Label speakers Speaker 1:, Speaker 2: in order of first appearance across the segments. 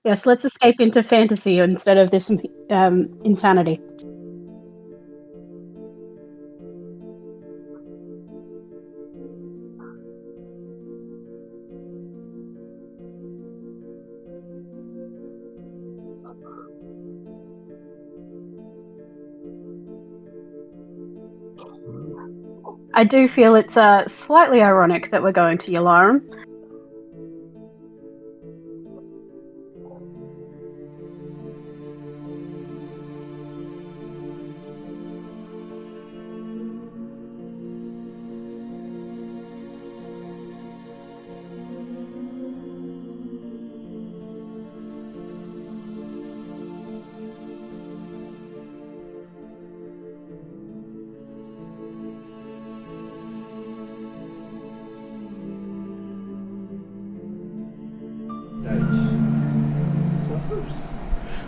Speaker 1: Yes, let's escape into fantasy instead of this insanity. I do feel it's slightly ironic that we're going to Ylaruam.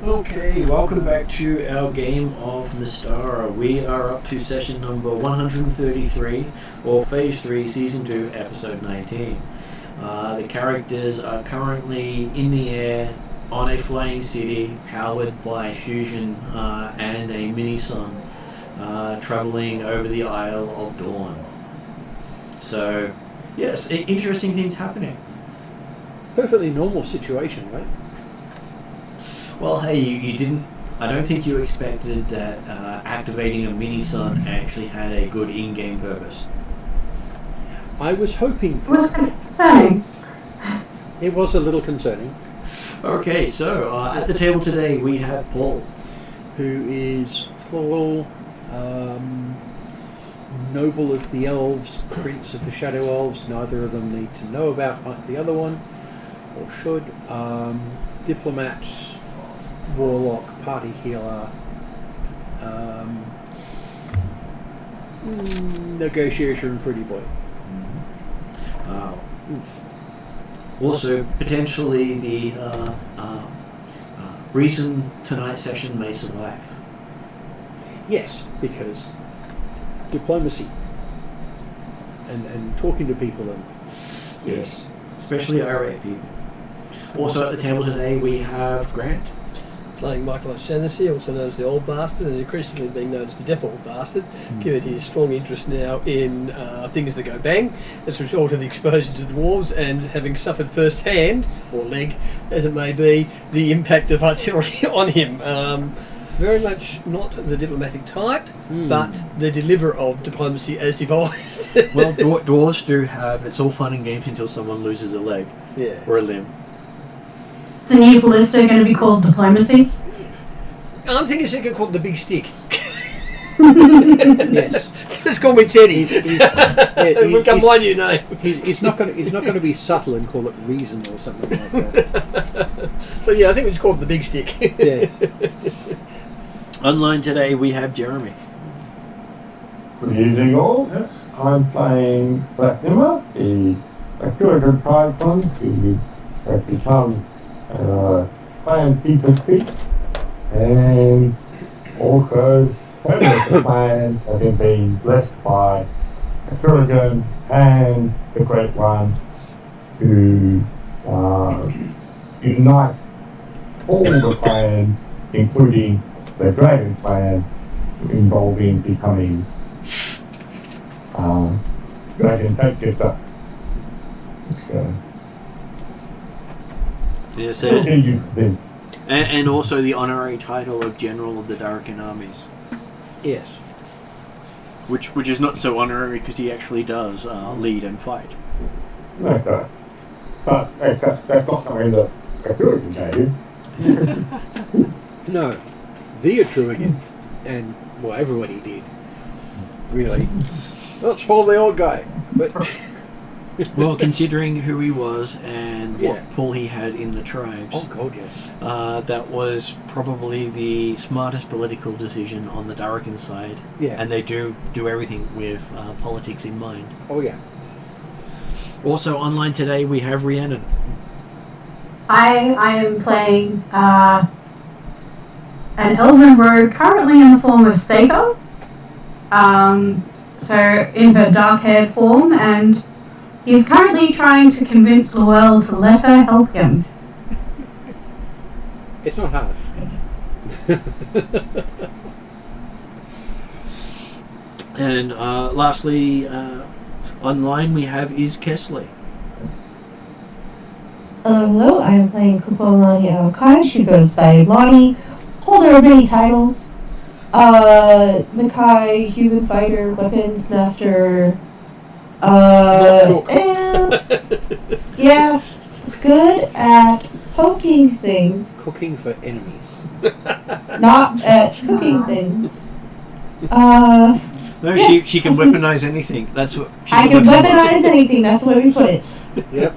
Speaker 2: Okay, welcome back to our game of Mystara. We are up to session number 133, or Phase 3, Season 2, Episode 19. The characters are currently in the air on a flying city powered by fusion and a mini-sun travelling over the Isle of Dawn. So, yes, interesting things happening.
Speaker 3: Perfectly normal situation, right?
Speaker 2: Well, hey, you didn't... I don't think you expected that activating a mini-sun actually had a good in-game purpose.
Speaker 3: I was hoping for...
Speaker 4: What's concerning?
Speaker 3: It was a little concerning.
Speaker 2: Okay, so at the table today we have Paul.
Speaker 3: Who is Paul, noble of the elves, prince of the shadow elves. Neither of them need to know about the other one, or should. Diplomat, warlock, party healer, negotiator, and pretty boy.
Speaker 2: Also, potentially the reason tonight's session may survive.
Speaker 3: Yes, because diplomacy and talking to people and
Speaker 2: yes, especially irate people. Also at the table today we have Grant.
Speaker 5: Playing Michael O'Shaughnessy, also known as the Old Bastard, and increasingly being known as the Deaf Old Bastard, given his strong interest now in things that go bang, as a result of exposure to dwarves and having suffered firsthand, or leg, as it may be, the impact of artillery on him. Very much not the diplomatic type, but the deliverer of diplomacy as devised.
Speaker 2: Well, dwarves do have, it's all fun and games until someone loses a leg or a limb.
Speaker 4: The new ballista going to be called diplomacy?
Speaker 5: I'm thinking she could call it the big stick.
Speaker 3: yes,
Speaker 5: just call me Teddy. We'll come by your name.
Speaker 3: He's not going to be subtle and call it reason or something like that.
Speaker 5: So yeah, I think we just call it the big stick.
Speaker 3: Yes.
Speaker 2: Online today we have Jeremy.
Speaker 6: Good evening all. Yes, I'm playing Black Nimmer, the Atruaghin tribesman who has become clan Peter's Feet, and also several of the clans have been blessed by Atruaghin and the Great One to unite all the clans, including the Dragon clan, involving becoming Dragon Tag-Shifter. So,
Speaker 2: Yes,
Speaker 6: and
Speaker 2: and also the honorary title of General of the Darkin Armies.
Speaker 3: Yes.
Speaker 2: Which is not so honorary because he actually does lead and fight.
Speaker 6: okay. But that's not something that Atruaghin gave.
Speaker 3: No, the Atruaghin, and well, everybody did. Really. Let's follow the old guy. But
Speaker 2: Well, considering who he was and what
Speaker 3: Yeah.
Speaker 2: pull he had in the tribes,
Speaker 3: oh god, yes.
Speaker 2: that was probably the smartest political decision on the Darkin side.
Speaker 3: Yeah.
Speaker 2: And they do everything with politics in mind.
Speaker 3: Oh yeah.
Speaker 2: Also online today we have Rhiannon.
Speaker 4: I am playing an elven rogue currently in the form of Sago. So in her dark-haired form, and he's currently trying to convince Luell to let her help him.
Speaker 3: It's not hard.
Speaker 2: And lastly, online we have is Kesley.
Speaker 7: Hello, I am playing Kupolani Aokai. She goes by Lonnie, holder of many titles. Makai, human fighter, weapons master, and yeah, good at poking things,
Speaker 3: Cooking for enemies.
Speaker 7: not at cooking things.
Speaker 2: No, she can weaponize anything. That's what she's
Speaker 7: I
Speaker 2: a
Speaker 7: can
Speaker 2: weapon
Speaker 7: weaponize
Speaker 2: master.
Speaker 7: anything, that's the way we put it.
Speaker 3: Yep.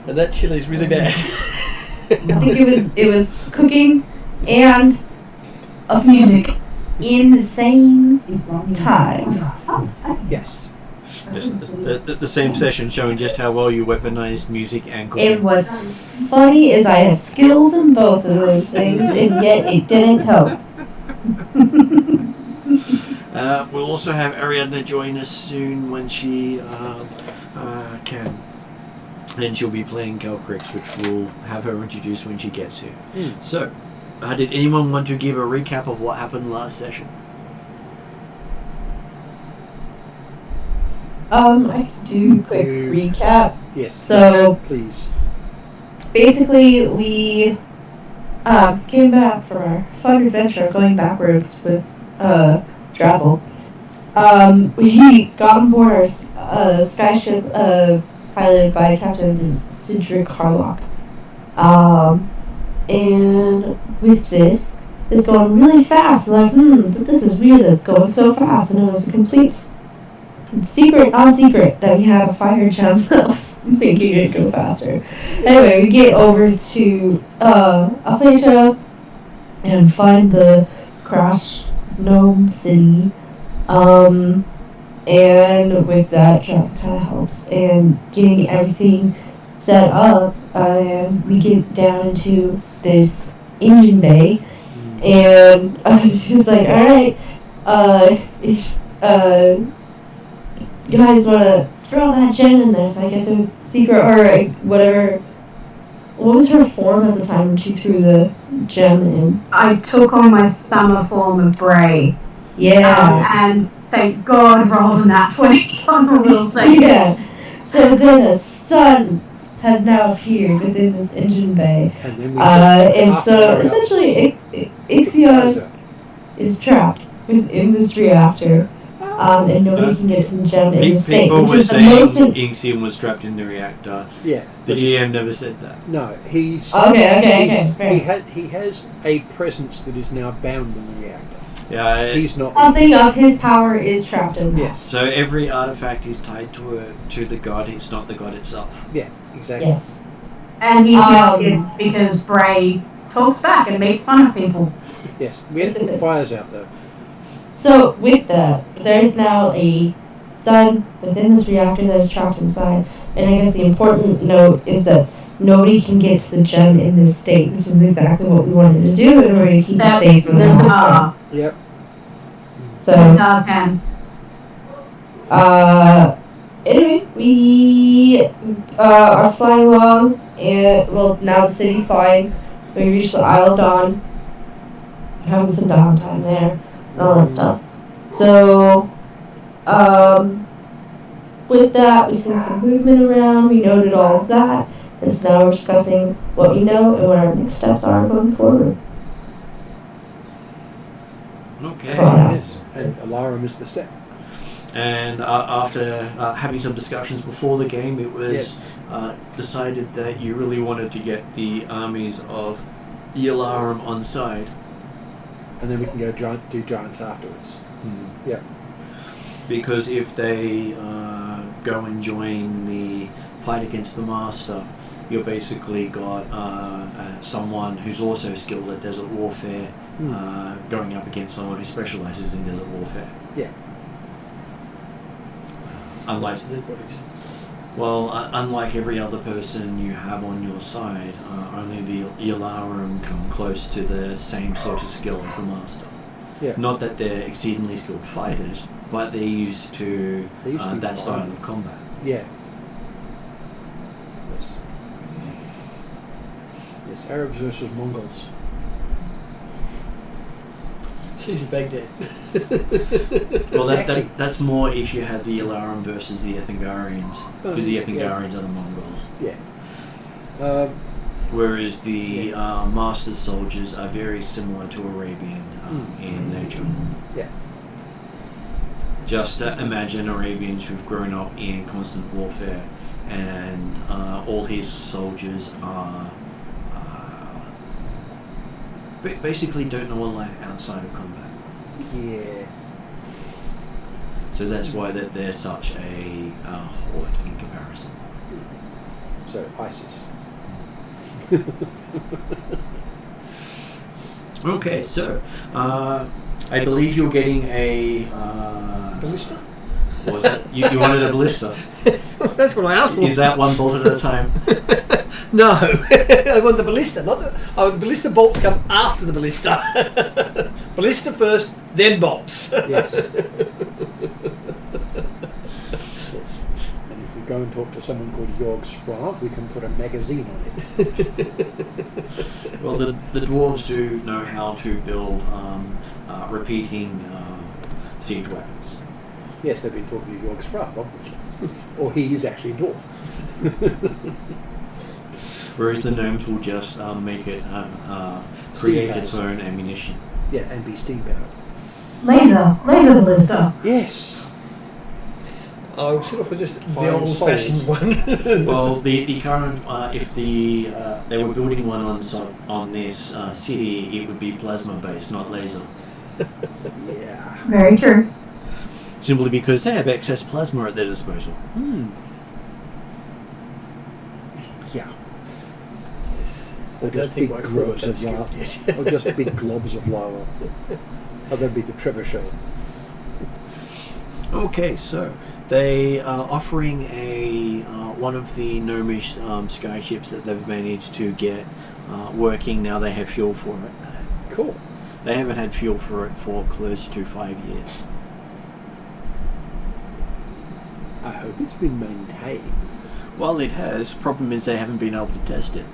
Speaker 5: And that chili's really bad.
Speaker 7: I think it was cooking and music in the same time.
Speaker 3: Yes.
Speaker 2: Yes, the same session showing just how well you weaponize music and cooking.
Speaker 7: And what's funny is I have skills in both of those things, and yet it didn't help.
Speaker 2: We'll also have Ariadna join us soon when she can. And she'll be playing Calcrix, which we'll have her introduce when she gets here. So, did anyone want to give a recap of what happened last session?
Speaker 7: I can do a quick recap.
Speaker 3: Yes.
Speaker 7: So
Speaker 3: please.
Speaker 7: basically, we came back from our fun adventure going backwards with Drazzle. We got on board our skyship piloted by Captain Cedric Harlock. And with this, it's going really fast. Like, this is weird that it's going so fast. And it was a complete secret, non-secret, that we had a fire gem that was making it go faster. Anyway, we get over to Alphasia and find the crashed gnome city. And with that, Drazzle kind of helps in getting everything set up. And we get down into this engine bay, and she's like, "All right, if you guys want to throw that gem in there." So I guess it was secret or whatever. What was her form at the time when she threw the gem in?
Speaker 1: I took on my summer form of Bray.
Speaker 7: Yeah.
Speaker 1: And thank God rolled a nat 20 on the little thing.
Speaker 7: Yeah. So then a sun has now appeared within this engine bay.
Speaker 3: And then we
Speaker 7: And so essentially Ixion is trapped within this reactor. And nobody can get to the gem in the state.
Speaker 2: People
Speaker 7: Which
Speaker 2: were
Speaker 7: is the
Speaker 2: saying
Speaker 7: most
Speaker 2: Ixion was trapped in the reactor.
Speaker 3: Yeah.
Speaker 2: The GM never said that.
Speaker 3: No, he's
Speaker 7: Okay.
Speaker 3: he has a presence that is now bound in the reactor.
Speaker 2: Yeah.
Speaker 3: He's not.
Speaker 7: Something of his power is trapped in that.
Speaker 3: Yes.
Speaker 2: So every artifact is tied to the god. It's not the god itself.
Speaker 3: Yeah. Exactly.
Speaker 7: Yes.
Speaker 1: And you know it's because Bray talks back and makes fun of people.
Speaker 3: Yes. We had to put fires out though.
Speaker 7: So with that, there's now a sun within this reactor that is trapped inside. And I guess the important note is that nobody can get to the gem in this state, which is exactly what we wanted to do in order to keep it safe
Speaker 1: That's
Speaker 7: from
Speaker 1: the
Speaker 7: the
Speaker 1: Tar.
Speaker 3: Yep.
Speaker 7: So
Speaker 1: Tar can.
Speaker 7: anyway, we are flying along, and well, now the city's flying. We reach the Isle of Dawn, having some downtime there, and all that stuff. So, with that, we see some movement around. We noted all of that, and so now we're discussing what we know and what our next steps are going forward.
Speaker 2: Okay.
Speaker 7: That's all I have.
Speaker 3: Yes. And Ylaruam is the step.
Speaker 2: And after having some discussions before the game, it was decided that you really wanted to get the armies of Ylaruam on side.
Speaker 3: And then we can go do giants afterwards. Yep.
Speaker 2: Because if they go and join the fight against the Master, you've basically got someone who's also skilled at desert warfare going up against someone who specialises in desert warfare.
Speaker 3: Yeah.
Speaker 2: Unlike every other person you have on your side, only the Ylaruam come close to the same sort of skill as the Master.
Speaker 3: Yeah.
Speaker 2: Not that they're exceedingly skilled fighters, but they're used to that style of combat.
Speaker 3: Yeah. Yes. Yes, Arabs versus Mongols.
Speaker 5: Susan Baghdad.
Speaker 2: Well,
Speaker 3: Exactly.
Speaker 2: that's more if you had the Ylaruam versus the Ethangarians, because the Ethangarians are the Mongols.
Speaker 3: Yeah.
Speaker 2: Whereas the Masters soldiers are very similar to Arabian in nature.
Speaker 3: Yeah.
Speaker 2: Just imagine Arabians who've grown up in constant warfare, and all his soldiers are basically don't know a life outside of combat.
Speaker 3: Yeah.
Speaker 2: So that's why they're such a horde in comparison.
Speaker 3: So ISIS.
Speaker 2: Okay, so I believe you're getting a
Speaker 5: Ballista?
Speaker 2: what was that? You wanted a ballista.
Speaker 5: That's what I asked for.
Speaker 2: Is that one bolt at a time?
Speaker 5: No, I want the ballista. I want the ballista bolt to come after the ballista. Ballista first, then bolts.
Speaker 3: Yes. Yes. And if we go and talk to someone called Jorg Sprav, we can put a magazine on it.
Speaker 2: Well, the dwarves do know how to build repeating siege weapons.
Speaker 3: Yes, they've been talking to Jorg Sprav, obviously. Or he is actually a dwarf.
Speaker 2: Whereas the gnomes will just make it create its own ammunition.
Speaker 3: Yeah, and be steam powered.
Speaker 4: Laser ballista.
Speaker 3: Yes.
Speaker 5: I'll settle for just the
Speaker 3: Fine
Speaker 5: old-fashioned one.
Speaker 2: Well, the current if they were building one on this city, it would be plasma based, not laser.
Speaker 3: Yeah.
Speaker 4: Very true.
Speaker 2: Simply because they have excess plasma at their disposal.
Speaker 3: Yeah.
Speaker 5: I
Speaker 3: Or
Speaker 5: don't
Speaker 3: just
Speaker 5: think
Speaker 3: big
Speaker 5: my crew
Speaker 3: globs
Speaker 5: are
Speaker 3: of
Speaker 5: that
Speaker 3: lava.
Speaker 5: skilled yet.
Speaker 3: Or just big globs of lava. Oh, that'd be the Trevor show.
Speaker 2: Okay, so they are offering a one of the gnomish skyships that they've managed to get working. Now they have fuel for it.
Speaker 3: Cool.
Speaker 2: They haven't had fuel for it for close to 5 years.
Speaker 3: I hope it's been maintained.
Speaker 2: Well, it has. Problem is they haven't been able to test it.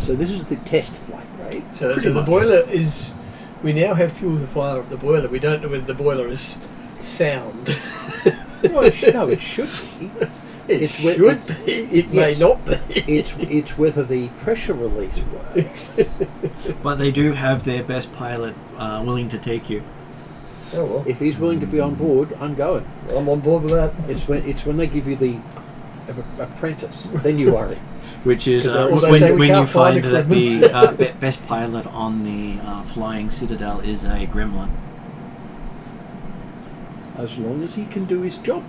Speaker 3: So this is the test flight, right?
Speaker 5: So
Speaker 2: Pretty
Speaker 5: the
Speaker 2: much.
Speaker 5: boiler is... We now have fuel to fire up the boiler. We don't know whether the boiler is sound.
Speaker 3: Well, it should be.
Speaker 5: It
Speaker 3: It's whe-
Speaker 5: should
Speaker 3: it's-
Speaker 5: be. It may
Speaker 3: yes.
Speaker 5: not be.
Speaker 3: It's whether the pressure release works.
Speaker 2: But they do have their best pilot willing to take you.
Speaker 5: Oh well.
Speaker 3: If he's willing to be on board, I'm going.
Speaker 5: I'm on board with that.
Speaker 3: It's when they give you the apprentice, then you worry.
Speaker 2: Which is
Speaker 5: Because they say we
Speaker 2: when you
Speaker 5: can't find
Speaker 2: find that the
Speaker 5: equipment.
Speaker 2: best pilot on the flying citadel is a gremlin.
Speaker 3: As long as he can do his job.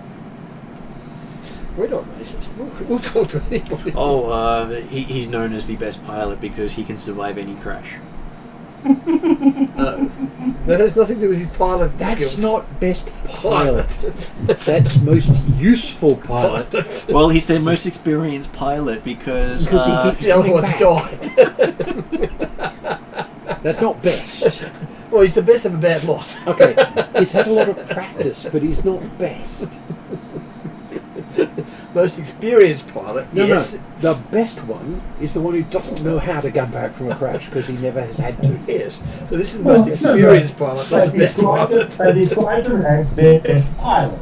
Speaker 5: We're not racist. We'll talk to anybody.
Speaker 2: Oh, he's known as the best pilot because he can survive any crash.
Speaker 5: That has nothing to do with his pilot
Speaker 3: That's
Speaker 5: skills.
Speaker 3: not best pilot. That's most useful pilot.
Speaker 2: Well, he's their most experienced pilot because
Speaker 3: Because he keeps
Speaker 5: The other
Speaker 3: coming
Speaker 5: one's
Speaker 3: back.
Speaker 5: died.
Speaker 3: That's not best.
Speaker 5: Well, he's the best of a bad lot.
Speaker 3: Okay, he's had a lot of practice, but he's not best.
Speaker 5: Most experienced pilot,
Speaker 3: No,
Speaker 5: yes.
Speaker 3: no. The best one is the one who doesn't know how to come back from a crash because he never has had to.
Speaker 5: Yes. So this is the most experienced pilot, not the best pilot.
Speaker 6: They described him as their best pilot.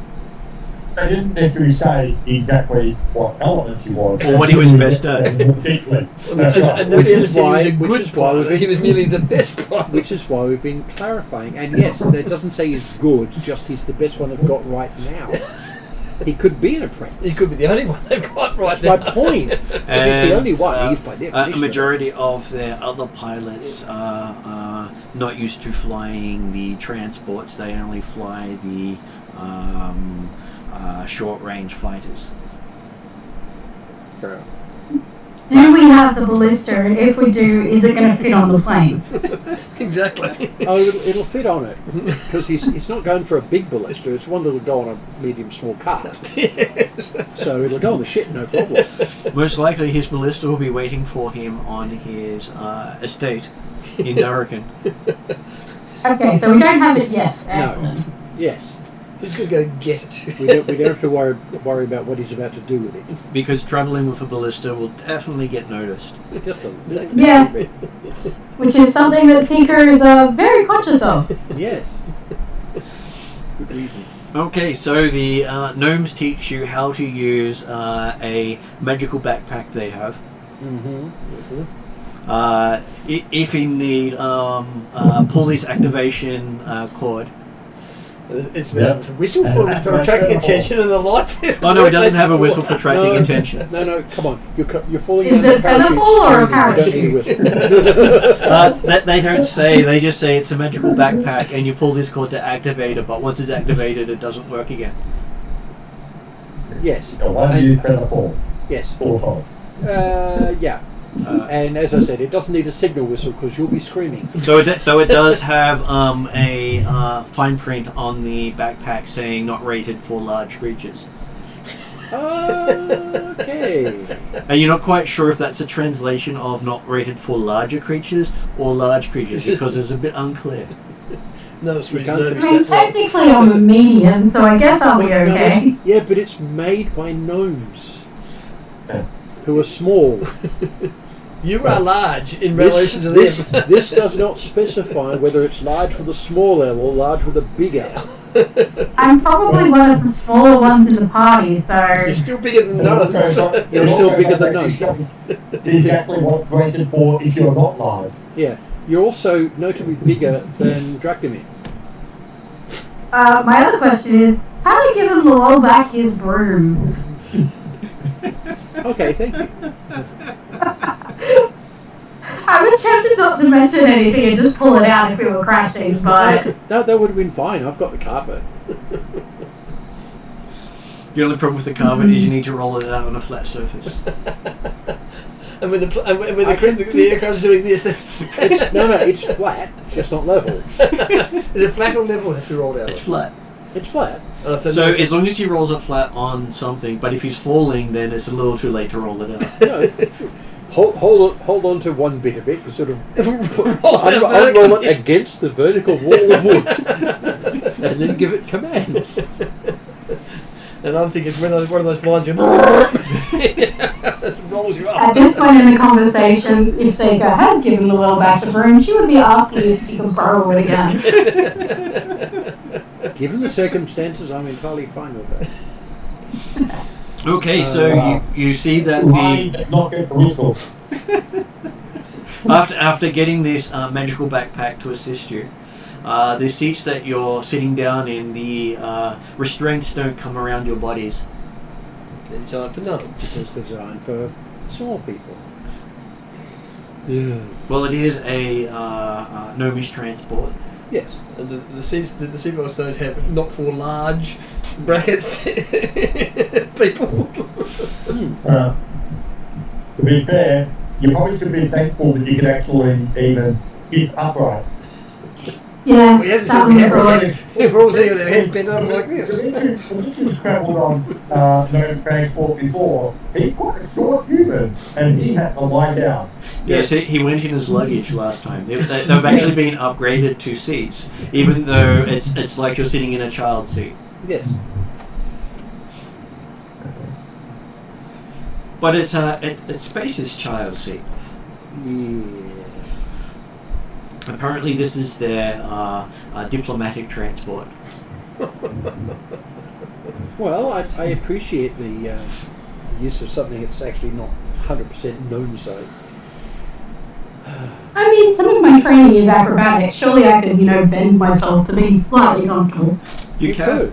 Speaker 6: They didn't necessarily say exactly what elements he was.
Speaker 2: Or what he was best at.
Speaker 6: Deeply.
Speaker 5: Which is, and
Speaker 3: Which
Speaker 5: nobody ever
Speaker 3: is
Speaker 5: said he was
Speaker 3: why-
Speaker 5: a
Speaker 3: which
Speaker 5: good
Speaker 3: is why
Speaker 5: pilot.
Speaker 3: we've
Speaker 5: He was merely the best pilot.
Speaker 3: Which is why we've been clarifying. And yes, that doesn't say he's good, just he's the best one they've got right now. He could be an apprentice.
Speaker 5: He could be the only one they've got right
Speaker 3: That's
Speaker 5: now.
Speaker 3: my point. If he's the only one, he's by definition.
Speaker 2: a majority of their other pilots are not used to flying the transports. They only fly the short-range fighters.
Speaker 3: Fair enough.
Speaker 4: Do we have the ballista? If we do, is it going to fit on the plane?
Speaker 5: Exactly.
Speaker 3: Oh, it'll fit on it because he's not going for a big ballista. It's one that'll go on a medium small cart.
Speaker 5: Yes.
Speaker 3: So it'll go on the ship, no problem.
Speaker 2: Most likely, his ballista will be waiting for him on his estate in Durrican.
Speaker 4: Okay, so we don't have it yet.
Speaker 3: No.
Speaker 4: Excellent.
Speaker 3: Yes.
Speaker 5: He's going to go get it.
Speaker 3: We don't have to worry about what he's about to do with it.
Speaker 2: Because travelling with a ballista will definitely get noticed.
Speaker 3: Just a little
Speaker 4: Yeah.
Speaker 3: bit.
Speaker 4: Which is something that Tinker is very conscious of.
Speaker 3: Yes. Good reason.
Speaker 2: Okay, so the gnomes teach you how to use a magical backpack they have.
Speaker 3: Mm-hmm.
Speaker 2: If in need, pull this activation cord.
Speaker 5: It's a whistle for attracting attention and the light.
Speaker 2: Oh no, it doesn't have a whistle for attracting attention.
Speaker 3: No, come on. You're falling
Speaker 4: Is
Speaker 3: down
Speaker 4: it
Speaker 3: the parachute.
Speaker 4: pinnable or a
Speaker 3: screaming. You don't need a whistle.
Speaker 2: They don't say, they just say it's a magical backpack and you pull this cord to activate it, but once it's activated it doesn't work again.
Speaker 3: Yes.
Speaker 6: One of you pinnacle.
Speaker 3: Yes.
Speaker 6: Portal.
Speaker 3: Yeah. And as I said, it doesn't need a signal whistle because you'll be screaming.
Speaker 2: Though it does have a fine print on the backpack saying not rated for large creatures.
Speaker 3: Okay.
Speaker 2: And you're not quite sure if that's a translation of not rated for larger creatures or large creatures because it's a bit unclear.
Speaker 5: No, it's
Speaker 3: You
Speaker 5: really
Speaker 3: can't
Speaker 5: nervous.
Speaker 4: I mean, technically I'm a medium, so I guess I'll be
Speaker 3: No,
Speaker 4: okay.
Speaker 3: yeah, but it's made by gnomes
Speaker 6: Yeah.
Speaker 3: who are small.
Speaker 5: You are large in relation to them.
Speaker 3: This does not specify whether it's large with a small L or large with a big L.
Speaker 4: I'm probably one of the smaller ones in the party, so
Speaker 5: You're still bigger than gnomes.
Speaker 3: You're still bigger than gnomes.
Speaker 6: Exactly what's rated for if you're not large.
Speaker 3: Yeah, you're also notably bigger than Dracomir.
Speaker 4: my other question is, how do I give him Lowell back his broom?
Speaker 3: Okay, thank you.
Speaker 4: I was tempted not to mention anything and just pull it out if we were crashing, but
Speaker 3: That would have been fine. I've got the carpet.
Speaker 2: The only problem with the carpet is you need to roll it out on a flat surface.
Speaker 5: And when the aircraft's doing this,
Speaker 3: It's flat, just not level.
Speaker 5: is it flat or level? Has to be rolled out.
Speaker 2: It's flat.
Speaker 3: It's flat.
Speaker 2: So as long as he rolls it flat on something, but if he's falling, then it's a little too late to roll it out.
Speaker 3: No. Hold on to one bit of it and sort of unroll it against the vertical wall of wood and then give it commands.
Speaker 5: And I'm thinking when one of those blinds rolls you
Speaker 4: at
Speaker 5: up.
Speaker 4: this point in the conversation, if Seiko has given Lowell back the broom, she would be asking if she can borrow it again.
Speaker 3: Given the circumstances, I'm entirely fine with that.
Speaker 2: Okay, so you see that
Speaker 6: Why not get the whistle?
Speaker 2: after getting this magical backpack to assist you, the seats that you're sitting down in, the restraints don't come around your bodies.
Speaker 5: It's time for gnomes.
Speaker 3: Because they're designed for small people. Yes.
Speaker 2: Well, it is a gnomish transport.
Speaker 3: Yes.
Speaker 5: And the seatbelts don't have not for large brackets people.
Speaker 6: To be fair, you probably should be thankful that you can actually even sit upright.
Speaker 4: Yeah,
Speaker 5: We hasn't
Speaker 4: that
Speaker 5: said we
Speaker 4: was
Speaker 5: have
Speaker 4: right.
Speaker 5: we're all sitting with their heads bent over like this.
Speaker 6: He's travelled on known transport before. He's quite a short human, and he had to lie down.
Speaker 2: Yes, he went in his luggage last time. They've actually been upgraded to seats, even though it's like you're sitting in a child seat.
Speaker 3: Yes.
Speaker 2: But it's Space's child seat.
Speaker 3: Yeah.
Speaker 2: Apparently, this is their diplomatic transport.
Speaker 3: Well, I appreciate the use of something that's actually not 100% gnome-side.
Speaker 4: I mean, some of my training is acrobatics. Surely I could, bend myself to be slightly comfortable.
Speaker 2: You can.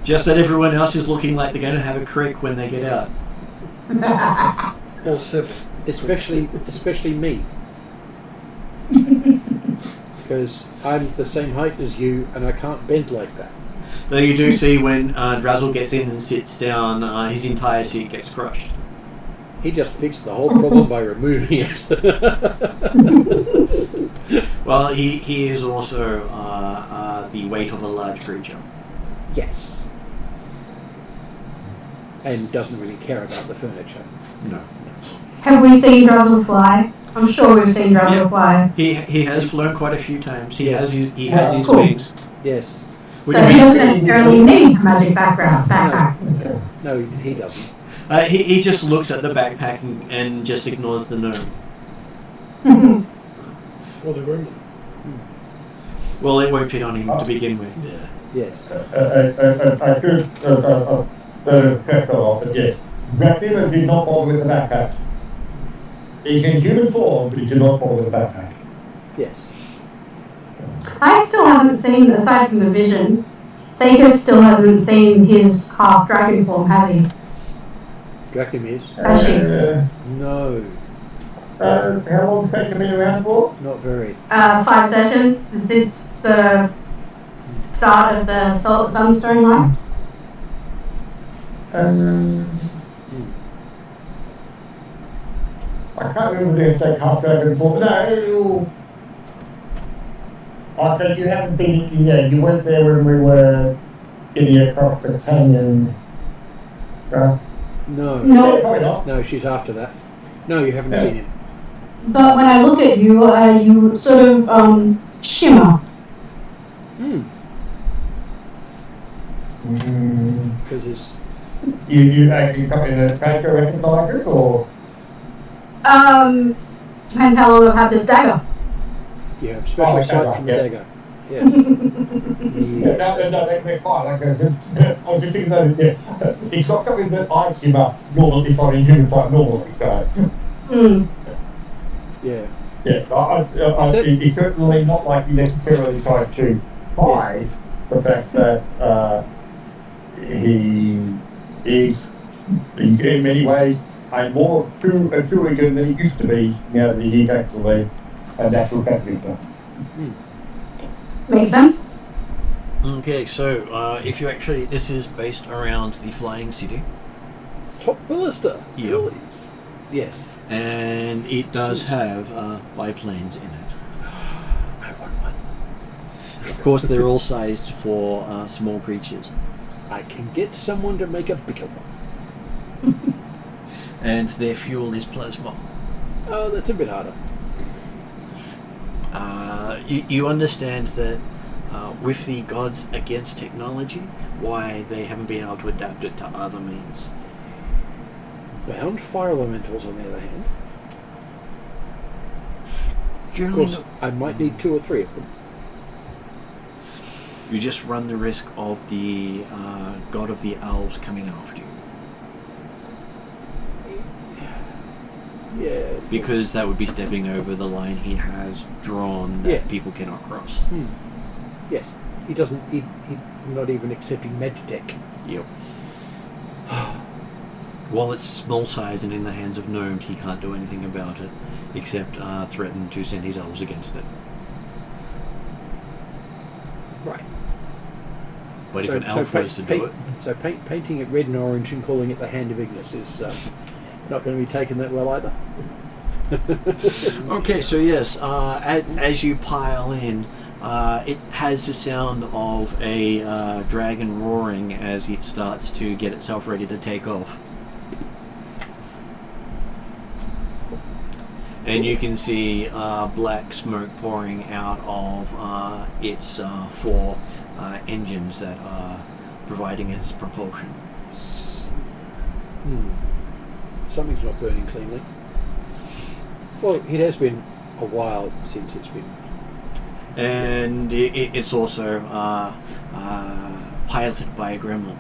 Speaker 2: Just that everyone else is looking like they're going to have a crick when they get out.
Speaker 5: Or seven.
Speaker 3: Especially me. Because I'm the same height as you and I can't bend like that.
Speaker 2: Though you do see when Drazzle gets in and sits down, his entire seat gets crushed.
Speaker 3: He just fixed the whole problem by removing it.
Speaker 2: Well, he is also the weight of a large creature.
Speaker 3: Yes. And doesn't really care about the furniture.
Speaker 2: No.
Speaker 4: Have we seen Drazzle fly? I'm sure we've seen Drazzle fly.
Speaker 2: He has flown quite a few times. He has his
Speaker 4: Cool.
Speaker 2: wings.
Speaker 3: Yes.
Speaker 2: What
Speaker 4: So
Speaker 2: do
Speaker 4: he
Speaker 2: you mean?
Speaker 4: doesn't necessarily need a magic backpack.
Speaker 3: No, he doesn't.
Speaker 2: He just looks at the backpack and just ignores the gnome.
Speaker 5: Or the gremlin.
Speaker 2: Well, it won't fit on him to begin with.
Speaker 5: Yeah.
Speaker 3: Yes.
Speaker 6: I could correct off, but yes. Grafina did not bother with the backpack. He's in human form, but he did not bother with the backpack.
Speaker 3: Yes.
Speaker 4: I still haven't seen, aside from the vision, Seiko still hasn't seen his half dragon form, has he?
Speaker 3: Draconimis?
Speaker 4: Has she?
Speaker 3: No,
Speaker 6: How long has it been around for?
Speaker 3: not very.
Speaker 4: 5 sessions since the start of the Sunstone last.
Speaker 6: I can't remember if they half dragon form. No. I said you haven't been. Yeah, you went there when we were getting across the canyon. Right?
Speaker 3: No.
Speaker 4: No.
Speaker 6: Yeah, probably not.
Speaker 3: No, she's after that. No, you haven't seen him.
Speaker 4: But when I look at you, you sort of shimmer.
Speaker 3: Because it's...
Speaker 6: You actually come in a face to recognize it, or?
Speaker 4: Depends how long I've had this dagger.
Speaker 3: You have special
Speaker 6: okay,
Speaker 3: sight
Speaker 6: right,
Speaker 3: from
Speaker 6: yeah.
Speaker 3: the dagger. Yes.
Speaker 6: Yeah, no, they're fine. Like, I was just thinking that, yeah, it's not something that I shimmer normally, if I'm in human fight normally, so.
Speaker 3: Yeah.
Speaker 6: Yeah, it's certainly not like you necessarily tried to hide the fact that he is, in many ways, a more Atruaghin than he used to be now that he's actually a natural character.
Speaker 4: Makes sense?
Speaker 2: Okay, so if you actually, this is based around the Flying City.
Speaker 3: Top ballista.
Speaker 2: Yep.
Speaker 3: Coolies. Yes.
Speaker 2: And it does have biplanes in it.
Speaker 3: I want one.
Speaker 2: Of course, they're all sized for small creatures.
Speaker 3: I can get someone to make a bigger one.
Speaker 2: And their fuel is plasma.
Speaker 3: Oh, that's a bit harder.
Speaker 2: You understand that with the gods against technology, why they haven't been able to adapt it to other means.
Speaker 3: Bound fire elementals, on the other hand. Of
Speaker 2: Generally,
Speaker 3: course, I might need 2 or 3 of them.
Speaker 2: you just run the risk of the god of the elves coming after you.
Speaker 3: Yeah.
Speaker 2: Because that would be stepping over the line he has drawn that
Speaker 3: Yeah.
Speaker 2: people cannot cross.
Speaker 3: Yes. He doesn't... He's not even accepting Magitech.
Speaker 2: Yep. While it's small size and in the hands of gnomes, he can't do anything about it, except threaten to send his elves against it.
Speaker 3: Right.
Speaker 2: But if an elf was to do it...
Speaker 3: So painting it red and orange and calling it the Hand of Ignis is not going to be taken that well either.
Speaker 2: Okay, so yes, as you pile in, it has the sound of a dragon roaring as it starts to get itself ready to take off. And you can see black smoke pouring out of its 4 engines that are providing its propulsion.
Speaker 3: Something's not burning cleanly. Well, it has been a while since it's been...
Speaker 2: And it's also piloted by a gremlin.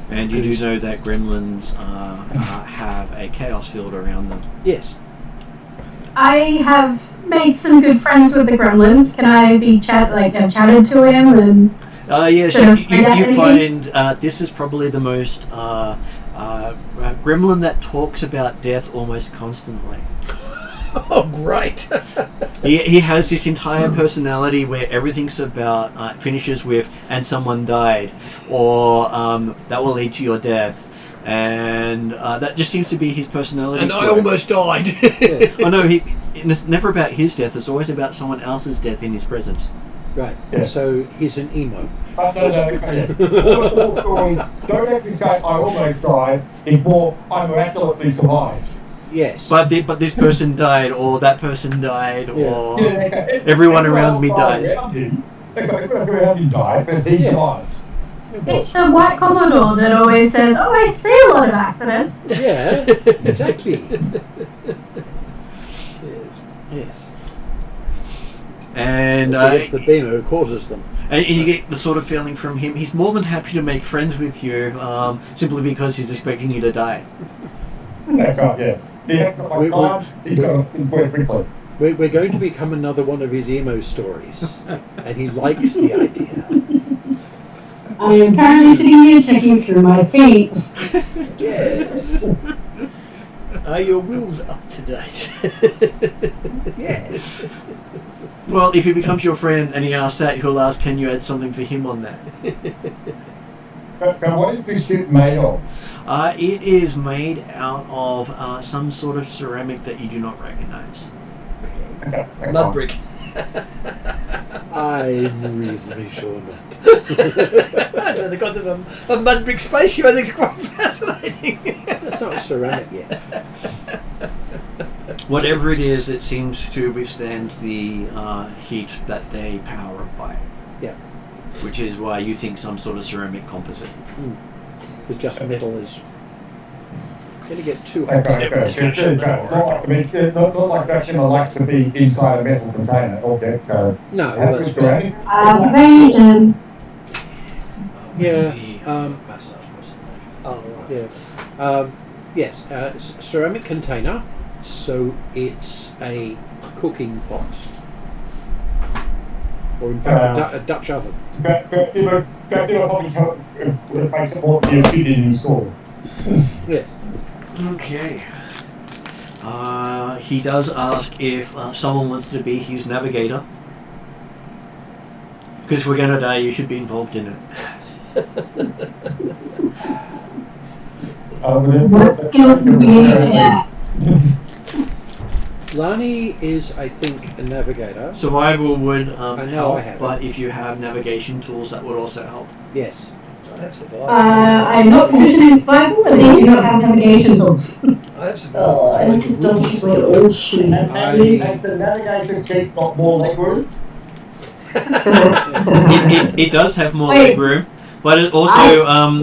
Speaker 2: And you do know that gremlins have a chaos field around them.
Speaker 3: Yes.
Speaker 4: I have made some good friends with the gremlins. Can I be chatted to him and...
Speaker 2: Yes,
Speaker 4: sort of
Speaker 2: you find this is probably the most gremlin that talks about death almost constantly.
Speaker 3: Oh, great.
Speaker 2: He has this entire personality where everything's about finishes with "and someone died" or "that will lead to your death," and that just seems to be his personality.
Speaker 5: And I almost died.
Speaker 2: Oh no, it's never about his death. It's always about someone else's death in his presence.
Speaker 3: Right.
Speaker 6: Yeah.
Speaker 3: So he's an emo.
Speaker 6: No. All stories don't actually say I almost died. It's more I miraculously survived.
Speaker 3: Yes.
Speaker 2: But this person died, or that person died,
Speaker 3: Yeah.
Speaker 2: or everyone around me dies.
Speaker 6: Around him, How he died, but he survived.
Speaker 4: It's the white Commodore that always says, "Oh, I see a lot of accidents."
Speaker 3: Yeah, exactly. Yes.
Speaker 2: And
Speaker 3: it's the beamer who causes them.
Speaker 2: and you get the sort of feeling from him, he's more than happy to make friends with you, simply because he's expecting you to die.
Speaker 6: That guy, yeah. He has got my card, he's got to work quickly.
Speaker 3: We're going to become another one of his emo stories, and he likes the idea.
Speaker 4: I am currently sitting here checking through my feeds.
Speaker 3: Yes.
Speaker 5: Are your wills up to date?
Speaker 3: Yes.
Speaker 2: Well, if he becomes your friend and he asks that, he'll ask, can you add something for him on that?
Speaker 6: But what is this ship made of?
Speaker 2: It is made out of some sort of ceramic that you do not recognize.
Speaker 5: Mud brick.
Speaker 3: I'm reasonably sure not.
Speaker 5: So the concept of a mud brick spaceship, I think, is quite fascinating.
Speaker 3: That's not ceramic yet.
Speaker 2: Whatever it is, it seems to withstand the heat that they power up by.
Speaker 3: Yeah.
Speaker 2: Which is why you think some sort of ceramic composite.
Speaker 3: Because just metal is going to get too
Speaker 6: Okay.
Speaker 3: hot.
Speaker 6: Not like that ship likes to be inside a metal container. Okay.
Speaker 3: No, well, that's right.
Speaker 4: Evasion.
Speaker 3: Yeah.
Speaker 5: Oh, right.
Speaker 3: Yeah. Yes. Ceramic container. So it's a cooking pot, or in fact a Dutch oven.
Speaker 6: But probably makes it more fit in his sword.
Speaker 3: Yes.
Speaker 2: Okay. He does ask if someone wants to be his navigator. Because if we're going to die, you should be involved in it.
Speaker 4: What skill do we need for that?
Speaker 3: Lani is, I think, a navigator.
Speaker 2: Survival would
Speaker 3: I
Speaker 2: help, but if you have navigation tools, that would also help.
Speaker 3: Yes.
Speaker 5: I have survived.
Speaker 4: I'm not proficient in survival, and they do not have navigation tools.
Speaker 5: I have survived.
Speaker 7: Oh, I need to double check my old sheet.
Speaker 6: Has the navigation seat got more legroom?
Speaker 2: It does have more leg room, but it also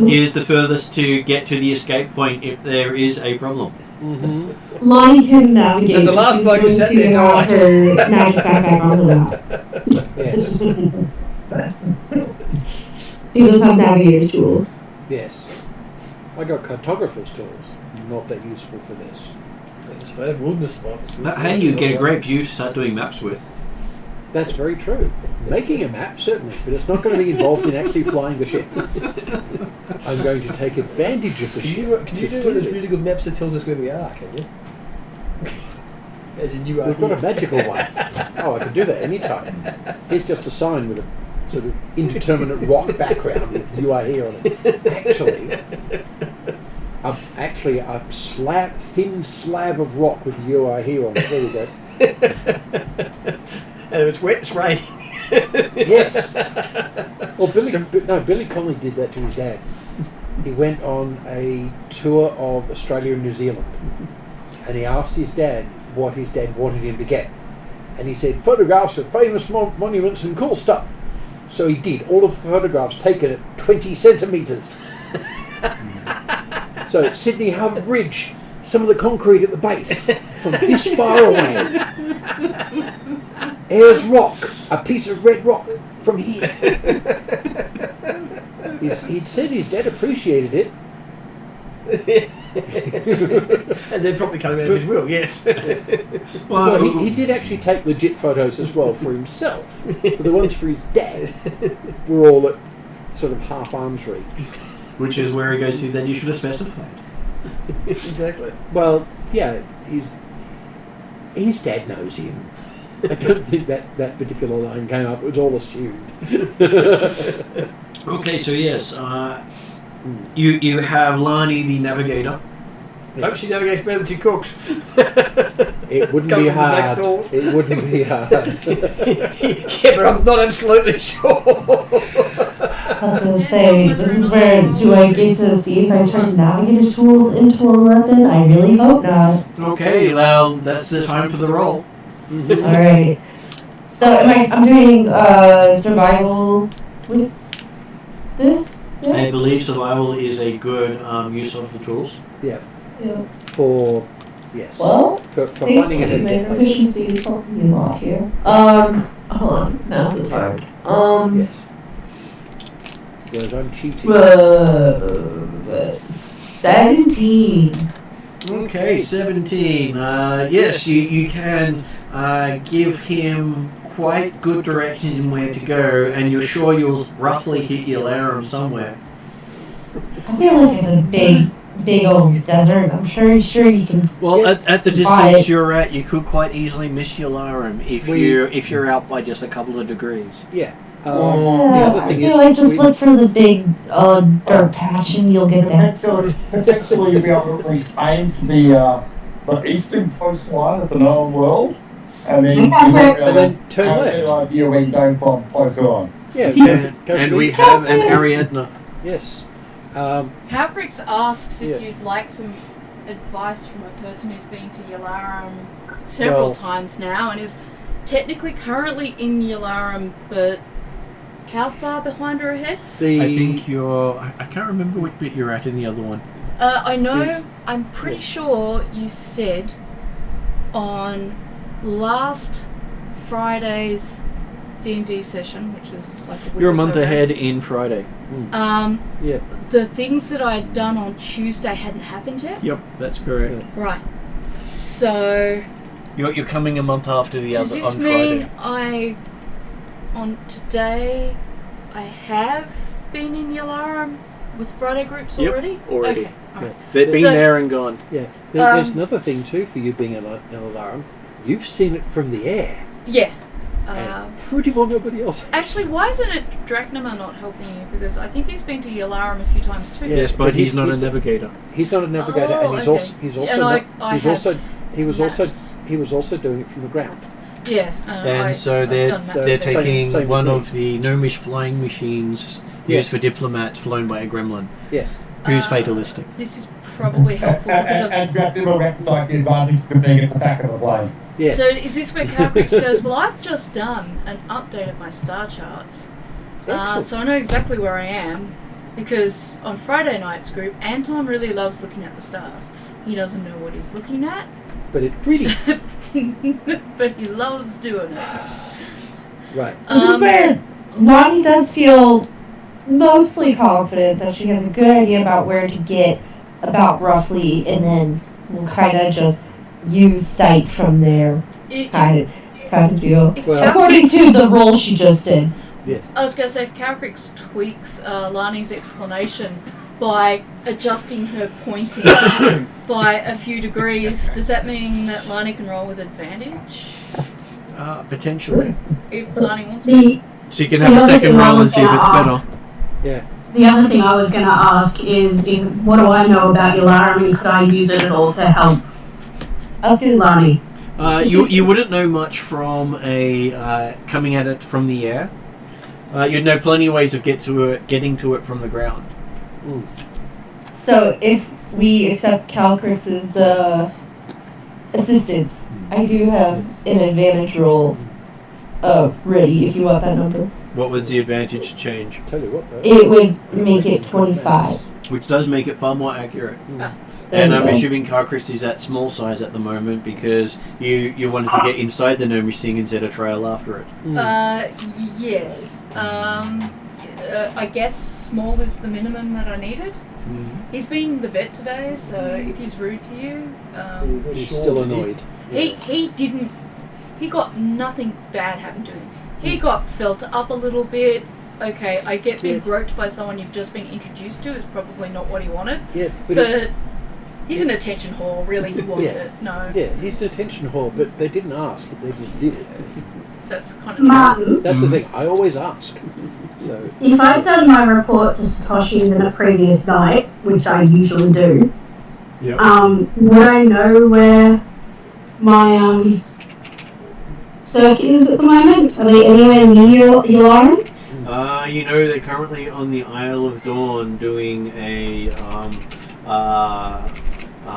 Speaker 2: is the furthest to get to the escape point if there is a problem.
Speaker 3: Mm-hmm.
Speaker 7: Lonnie can navigate.
Speaker 5: And the last
Speaker 7: She's
Speaker 5: bloke who
Speaker 7: going
Speaker 5: sat
Speaker 7: to
Speaker 5: there
Speaker 7: have
Speaker 5: died.
Speaker 7: her magic backpack onto that.
Speaker 3: Yes.
Speaker 7: She does have navigator's tools.
Speaker 3: Yes. I got cartographer's tools. Not that useful for this.
Speaker 5: That's a survival, wilderness survival.
Speaker 2: Hey, you get a great view to start doing maps with.
Speaker 3: That's very true. Making a map, certainly, but it's not going to be involved in actually flying the ship. I'm going to take advantage of the ship.
Speaker 5: Can you do one of those really good maps that tells us where we are, can you? As in you are
Speaker 3: We've got a
Speaker 5: here.
Speaker 3: magical one. Oh, I can do that anytime. Here's just a sign with a sort of indeterminate rock background with "You are here" on it. Actually, a thin slab of rock with "You are here" on it. There we go.
Speaker 5: And if it's wet, it's raining.
Speaker 3: Yes. Well, Billy Connolly did that to his dad. He went on a tour of Australia and New Zealand, and he asked his dad what his dad wanted him to get, and he said photographs of famous monuments and cool stuff. So he did. All of the photographs taken at 20 centimetres. So Sydney Harbour Bridge, some of the concrete at the base, from this far away. Ayers Rock, a piece of red rock from here. He'd said his dad appreciated it.
Speaker 5: And then probably coming out of his will, yes.
Speaker 3: Well, he did actually take legit photos as well for himself. But the ones for his dad were all at sort of half arm's reach.
Speaker 2: Which is where he goes to, then you should have specified.
Speaker 5: Exactly.
Speaker 3: Well, yeah, his dad knows him. I don't think that particular line came up. It was all assumed.
Speaker 2: Okay, so yes, you have Lani the navigator.
Speaker 5: Hope she navigates better than she cooks.
Speaker 3: It wouldn't
Speaker 5: Comes
Speaker 3: be
Speaker 5: from the next
Speaker 3: hard.
Speaker 5: door.
Speaker 3: It wouldn't be hard.
Speaker 5: Yeah, but I'm not absolutely sure.
Speaker 7: I was going to say, this is where do I get to see if I turn navigator's tools into a weapon? I really hope not.
Speaker 2: Okay, well, that's the time for the roll.
Speaker 7: Alright. So I'm doing survival with this? Yes?
Speaker 2: I believe survival is a good use of the tools.
Speaker 3: Yeah.
Speaker 7: Yeah.
Speaker 3: For
Speaker 7: Well,
Speaker 3: for finding it
Speaker 7: my
Speaker 3: in
Speaker 7: proficiency is helping you a lot here. Hold on, math is hard.
Speaker 3: Yes. Whereas I'm cheating.
Speaker 7: 17.
Speaker 2: Okay, 17. Yes, you can give him quite good directions in where to go, and you're sure you'll roughly hit Ylaruam somewhere.
Speaker 7: I feel like it's a big old desert. I'm sure you can.
Speaker 2: Well, at the
Speaker 7: spot
Speaker 2: distance
Speaker 7: it.
Speaker 2: you're at, you could quite easily miss Ylaruam if you're out by just a couple of degrees.
Speaker 3: Yeah. The other thing
Speaker 7: I
Speaker 3: is,
Speaker 7: feel like just look for the big dirt patch and you'll get there.
Speaker 6: Potentially you'll be able to at least aim for the eastern coastline of the known world, and then
Speaker 3: turn left.
Speaker 6: An idea where you're going from closer on.
Speaker 3: Yeah.
Speaker 2: And we have an Ariadna.
Speaker 3: Yes.
Speaker 8: Caprix asks if
Speaker 3: Yeah.
Speaker 8: you'd like some advice from a person who's been to Ylaruam several times now and is technically currently in Ylaruam, but how far behind or ahead?
Speaker 2: I think I can't remember which bit you're at in the other one.
Speaker 8: I know, I'm pretty sure you said on last Friday's D&D session, which is like a week
Speaker 2: You're a
Speaker 8: or so
Speaker 2: month
Speaker 8: ago,
Speaker 2: ahead in Friday.
Speaker 3: Yeah.
Speaker 8: the things that I had done on Tuesday hadn't happened yet.
Speaker 2: Yep, that's correct.
Speaker 8: Right. So
Speaker 2: You're coming a month after the
Speaker 8: does
Speaker 2: other
Speaker 8: this
Speaker 2: on
Speaker 8: mean
Speaker 2: Friday.
Speaker 8: on today I have been in Ylaruam with Friday groups
Speaker 2: Yep,
Speaker 8: already?
Speaker 2: already.
Speaker 8: Okay. Alright.
Speaker 2: They've been
Speaker 8: So-
Speaker 2: there and gone.
Speaker 3: Yeah. There's another thing too for you being an alarm. You've seen it from the air.
Speaker 8: Yeah.
Speaker 3: And pretty well nobody else has.
Speaker 8: Actually, why isn't it Drachnema not helping you? Because I think he's been to Ylaruam a few times too.
Speaker 3: Yeah.
Speaker 2: Yes, but
Speaker 3: but
Speaker 2: he's not a
Speaker 3: he's
Speaker 2: navigator.
Speaker 3: He's not a navigator,
Speaker 8: Oh,
Speaker 3: and he's
Speaker 8: okay.
Speaker 3: also
Speaker 8: And he was
Speaker 3: also doing it from the ground.
Speaker 8: Yeah.
Speaker 2: And
Speaker 8: I've
Speaker 2: so
Speaker 8: done
Speaker 2: they're
Speaker 8: maps
Speaker 2: they're
Speaker 8: before.
Speaker 2: taking
Speaker 3: Same
Speaker 2: one
Speaker 3: with
Speaker 2: of the gnomish flying machines used for diplomats flown by a gremlin
Speaker 3: Yes.
Speaker 2: who's fatalistic.
Speaker 8: This is probably helpful because of.
Speaker 6: And Jack will recognise the advantage of being at the back of the plane.
Speaker 3: Yes.
Speaker 8: So is this where Caprix goes, well, I've just done an update of my star charts.
Speaker 3: Excellent.
Speaker 8: So I know exactly where I am because on Friday night's group, Anton really loves looking at the stars. He doesn't know what he's looking at,
Speaker 3: But it's pretty.
Speaker 8: but he loves doing it.
Speaker 3: Right.
Speaker 7: This is where Lonnie does feel mostly confident that she has a good idea about where to get about roughly, and then we'll kind of just use sight from there, kind of deal.
Speaker 8: If
Speaker 3: Well-
Speaker 7: According to the roll she just did.
Speaker 3: Yes.
Speaker 8: I was going to say, if Caprix tweaks Lani's explanation by adjusting her pointing by a few degrees, does that mean that Lani can roll with advantage?
Speaker 2: Potentially.
Speaker 8: If Lani wants to?
Speaker 1: The
Speaker 2: So you can
Speaker 1: The
Speaker 2: have a
Speaker 1: other
Speaker 2: second
Speaker 1: thing I
Speaker 2: roll and
Speaker 1: was
Speaker 2: see if
Speaker 1: gonna
Speaker 2: it's
Speaker 1: ask-
Speaker 2: better.
Speaker 3: Yeah.
Speaker 1: The other thing I was going to ask is, what do I know about Ylaruam, and could I use it at all to help
Speaker 7: I was gonna
Speaker 1: Lani?
Speaker 2: You wouldn't know much from coming at it from the air. You'd know plenty of ways of getting to it from the ground.
Speaker 7: So if we accept Calcrix's assistance, I do have an advantage roll ready if you want that number.
Speaker 2: What was the advantage change?
Speaker 3: Tell you what, though.
Speaker 7: It would make it 25.
Speaker 2: Which does make it far more accurate.
Speaker 8: Ah.
Speaker 2: And I'm
Speaker 7: Okay.
Speaker 2: assuming Carcris is at small size at the moment because you wanted to get inside the gnomish thing and set a trail after it.
Speaker 8: Yes. I guess small is the minimum that I needed. He's been the vet today, so if he's rude to you,
Speaker 3: He's still annoyed.
Speaker 8: he got nothing bad happened to him. He got felt up a little bit. Okay, I get being
Speaker 3: Yes.
Speaker 8: groped by someone you've just been introduced to is probably not what he wanted,
Speaker 3: Yeah,
Speaker 8: but he's an attention whore, really, he wanted
Speaker 3: Yeah.
Speaker 8: it. No,
Speaker 3: yeah, he's an attention whore, but they didn't ask; they just did it.
Speaker 8: that's kind of true.
Speaker 1: Martin,
Speaker 3: That's the thing. I always ask. So
Speaker 1: if I'd done my report to Satoshi the previous night, which I usually do,
Speaker 2: Yep.
Speaker 1: would I know where my circuit is at the moment? Are they anywhere near Ylaruam?
Speaker 2: You know they're currently on the Isle of Dawn doing a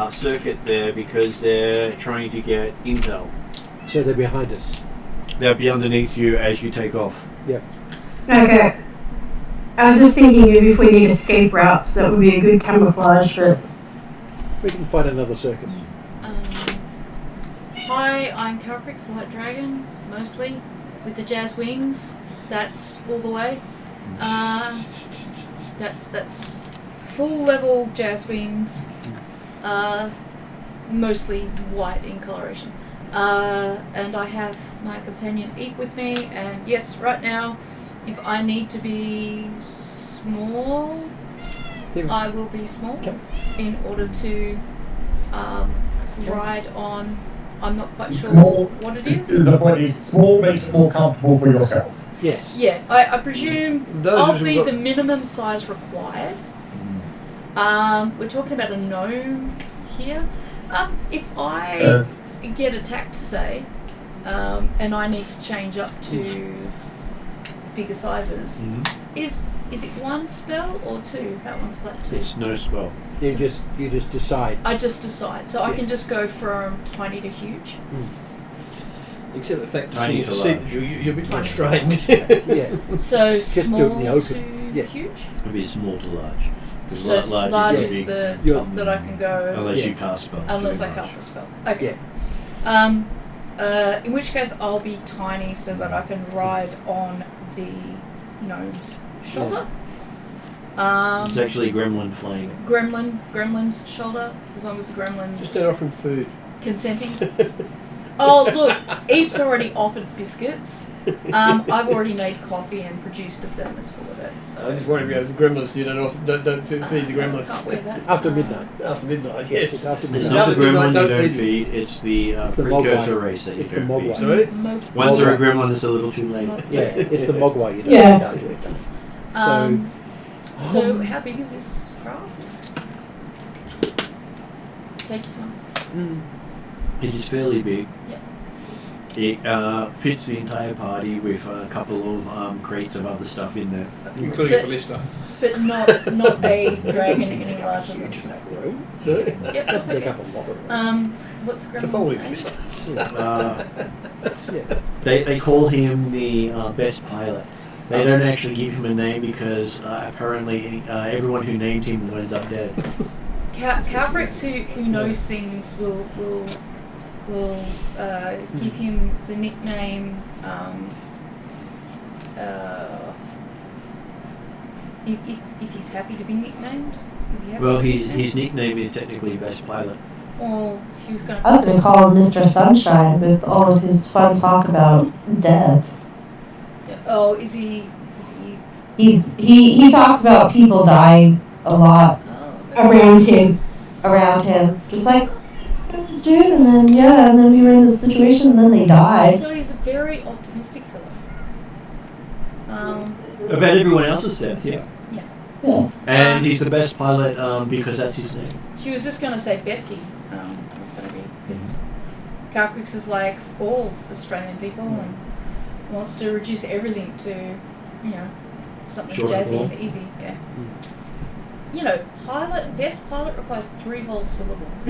Speaker 2: circuit there because they're trying to get intel.
Speaker 3: they're behind us.
Speaker 2: They'll be underneath you as you take off.
Speaker 4: Okay. I was just thinking if we need escape routes, that would be a good camouflage, but...
Speaker 3: We can find another circus.
Speaker 8: Hi, I'm Calcrix, the White Dragon, mostly, with the jazz wings. That's all the way. That's full level jazz wings. Mostly white in coloration. And I have my companion Eat with me, and yes, right now, if I need to be small, I will be small in order to ride on. I'm not quite sure what it is.
Speaker 6: The point is, small makes it more comfortable for yourself.
Speaker 3: Yes.
Speaker 8: Yeah, I presume
Speaker 5: Those
Speaker 8: I'll
Speaker 5: who've
Speaker 8: be
Speaker 5: got-
Speaker 8: the minimum size required. We're talking about a gnome here. If I get attacked, say, and I need to change up to bigger sizes, is it one spell or two? That one's flat too.
Speaker 2: It's no spell.
Speaker 3: You just decide.
Speaker 8: I just decide, so I can just go from tiny to huge.
Speaker 5: Except the fact that
Speaker 2: Tiny
Speaker 5: you
Speaker 2: to
Speaker 5: see
Speaker 2: large.
Speaker 5: you're a bit
Speaker 8: Tiny.
Speaker 5: constrained.
Speaker 3: Yeah.
Speaker 8: So
Speaker 3: Just do it
Speaker 8: small
Speaker 3: in the open.
Speaker 8: to
Speaker 3: Yeah.
Speaker 8: huge.
Speaker 2: It'll be small to large. 'Cause
Speaker 8: So large
Speaker 2: large
Speaker 8: is
Speaker 2: would be-
Speaker 8: the
Speaker 3: You're-
Speaker 8: top that I can go.
Speaker 2: unless
Speaker 3: Yeah.
Speaker 2: you cast spells.
Speaker 8: Unless I
Speaker 2: pretty much.
Speaker 8: cast a spell. Okay. In which case I'll be tiny so that I can ride on the gnome's shoulder.
Speaker 2: It's actually a gremlin flying it.
Speaker 8: Gremlin's shoulder, as long as the
Speaker 5: Just
Speaker 8: gremlin's
Speaker 5: start offering food.
Speaker 8: consenting. Oh look, Eep's already offered biscuits. I've already made coffee and produced a thermos full of it. So
Speaker 5: I just worry about the gremlins. You don't feed the
Speaker 8: I can't
Speaker 5: gremlins
Speaker 8: wear that.
Speaker 3: After midnight.
Speaker 5: after midnight.
Speaker 3: Yes,
Speaker 5: Yes.
Speaker 3: after
Speaker 2: It's
Speaker 3: midnight.
Speaker 2: not the
Speaker 5: Midnight,
Speaker 2: gremlin you
Speaker 5: don't
Speaker 2: don't
Speaker 5: feed
Speaker 2: feed, it's the
Speaker 3: the
Speaker 2: precursor
Speaker 3: Mogwai.
Speaker 2: race that you
Speaker 3: It's the
Speaker 2: don't feed.
Speaker 3: Mogwai.
Speaker 5: Sorry?
Speaker 2: Once they're a gremlin, it's a little too late.
Speaker 3: Yeah, it's the Mogwai. You don't
Speaker 4: Yeah.
Speaker 3: don't do it.
Speaker 8: So how big is this craft? Take your time.
Speaker 2: It is fairly big.
Speaker 8: Yeah.
Speaker 2: It fits the entire party with a couple of crates of other stuff in there.
Speaker 5: Including a
Speaker 8: But-
Speaker 5: ballista.
Speaker 8: But not a dragon any larger than
Speaker 3: Huge in that room.
Speaker 5: Sorry?
Speaker 8: Yep, that's
Speaker 3: Take
Speaker 8: okay.
Speaker 3: up a lot of room.
Speaker 8: What's the
Speaker 5: It's a
Speaker 8: gremlin's
Speaker 5: folding
Speaker 8: name?
Speaker 5: ballista.
Speaker 3: Yeah.
Speaker 2: They call him the best pilot. They don't actually give him a name because apparently everyone who named him ends up dead.
Speaker 8: Calbrix, who knows things, will give him the nickname. If he's happy to be nicknamed, is he happy
Speaker 2: Well,
Speaker 8: to be
Speaker 2: his
Speaker 8: nicknamed?
Speaker 2: nickname is technically best pilot.
Speaker 8: Or she was going
Speaker 7: I was going to call him Mr. Sunshine with all of his fun talk about death.
Speaker 8: Oh, is he?
Speaker 7: He talks about people dying a lot
Speaker 8: Oh,
Speaker 4: Around him.
Speaker 7: just like this dude, and then we were in this situation, and then they died.
Speaker 8: so he's a very optimistic fellow.
Speaker 2: About everyone else's death, yeah.
Speaker 7: Yeah.
Speaker 2: And he's the best pilot because that's his name.
Speaker 8: She was just going to say bestie. Was going to be because Calcrix is like all Australian people and wants to reduce everything to, something
Speaker 2: Short and
Speaker 8: jazzy
Speaker 2: cool.
Speaker 8: and easy. Yeah. Best pilot requires 3 whole syllables.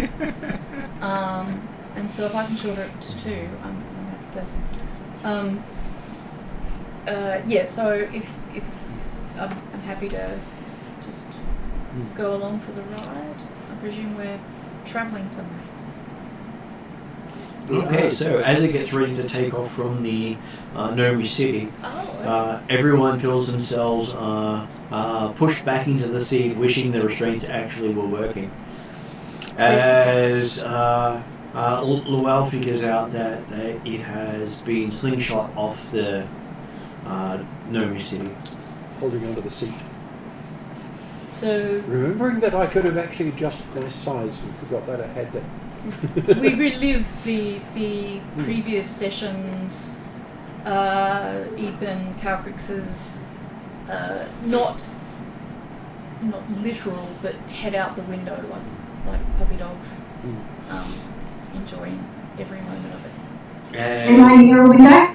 Speaker 8: And so if I can shorten it to 2, I'm a happy person. So if I'm happy to just go along for the ride. I presume we're travelling somewhere.
Speaker 2: Okay, so as it gets ready to take off from the Nomi city,
Speaker 8: Oh,
Speaker 2: everyone feels themselves pushed back into the seat, wishing the restraints actually were working. As Luell figures out that it has been slingshot off the Nomi city.
Speaker 3: Holding onto the seat.
Speaker 8: so
Speaker 3: Remembering that I could have actually adjusted my size and forgot that I had that.
Speaker 8: we relive the previous sessions. Eben Calcrix's not literal, but head out the window like puppy dogs, enjoying every moment of it.
Speaker 2: And
Speaker 4: Am I near a window?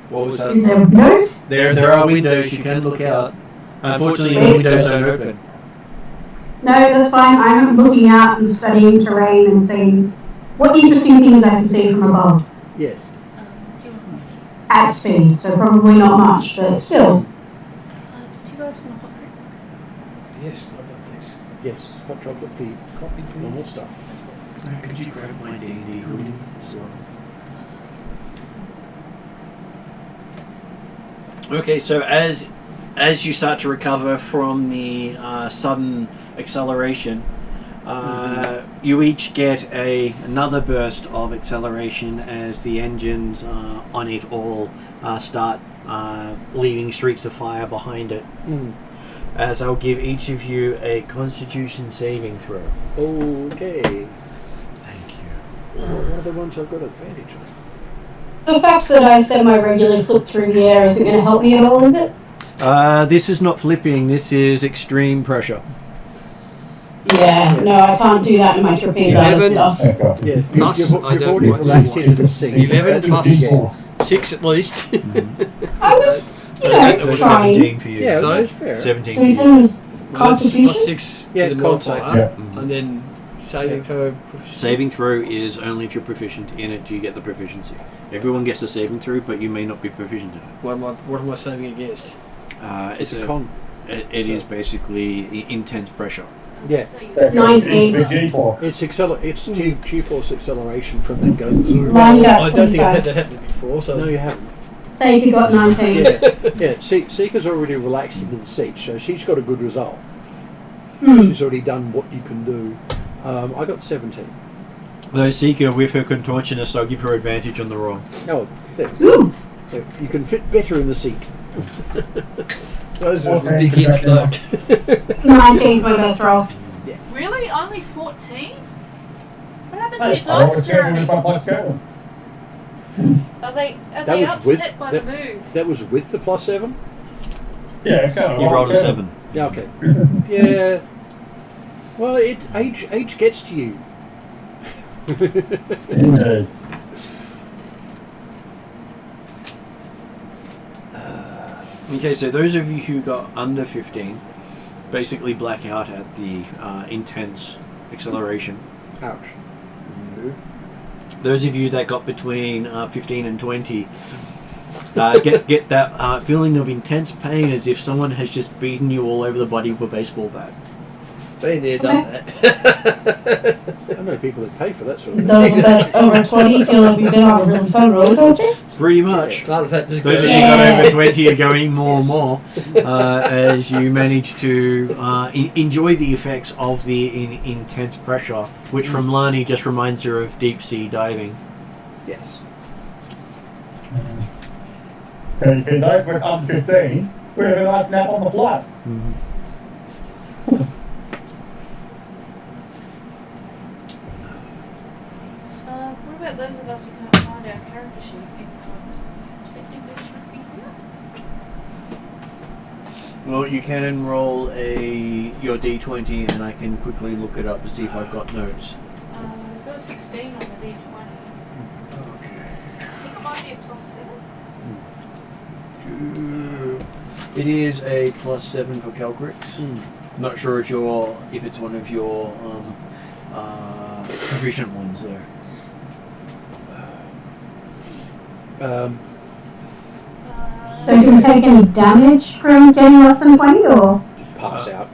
Speaker 2: what was
Speaker 4: Is
Speaker 2: that?
Speaker 4: there windows?
Speaker 2: There are windows, you can look out. Unfortunately, the windows don't open.
Speaker 4: No, that's fine. I'm looking out and studying terrain and seeing what interesting things I can see from above.
Speaker 3: Yes.
Speaker 4: at speed, so probably not much, but still.
Speaker 8: Did you guys want a hot drink?
Speaker 5: Yes, I've got this.
Speaker 3: Yes, hot chocolate tea,
Speaker 5: Coffee, please.
Speaker 3: normal stuff.
Speaker 2: Could you grab my D&D hoodie as well? Okay, so as you start to recover from the sudden acceleration, you each get another burst of acceleration as the engines on it all start leaving streaks of fire behind it. As I'll give each of you a Constitution saving throw.
Speaker 3: Okay.
Speaker 2: Thank you.
Speaker 3: What are the ones I've got advantage on?
Speaker 4: The fact that I semi-regularly flip through the air isn't going to help me at all, is it?
Speaker 2: This is not flipping. This is extreme pressure.
Speaker 4: Yeah, no, I can't do that in my trapeze
Speaker 5: 11.
Speaker 4: stuff.
Speaker 3: Yeah,
Speaker 5: Plus,
Speaker 3: you've
Speaker 5: I don't
Speaker 3: already
Speaker 5: quite
Speaker 3: relaxed
Speaker 5: know
Speaker 3: into the seat.
Speaker 5: 11 plus
Speaker 3: Yeah.
Speaker 5: 6 at least.
Speaker 4: I was,
Speaker 2: So
Speaker 4: trying.
Speaker 2: 17 for you.
Speaker 3: Yeah,
Speaker 5: So-
Speaker 3: that's fair.
Speaker 2: 17
Speaker 7: So
Speaker 2: for
Speaker 7: he
Speaker 2: you.
Speaker 7: said it was
Speaker 5: Well, that's
Speaker 7: Constitution?
Speaker 5: plus 6
Speaker 3: Yeah,
Speaker 5: for the
Speaker 3: con
Speaker 5: modifier,
Speaker 3: save.
Speaker 6: Yeah.
Speaker 5: and then saving throw.
Speaker 2: Saving throw is only if you're proficient in it do you get the proficiency. Everyone gets a saving throw, but you may not be proficient in it.
Speaker 5: What am I saving against?
Speaker 3: It's a con.
Speaker 2: It is basically intense pressure.
Speaker 3: Yeah.
Speaker 8: So you
Speaker 6: Yeah,
Speaker 8: said
Speaker 4: 19.
Speaker 6: the G4.
Speaker 3: It's G-force acceleration from that going through.
Speaker 7: Mine got
Speaker 5: I don't think I've
Speaker 7: 25.
Speaker 5: had that happen before, so
Speaker 3: No, you haven't.
Speaker 4: Say you got 19.
Speaker 3: Yeah. Seeker's already relaxed into the seat, so she's got a good result.
Speaker 4: Hmm.
Speaker 3: She's already done what you can do. I got 17.
Speaker 2: Though Seeker with her contortionist, I'll give her advantage on the roll.
Speaker 3: Oh, there.
Speaker 4: Ooh.
Speaker 3: There. You can fit better in the seat.
Speaker 5: those are
Speaker 6: Okay,
Speaker 5: big hips though.
Speaker 4: 19's my best roll.
Speaker 8: really? Only 14? What happened to
Speaker 6: Hey,
Speaker 8: your
Speaker 6: I
Speaker 8: dice,
Speaker 6: want to
Speaker 8: Jeremy?
Speaker 6: if I play Skyrim.
Speaker 8: Are they
Speaker 3: That was
Speaker 8: upset by the
Speaker 3: that-
Speaker 8: move?
Speaker 3: That was with the +7?
Speaker 6: Yeah, it's kind of
Speaker 2: You rolled a 7.
Speaker 3: Yeah, okay. Yeah. Well, age gets to you.
Speaker 6: Yeah.
Speaker 2: Okay, so those of you who got under 15 basically black out at the intense acceleration.
Speaker 3: Ouch.
Speaker 2: Those of you that got between 15 and 20 get that feeling of intense pain as if someone has just beaten you all over the body with a baseball bat.
Speaker 5: Been there, done that.
Speaker 3: I know people that pay for that sort of thing.
Speaker 7: Those of us over 20 feel like we've been on a really fun roller coaster.
Speaker 2: Pretty much.
Speaker 5: Part of that just
Speaker 2: Those of
Speaker 5: goes.
Speaker 2: you got over 20 are going more and more as you manage to enjoy the effects of the intense pressure, which from Lani just reminds her of deep sea diving.
Speaker 3: Yes.
Speaker 6: And you know, for under 15, we have a nice nap on the flight.
Speaker 8: What about those of us who can't find our character sheet? Technically should be here.
Speaker 2: Well, you can roll your d20 and I can quickly look it up to see if I've got notes.
Speaker 8: I've got a 16 on the d20.
Speaker 2: Okay.
Speaker 8: I think it might be a +7.
Speaker 2: It is a +7 for Calcrix. Not sure if it's one of your proficient ones there.
Speaker 4: So do we take any damage from getting less than 20 or?
Speaker 3: Just pass out.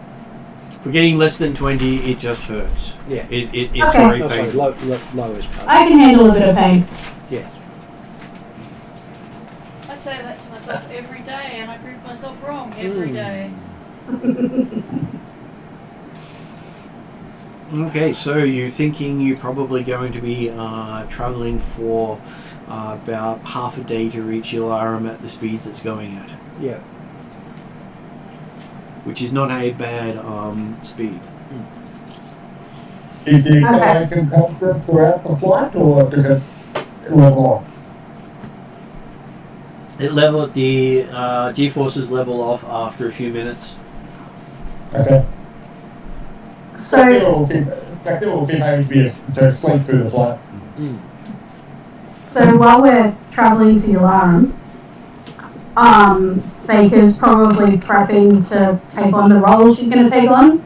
Speaker 2: For getting less than 20, it just hurts.
Speaker 3: Yeah.
Speaker 2: It's
Speaker 4: Okay.
Speaker 2: very
Speaker 3: Oh, sorry,
Speaker 2: painful.
Speaker 3: low is pass.
Speaker 4: I can handle a bit of pain.
Speaker 3: Yes.
Speaker 8: I say that to myself every day, and I prove myself wrong every day.
Speaker 2: Okay, so you're thinking you're probably going to be traveling for about half a day to reach Ylaruam at the speeds it's going at,
Speaker 3: Yeah.
Speaker 2: which is not a bad speed.
Speaker 6: Is the acceleration constant throughout the flight, or does it level off?
Speaker 2: The G-forces level off after a few minutes.
Speaker 6: Okay.
Speaker 4: So,
Speaker 6: That will keep maybe to sleep through the flight.
Speaker 4: so while we're traveling to Ylaruam, Seika's probably prepping to take on the role she's going to take on.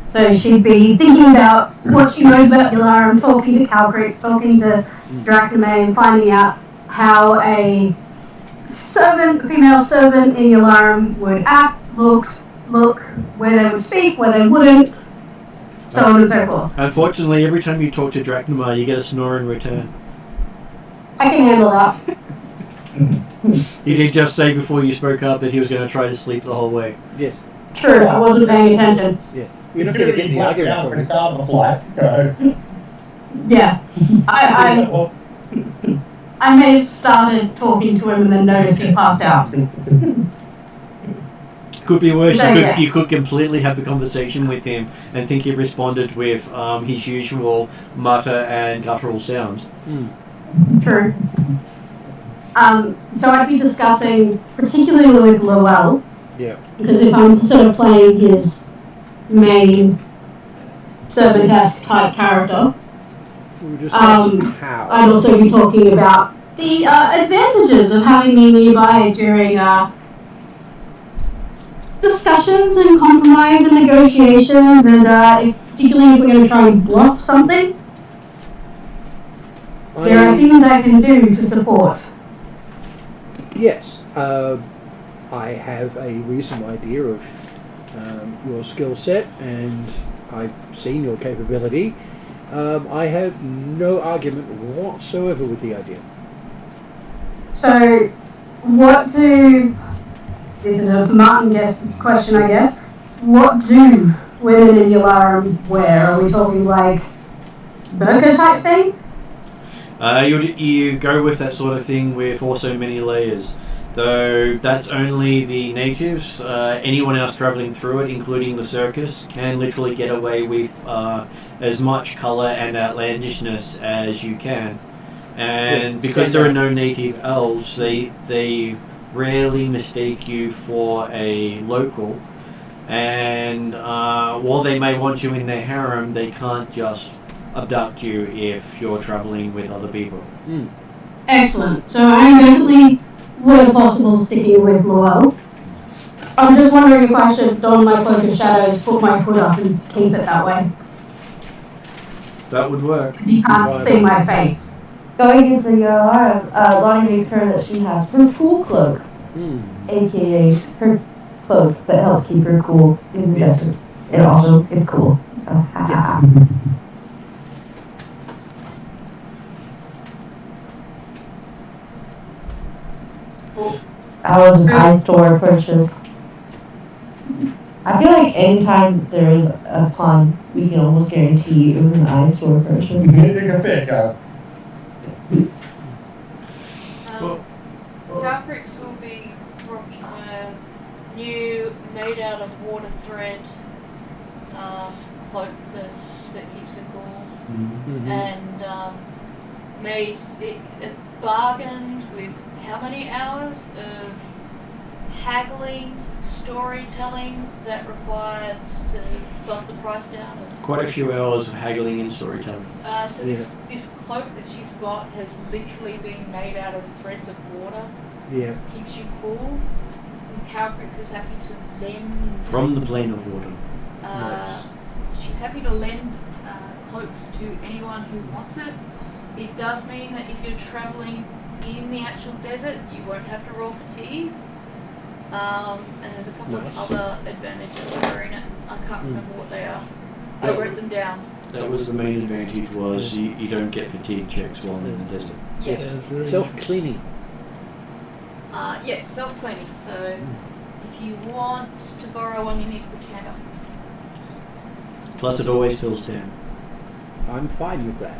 Speaker 4: So she'd be thinking about what she knows about Ylaruam, talking to Calcrix, talking to Dracomane, finding out how a
Speaker 1: female servant in Ylaruam would act, look, where they would speak, where they wouldn't, so on and so forth.
Speaker 2: Unfortunately, every time you talk to Drachnamar, you get a snore in return.
Speaker 1: I can handle that.
Speaker 2: You did just say before you spoke up that he was going to try to sleep the whole way.
Speaker 3: Yes.
Speaker 1: True, I wasn't paying attention.
Speaker 3: Yeah. You're not going to get any argument from him.
Speaker 6: On the flat.
Speaker 1: Yeah. I may have started talking to him and then noticed he passed out.
Speaker 2: Could be worse.
Speaker 1: So, yeah.
Speaker 2: You could completely have the conversation with him and think he responded with his usual mutter and guttural sounds.
Speaker 1: True. So I'd be discussing, particularly with Lowell,
Speaker 3: Yeah.
Speaker 1: because if I'm sort of playing his main servant-esque type character,
Speaker 3: We were discussing how.
Speaker 1: I'd also be talking about the advantages of having me nearby during discussions and compromise and negotiations, and particularly if we're going to try and bluff something, there are things I can do to support.
Speaker 3: Yes. I have a reasonable idea of your skill set, and I've seen your capability. I have no argument whatsoever with the idea.
Speaker 1: So, this is a Martin question, I guess. What do women in Ylaruam wear? Are we talking like burqa type thing?
Speaker 2: You go with that sort of thing with also many layers. Though that's only the natives. Anyone else travelling through it, including the circus, can literally get away with as much colour and outlandishness as you can. And because there are no native elves, they rarely mistake you for a local. And while they may want you in their harem, they can't just abduct you if you're travelling with other people.
Speaker 1: Excellent. So I'm definitely, where possible, sticking with Lowell. I'm just wondering if I should don my cloak of shadows, put my hood up, and keep it that way.
Speaker 2: That would work.
Speaker 1: Because you can't see my face.
Speaker 7: Going into Ylaruam, Lonnie made her that she has her cool cloak, aka her cloak that helps keep her cool in the desert. And also, it's cool. So, ha. That was an iStore purchase. I feel like anytime there is a pun, we can almost guarantee it was an iStore purchase.
Speaker 6: Anything can pick up.
Speaker 8: Calcrix will be rocking a new, made out of water thread cloak that keeps it cool, and made it bargained with how many hours of haggling, storytelling that required to bump the price down.
Speaker 2: Quite a few hours of haggling and storytelling.
Speaker 8: So this cloak that she's got has literally been made out of threads of water.
Speaker 3: Yeah.
Speaker 8: Keeps you cool. And Calcrix is happy to lend...
Speaker 2: From the plane of water.
Speaker 8: Nice. She's happy to lend cloaks to anyone who wants it. It does mean that if you're travelling in the actual desert, you won't have to roll fatigue. And there's a couple of other advantages to wearing it. I can't remember what they are. I wrote them down.
Speaker 2: That was the main advantage, was you don't get fatigue checks while in the desert.
Speaker 8: Yeah.
Speaker 3: Self-cleaning.
Speaker 8: Yes, self-cleaning. So if you want to borrow one, you need to put your hand up.
Speaker 2: Plus it always feels down.
Speaker 3: I'm fine with that.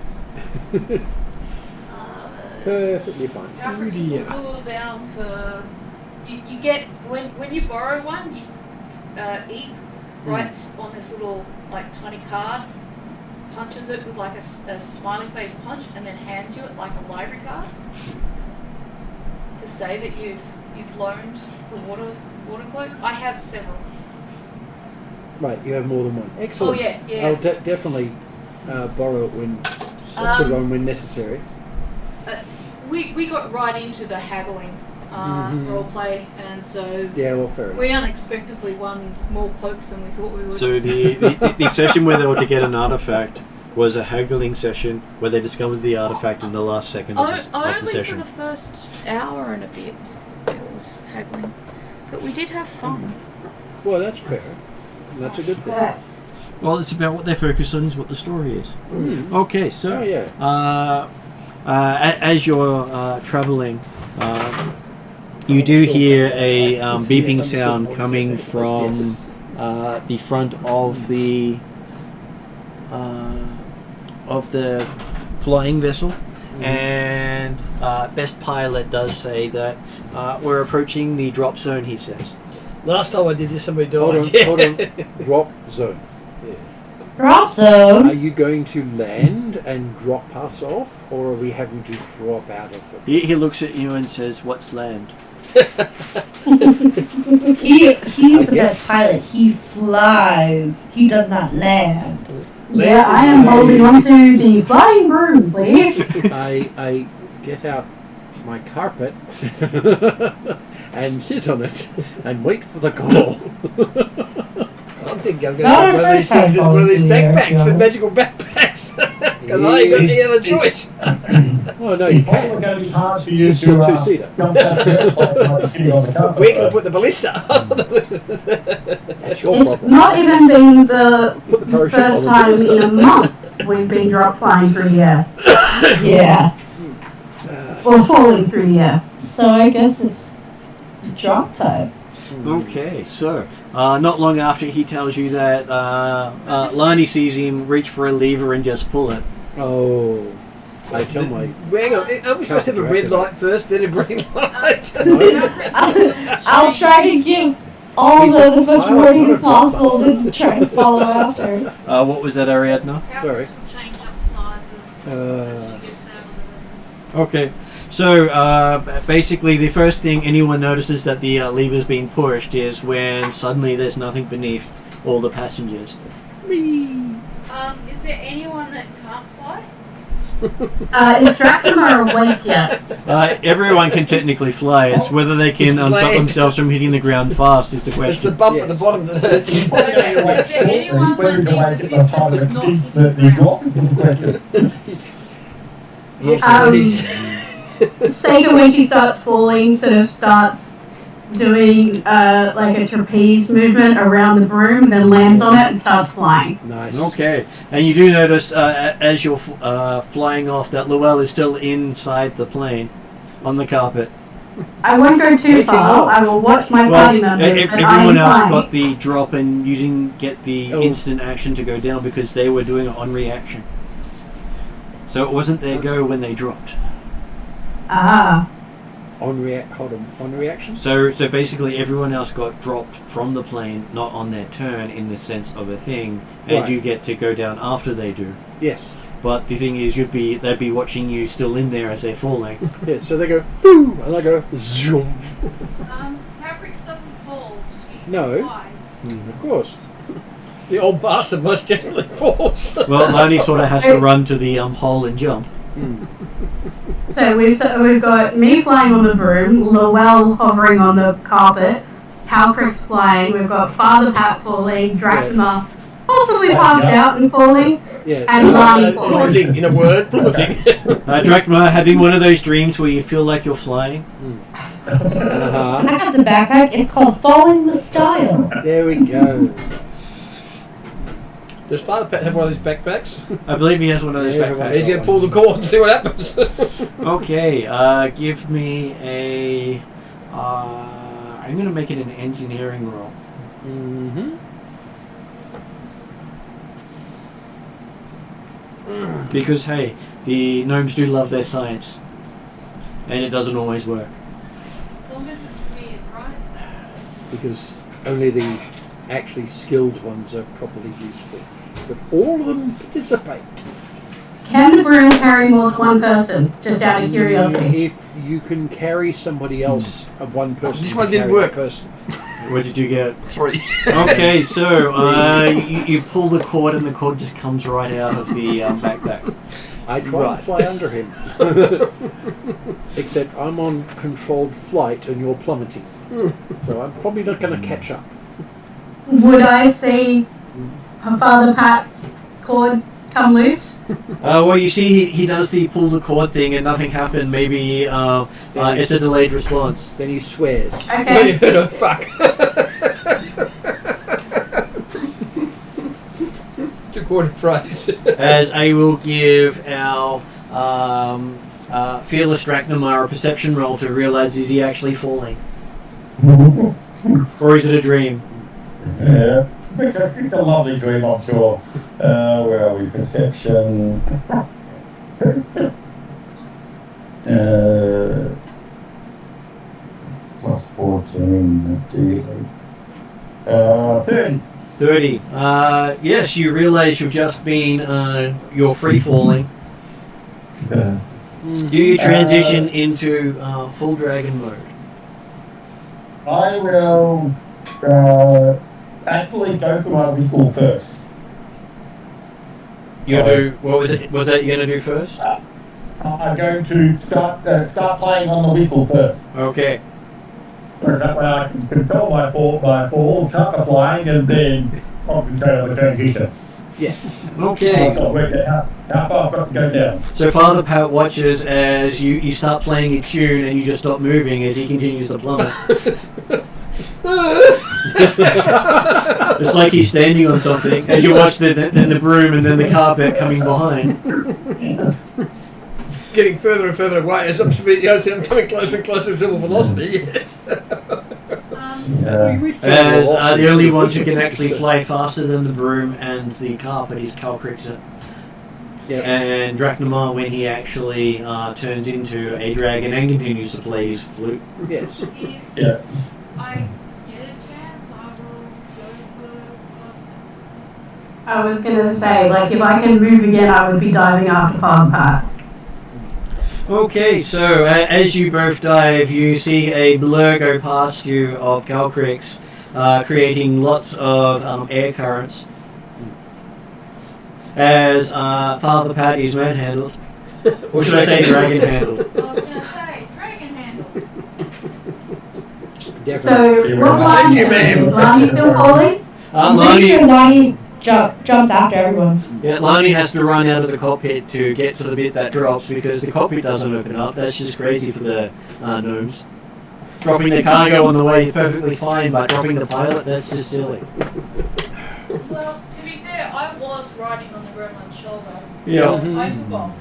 Speaker 3: Perfectly fine.
Speaker 8: Calcrix will cool down for... You get... When you borrow one, you Eve writes on this little, like, tiny card, punches it with, like, a smiley face punch, and then hands you it like a library card to say that you've loaned the water cloak. I have several.
Speaker 3: Right, you have more than one. Excellent.
Speaker 8: Oh, yeah.
Speaker 3: I'll definitely borrow it when... put it on when necessary.
Speaker 8: We got right into the haggling roleplay, and so
Speaker 3: yeah, well, fair enough.
Speaker 8: We unexpectedly won more cloaks than we thought we would.
Speaker 2: So the session where they were to get an artifact was a haggling session where they discovered the artifact in the last second of the session.
Speaker 8: Only for the first hour and a bit. was haggling. But we did have fun.
Speaker 3: Well, that's fair. That's a good thing.
Speaker 2: Well, it's about what they're focused on is what the story is. Okay, so
Speaker 3: Oh, yeah.
Speaker 2: as you're traveling, you do hear a beeping sound coming from the front of the flying vessel, and Best Pilot does say that we're approaching the drop zone. He says.
Speaker 5: Last time I did this, somebody died.
Speaker 3: Hold on. Drop zone.
Speaker 5: Yes.
Speaker 7: Drop zone.
Speaker 3: Are you going to land and drop us off, or are we having to drop out of it?
Speaker 2: He looks at you and says, "What's land?"
Speaker 7: He's the best pilot. He flies. He does not land.
Speaker 1: Yeah, I am holding onto the flying broom, please.
Speaker 3: I get out my carpet and sit on it and wait for the call.
Speaker 5: I'm thinking I'm going to
Speaker 7: Not
Speaker 5: have
Speaker 7: our
Speaker 5: one of these
Speaker 7: first time
Speaker 5: things, one of these
Speaker 7: volunteer,
Speaker 5: backpacks, the
Speaker 7: yeah.
Speaker 5: magical backpacks. Because I ain't got any other choice.
Speaker 3: Oh no, you
Speaker 6: It's probably
Speaker 3: can't.
Speaker 6: going to be hard for you
Speaker 3: It's
Speaker 6: to
Speaker 3: a two-seater.
Speaker 6: jump out of the airplane sitting on the carpet.
Speaker 5: Where can I put the ballista?
Speaker 3: That's your
Speaker 1: It's
Speaker 3: problem.
Speaker 1: not even been the
Speaker 3: Put the parachute
Speaker 1: first
Speaker 3: on the
Speaker 1: time
Speaker 3: ballista.
Speaker 1: in a month we've been drop flying through the air.
Speaker 7: Yeah.
Speaker 1: Or falling through the air.
Speaker 7: So I guess it's drop time.
Speaker 2: Okay, so not long after he tells you that Lani sees him reach for a lever and just pull it.
Speaker 3: Oh, I tell my.
Speaker 5: Hang on, are we supposed to have a red light first, then a green light?
Speaker 7: I'll try to give all of as much warning as possible to try to follow after.
Speaker 2: What was that, Ariadna?
Speaker 3: Sorry.
Speaker 8: Change up sizes as she gets out of the vessel.
Speaker 2: Okay, so basically the first thing anyone notices that the lever's being pushed is when suddenly there's nothing beneath all the passengers.
Speaker 8: Is there anyone that can't fly?
Speaker 1: Is Dracula awake yet?
Speaker 2: Everyone can technically fly. It's whether they can stop themselves from hitting the ground fast is the
Speaker 5: It's the
Speaker 2: question.
Speaker 5: bump at the bottom that hurts.
Speaker 8: Is there anyone that needs assistance with not hitting the ground?
Speaker 5: Yes, please.
Speaker 1: Sega, when she starts falling, sort of starts doing like a trapeze movement around the broom, then lands on it and starts flying.
Speaker 3: Nice.
Speaker 2: Okay, and you do notice as you're flying off that Llewell is still inside the plane on the carpet.
Speaker 1: I won't go too
Speaker 3: Taking
Speaker 1: far.
Speaker 3: off.
Speaker 1: I will watch my
Speaker 2: Well,
Speaker 1: party members. and
Speaker 2: everyone
Speaker 1: I'm
Speaker 2: else
Speaker 1: fine.
Speaker 2: got the drop and you didn't get the
Speaker 3: Oh.
Speaker 2: instant action to go down because they were doing it on reaction. So it wasn't their go when they dropped.
Speaker 1: Ah.
Speaker 3: On reaction.
Speaker 2: So basically everyone else got dropped from the plane, not on their turn in the sense of a thing, and
Speaker 3: Right.
Speaker 2: you get to go down after they do.
Speaker 3: Yes.
Speaker 2: But the thing is, they'd be watching you still in there as they're falling.
Speaker 3: Yeah. So they go boo, and I go zoom.
Speaker 8: Cabrix doesn't fall. She
Speaker 3: No.
Speaker 8: flies.
Speaker 3: Of course.
Speaker 5: The old bastard most definitely falls.
Speaker 2: Well, Lani sort of has to run to the hole and jump.
Speaker 1: So we've got me flying on the broom, Llewell hovering on the carpet, Calcrix flying, we've got Father Pat falling, Drachma possibly passed out and falling,
Speaker 3: Yeah.
Speaker 1: and Lani falling.
Speaker 5: Plummeting, in a word, plummeting.
Speaker 2: Drachma, having one of those dreams where you feel like you're flying.
Speaker 3: Uh-huh.
Speaker 7: I got the backpack. It's called Falling with Style.
Speaker 3: There we go.
Speaker 5: Does Father Pat have one of these backpacks?
Speaker 2: I believe he has one of those
Speaker 3: Yeah,
Speaker 2: backpacks.
Speaker 5: He's going to pull the cord and see what happens.
Speaker 2: Okay, give me a... I'm going to make it an engineering roll.
Speaker 3: Mm-hmm.
Speaker 2: Because, hey, the gnomes do love their science. And it doesn't always work.
Speaker 8: As long as it's weird, right?
Speaker 3: Because only the actually skilled ones are properly useful. But all of them participate.
Speaker 1: Can the broom carry more than one person? Just out of curiosity.
Speaker 3: If you can carry somebody else, one person.
Speaker 5: This
Speaker 3: can
Speaker 5: one didn't
Speaker 3: carry
Speaker 5: work.
Speaker 3: that person.
Speaker 2: What did you get?
Speaker 5: 3.
Speaker 2: Okay, so you pull the cord and the cord just comes right out of the backpack.
Speaker 3: I try
Speaker 5: Right.
Speaker 3: and fly under him. Except I'm on controlled flight and you're plummeting. So I'm probably not going to catch up.
Speaker 1: Would I see Father Pat's cord come loose?
Speaker 2: Well, you see, he does the pull the cord thing and nothing happened. Maybe it's a delayed response.
Speaker 3: Then he swears.
Speaker 1: Okay.
Speaker 5: Oh, fuck. To quarter price.
Speaker 2: As I will give our fearless Drachnamar a perception roll to realize, is he actually falling? Or is it a dream?
Speaker 6: Yeah. It's a lovely dream, I'm sure. Where are we? Perception. Plus 14. 30.
Speaker 2: 30. Yes, you realize you've just been, you're free falling. Do you transition into full dragon mode?
Speaker 6: I will actually go for my ritual first.
Speaker 2: You'll do, what was it? Was that you're going to do first?
Speaker 6: I'm going to start playing on the whistle first.
Speaker 2: Okay.
Speaker 6: So that way I can control my fall, start the flying, and then concentrate on the transition.
Speaker 3: Yeah.
Speaker 2: Okay.
Speaker 6: So work out how far I've got to go down.
Speaker 2: So Father Pat watches as you start playing a tune and you just stop moving as he continues to plummet. It's like he's standing on something as you watch the broom and then the carpet coming behind.
Speaker 5: Getting further and further away as I'm speeding. I'm coming closer and closer to velocity.
Speaker 2: As the only ones who can actually fly faster than the broom and the carpet is Calcrixer.
Speaker 3: Yep.
Speaker 2: And Drachnamar, when he actually turns into a dragon and continues to play his flute.
Speaker 3: Yes.
Speaker 8: If
Speaker 6: Yeah.
Speaker 8: I get a chance, I will go for.
Speaker 1: I was gonna say, like, if I can move again, I would be diving after Father Pat.
Speaker 2: Okay, so as you both dive, you see a blur go past you of Calcrix, creating lots of air currents. As Father Pat is manhandled. Or should I say dragon handled?
Speaker 8: I was going to say, dragon handle.
Speaker 1: So, what line is Lani still holding?
Speaker 7: I'm pretty sure Lonnie jumps after everyone.
Speaker 2: Yeah, Lani has to run out of the cockpit to get to the bit that drops because the cockpit doesn't open up. That's just crazy for the gnomes. Dropping the cargo on the way is perfectly fine, but dropping the pilot, that's just silly.
Speaker 8: Well, to be fair, I was riding on the gremlin's shoulder.
Speaker 2: Yeah.
Speaker 8: So I took off.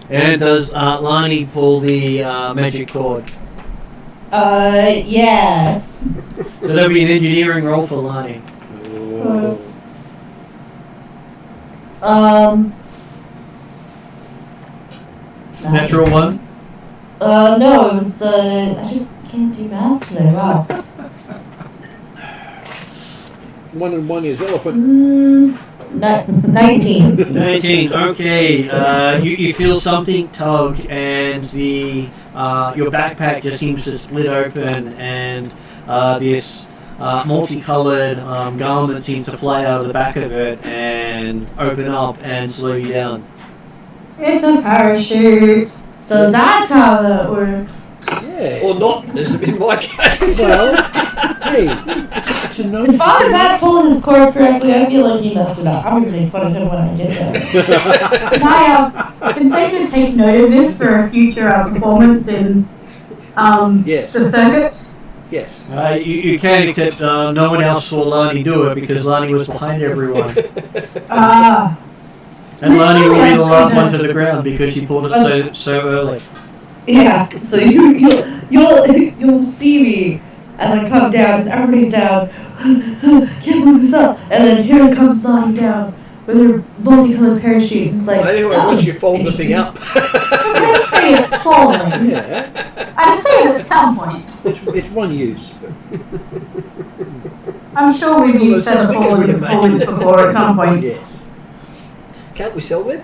Speaker 2: And does Lani pull the magic cord?
Speaker 7: Yeah.
Speaker 2: So there'll be an engineering roll for Lani. Natural one?
Speaker 7: No, it was, I just can't do math today, wow.
Speaker 3: 1 and 1 is elephant.
Speaker 7: 19.
Speaker 2: 19. Okay. You feel something tug, and the your backpack just seems to split open, and this multicolored garment seems to fly out of the back of it and open up and slow you down.
Speaker 1: It's a parachute.
Speaker 7: So that's how that works.
Speaker 3: Yeah.
Speaker 5: Or not, as in my case.
Speaker 3: Well, hey, it's a known
Speaker 7: If Father Matt pulled his cord correctly, I feel like he messed it up. I'm gonna make fun of him when I get there.
Speaker 1: Can I to take note of this for a future performance in
Speaker 3: Yes.
Speaker 1: the circuits?
Speaker 3: Yes.
Speaker 2: You can, except no one else saw Lani do it because Lani was behind everyone. And Lani will be the last one to the ground because she pulled it so early.
Speaker 7: Yeah, so you'll see me as I come down, as everybody's down. Can't believe we fell. And then here comes Lonnie down with her multicolored parachute. It's like,
Speaker 5: Well, anyway,
Speaker 7: that
Speaker 5: once
Speaker 7: was
Speaker 5: you fold the thing up.
Speaker 1: Let's say it's falling.
Speaker 3: Yeah.
Speaker 1: I'd say it at some point.
Speaker 3: It's one use.
Speaker 1: I'm sure we've used feather falling in performance before at some point.
Speaker 3: Yes.
Speaker 5: Can't we sell them?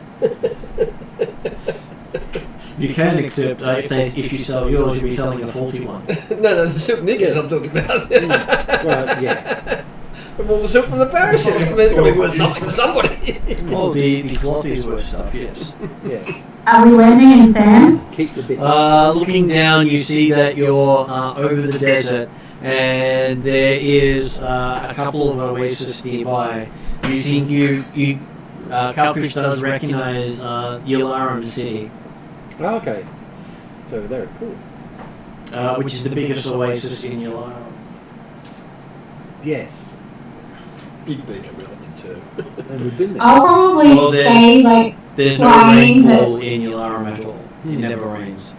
Speaker 2: You can, except if you sell yours, you'll be selling a faulty one.
Speaker 5: No, the silk knickers I'm talking about.
Speaker 3: Well, yeah.
Speaker 5: Well, the silk from the parachute. I mean, it's got to be worth something to somebody.
Speaker 2: Well, the cloth is worth stuff, yes.
Speaker 3: Yeah.
Speaker 1: Are we landing in sand?
Speaker 3: Keep the bit.
Speaker 2: Looking down, you see that you're over the desert, and there is a couple of oases nearby. Calcrish does recognize Ylaruam City,
Speaker 3: Okay. So there, cool.
Speaker 2: which is the biggest oasis in Ylaruam.
Speaker 3: Yes.
Speaker 5: Big beaker relative to.
Speaker 3: And we've been there.
Speaker 4: I'll probably
Speaker 2: Well,
Speaker 4: say like
Speaker 2: There's no
Speaker 4: flying
Speaker 2: rainfall in Ylaruam at all. It never rains.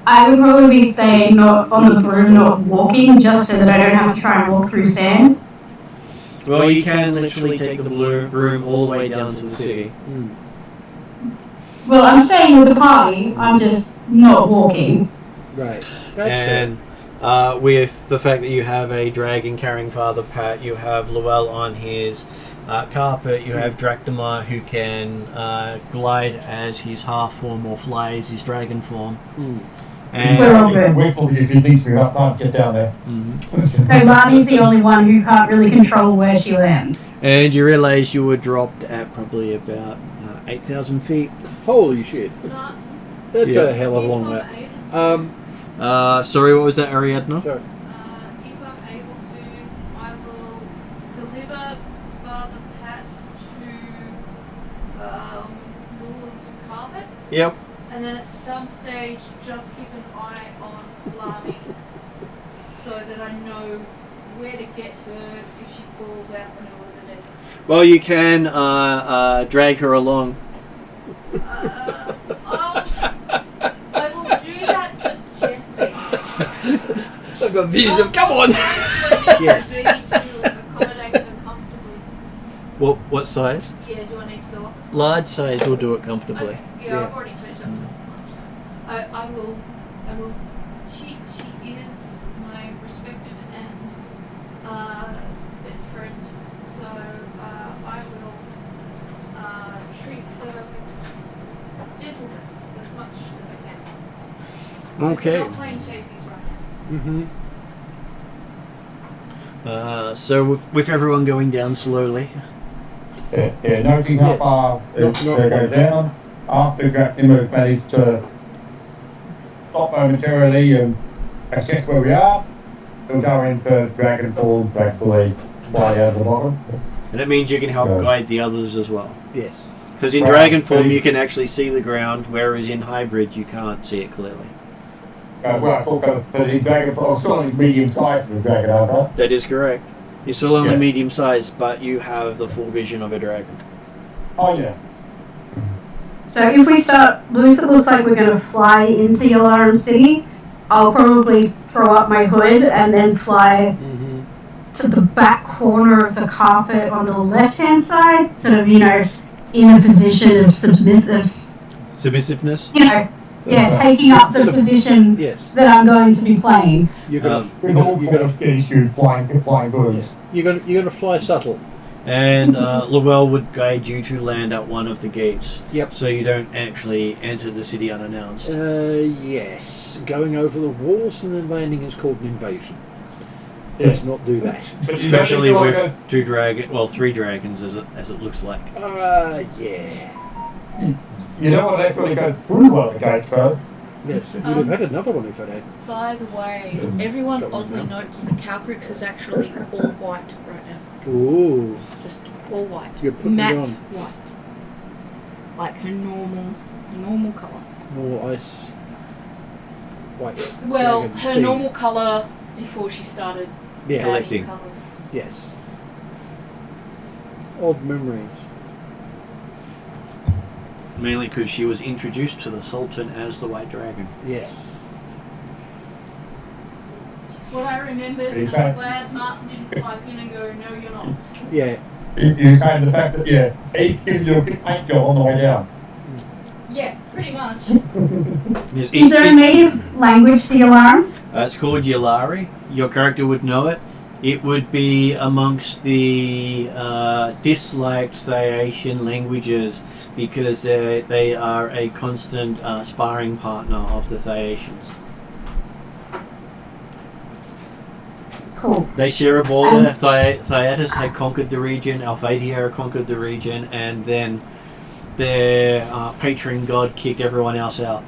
Speaker 4: I would probably be staying not on the broom, not walking, just so that I don't have to try and walk through sand.
Speaker 2: Well, you can literally take the broom all the way down to the city.
Speaker 3: Mm.
Speaker 4: Well, I'm staying with the party. I'm just not walking.
Speaker 3: Right. That's
Speaker 2: And with the fact that you have a dragon carrying Father Pat, you have Luell on his carpet, you have Dractama who can glide as his half form or fly as his dragon form.
Speaker 3: fair. Mm.
Speaker 2: And
Speaker 4: We're all good.
Speaker 6: Wait for you if he thinks we can't get down there.
Speaker 4: So Lani's the only one who can't really control where she lands.
Speaker 2: And you realise you were dropped at probably about 8,000 feet.
Speaker 3: Holy shit.
Speaker 8: Not
Speaker 3: That's
Speaker 2: Yeah.
Speaker 3: a hell of a long way.
Speaker 8: if I'm
Speaker 2: Sorry, what was that, Ariadna?
Speaker 3: So,
Speaker 8: able to, I will deliver Father Pat to Lula's carpet,
Speaker 2: Yep.
Speaker 8: and then at some stage just keep an eye on Lani so that I know where to get her if she falls out in the middle of the desert.
Speaker 2: Well, you can drag her along.
Speaker 8: I will do that, but gently.
Speaker 5: I've got views of. Come on!
Speaker 3: Yes.
Speaker 8: Do I need to accommodate her comfortably?
Speaker 2: What size?
Speaker 8: Yeah, do I need to go up a size?
Speaker 2: Large size will do it comfortably.
Speaker 8: Okay. Yeah,
Speaker 3: Yeah.
Speaker 8: I've already changed up to large. I will. She is my respected and best friend. So I will treat her with gentleness as much as I can. Because
Speaker 2: Okay.
Speaker 8: we're not playing chasies right now.
Speaker 3: mm-hmm.
Speaker 2: So with everyone going down slowly.
Speaker 6: Yeah, noting how
Speaker 3: Yes.
Speaker 6: far
Speaker 3: Not
Speaker 6: they go
Speaker 3: quite.
Speaker 6: down after Dractama managed to stop momentarily and assess where we are. We'll go into Dragon Fall, gradually fly out the bottom.
Speaker 2: And it means you can help
Speaker 6: Yeah.
Speaker 2: guide the others as well.
Speaker 3: Yes.
Speaker 2: Because in
Speaker 6: Right.
Speaker 2: dragon form you can actually see the ground, whereas in hybrid you can't see it clearly.
Speaker 6: Well, I thought that the Dragon Fall, still only medium size for the Dragon, aren't I?
Speaker 2: That is correct. You're still only
Speaker 6: Yeah.
Speaker 2: medium sized, but you have the full vision of a dragon.
Speaker 6: Oh, yeah.
Speaker 4: So if we start, if it looks like we're going to fly into Ylaruam City, I'll probably throw up my hood and then fly
Speaker 3: Mm-hmm.
Speaker 4: to the back corner of the carpet on the left-hand side, sort of, in a position of
Speaker 2: Submissiveness?
Speaker 4: taking up the position
Speaker 3: Yes.
Speaker 4: that I'm going to be playing.
Speaker 3: You're gonna
Speaker 6: We're all
Speaker 3: you're gonna
Speaker 6: issue flying birds.
Speaker 3: you're gonna fly subtle.
Speaker 2: And Luell would guide you to land at one of the gates.
Speaker 3: Yep.
Speaker 2: So you don't actually enter the city unannounced.
Speaker 3: Yes. Going over the walls and then landing is called an invasion.
Speaker 6: Yeah.
Speaker 3: Let's not do that.
Speaker 6: But
Speaker 2: Especially
Speaker 6: you don't
Speaker 2: with
Speaker 6: feel
Speaker 2: three dragons as it looks like.
Speaker 3: Yeah.
Speaker 6: you don't want to actually go through one of the gates, though.
Speaker 3: Yes. We'd have had another one if it had.
Speaker 8: By the way, everyone oddly notes that Calcrix is actually all white right now.
Speaker 3: Ooh.
Speaker 8: Just all white.
Speaker 3: You're putting it
Speaker 8: Matte
Speaker 3: on.
Speaker 8: white. Like her normal colour.
Speaker 3: More ice. White.
Speaker 8: Well,
Speaker 3: dragon
Speaker 8: her
Speaker 3: theme.
Speaker 8: normal colour before she started
Speaker 3: Yeah.
Speaker 2: Collecting.
Speaker 8: colours.
Speaker 3: Yes. Odd memories.
Speaker 2: Mainly because she was introduced to the Sultan as the White Dragon.
Speaker 3: Yes.
Speaker 8: What I remembered, and I'm glad Martin didn't pipe in and go, no you're not.
Speaker 3: Yeah.
Speaker 6: You're saying the fact that, he gives you a big paint job on the way down.
Speaker 8: Yeah, pretty much.
Speaker 2: Yes,
Speaker 4: Is there a native language to Ylaruam?
Speaker 2: it's called Yllari. Your character would know it. It would be amongst the disliked Thaiatian languages because they are a constant sparring partner of the Thaiatians.
Speaker 4: Cool.
Speaker 2: They share a border. Thyatis had conquered the region, Alphatia conquered the region, and then their patron god kicked everyone else out.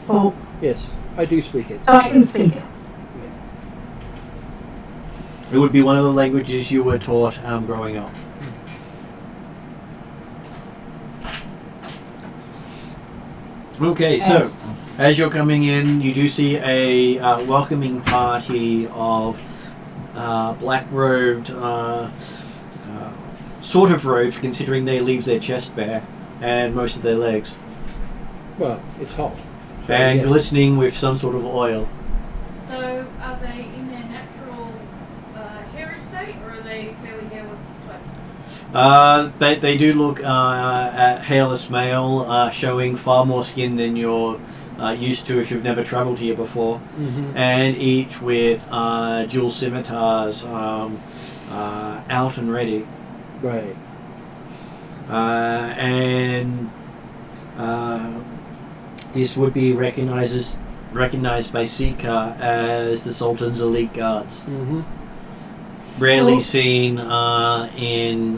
Speaker 4: Cool.
Speaker 3: Yes. I do speak it.
Speaker 4: So I can speak it.
Speaker 2: It would be one of the languages you were taught growing up. Okay, so as you're coming in, you do see a welcoming party of black-robed, sort of robed, considering they leave their chest bare and most of their legs,
Speaker 3: Well, it's hot. So,
Speaker 2: and
Speaker 3: yeah.
Speaker 2: glistening with some sort of oil.
Speaker 8: So, are they in their natural hair estate, or are they fairly hairless type?
Speaker 2: They do look at hairless male, showing far more skin than you're used to if you've never travelled here before, and each with dual scimitars out and ready.
Speaker 3: Right.
Speaker 2: And this would be recognized by Seeker as the Sultan's elite guards. Rarely seen in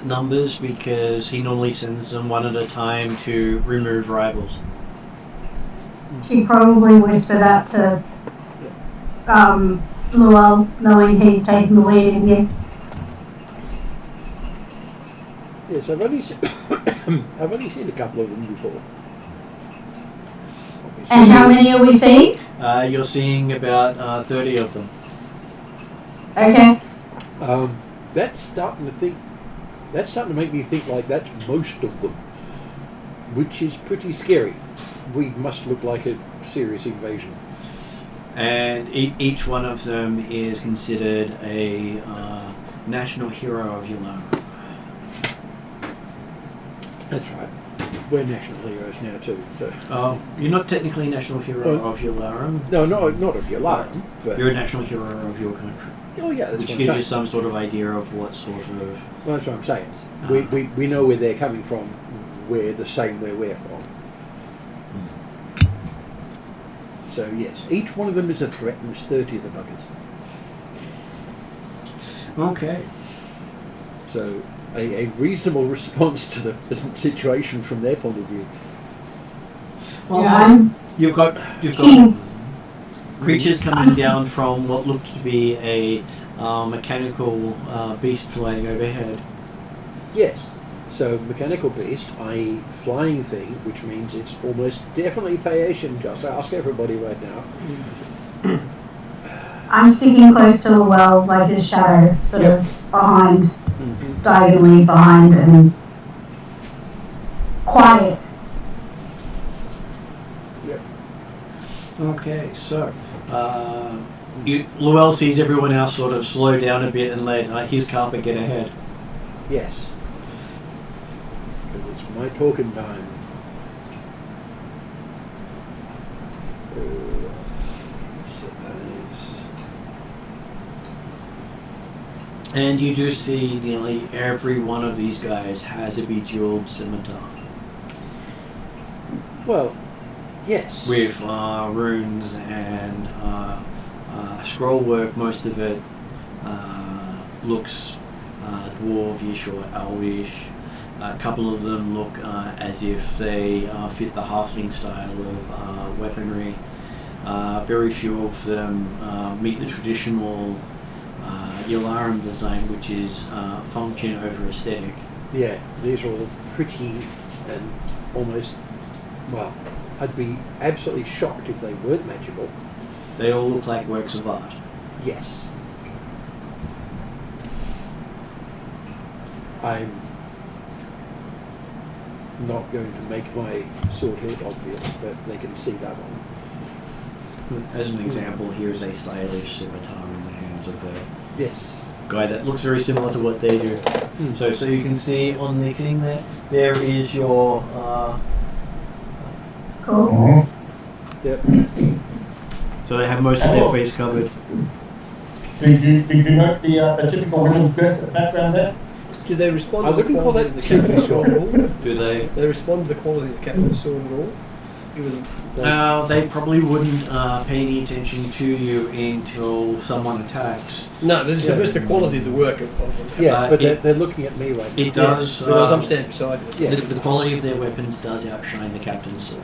Speaker 2: numbers because he normally sends them one at a time to remove rivals.
Speaker 4: He probably whispered that to Luel, knowing he's taking the lead in here.
Speaker 3: Yes, I've only seen a couple of them before. Obviously.
Speaker 4: And how many are we seeing?
Speaker 2: You're seeing about 30 of them.
Speaker 4: Okay.
Speaker 3: That's starting to make me think like that's most of them, which is pretty scary. We must look like a serious invasion.
Speaker 2: And each one of them is considered a national hero of Ylaruam.
Speaker 3: That's right. We're national heroes now too. So.
Speaker 2: You're not technically a national hero of Ylaruam.
Speaker 3: No, not of Ylaruam, but
Speaker 2: you're a national hero of your country.
Speaker 3: Oh yeah, that's
Speaker 2: which
Speaker 3: what
Speaker 2: gives
Speaker 3: I'm
Speaker 2: you
Speaker 3: saying.
Speaker 2: some sort of idea of what sort of.
Speaker 3: Well, that's what I'm saying. We know where they're coming from. We're the same where we're from. So yes, each one of them is a threat, and there's 30 of the buggers.
Speaker 2: Okay.
Speaker 3: So a reasonable response to the present situation from their point of view.
Speaker 2: Well,
Speaker 4: Yeah,
Speaker 2: you've got creatures coming down from what looked to be a mechanical beast flying overhead.
Speaker 3: Yes. So mechanical beast, i.e. flying thing, which means it's almost definitely Thaetian. Just ask everybody right now.
Speaker 4: I'm sticking close to the well, like his shadow, sort of behind, diagonally behind, and quiet.
Speaker 3: Yep.
Speaker 2: Okay, so Luel sees everyone else sort of slow down a bit and let his carpet get ahead.
Speaker 3: Yes. Because it's my talking time.
Speaker 2: And you do see nearly every one of these guys has a bejeweled scimitar.
Speaker 3: Well, yes.
Speaker 2: With runes and scroll work. Most of it looks dwarvish or elvish. A couple of them look as if they fit the halfling style of weaponry. Very few of them meet the traditional Ylaruam design, which is function over aesthetic.
Speaker 3: Yeah, these are all pretty and almost, well, I'd be absolutely shocked if they weren't magical.
Speaker 2: They all look like works of art.
Speaker 3: Yes. I'm not going to make my sword hilt obvious, but they can see that one.
Speaker 2: As an example, here's a stylish scimitar in the hands of the
Speaker 3: Yes.
Speaker 2: guy that looks very similar to what they do. So you can see on the thing there is your
Speaker 4: Cool.
Speaker 3: Yep.
Speaker 2: so they have most of their face covered.
Speaker 6: Did you note the typical women's background there?
Speaker 5: Do they respond
Speaker 3: I
Speaker 5: to the
Speaker 3: wouldn't call
Speaker 5: quality
Speaker 3: that
Speaker 5: of the captain's sword at all?
Speaker 2: Do they?
Speaker 5: They respond to the quality of the captain's sword at all? Given
Speaker 2: They probably wouldn't pay any attention to you until someone attacks.
Speaker 5: no, there's just the quality of the work of them.
Speaker 3: Yeah, but
Speaker 2: it-
Speaker 3: they're looking at me right now.
Speaker 2: It does.
Speaker 5: Because I'm standing beside you.
Speaker 3: Yeah.
Speaker 2: The quality of their weapons does outshine the captain's sword.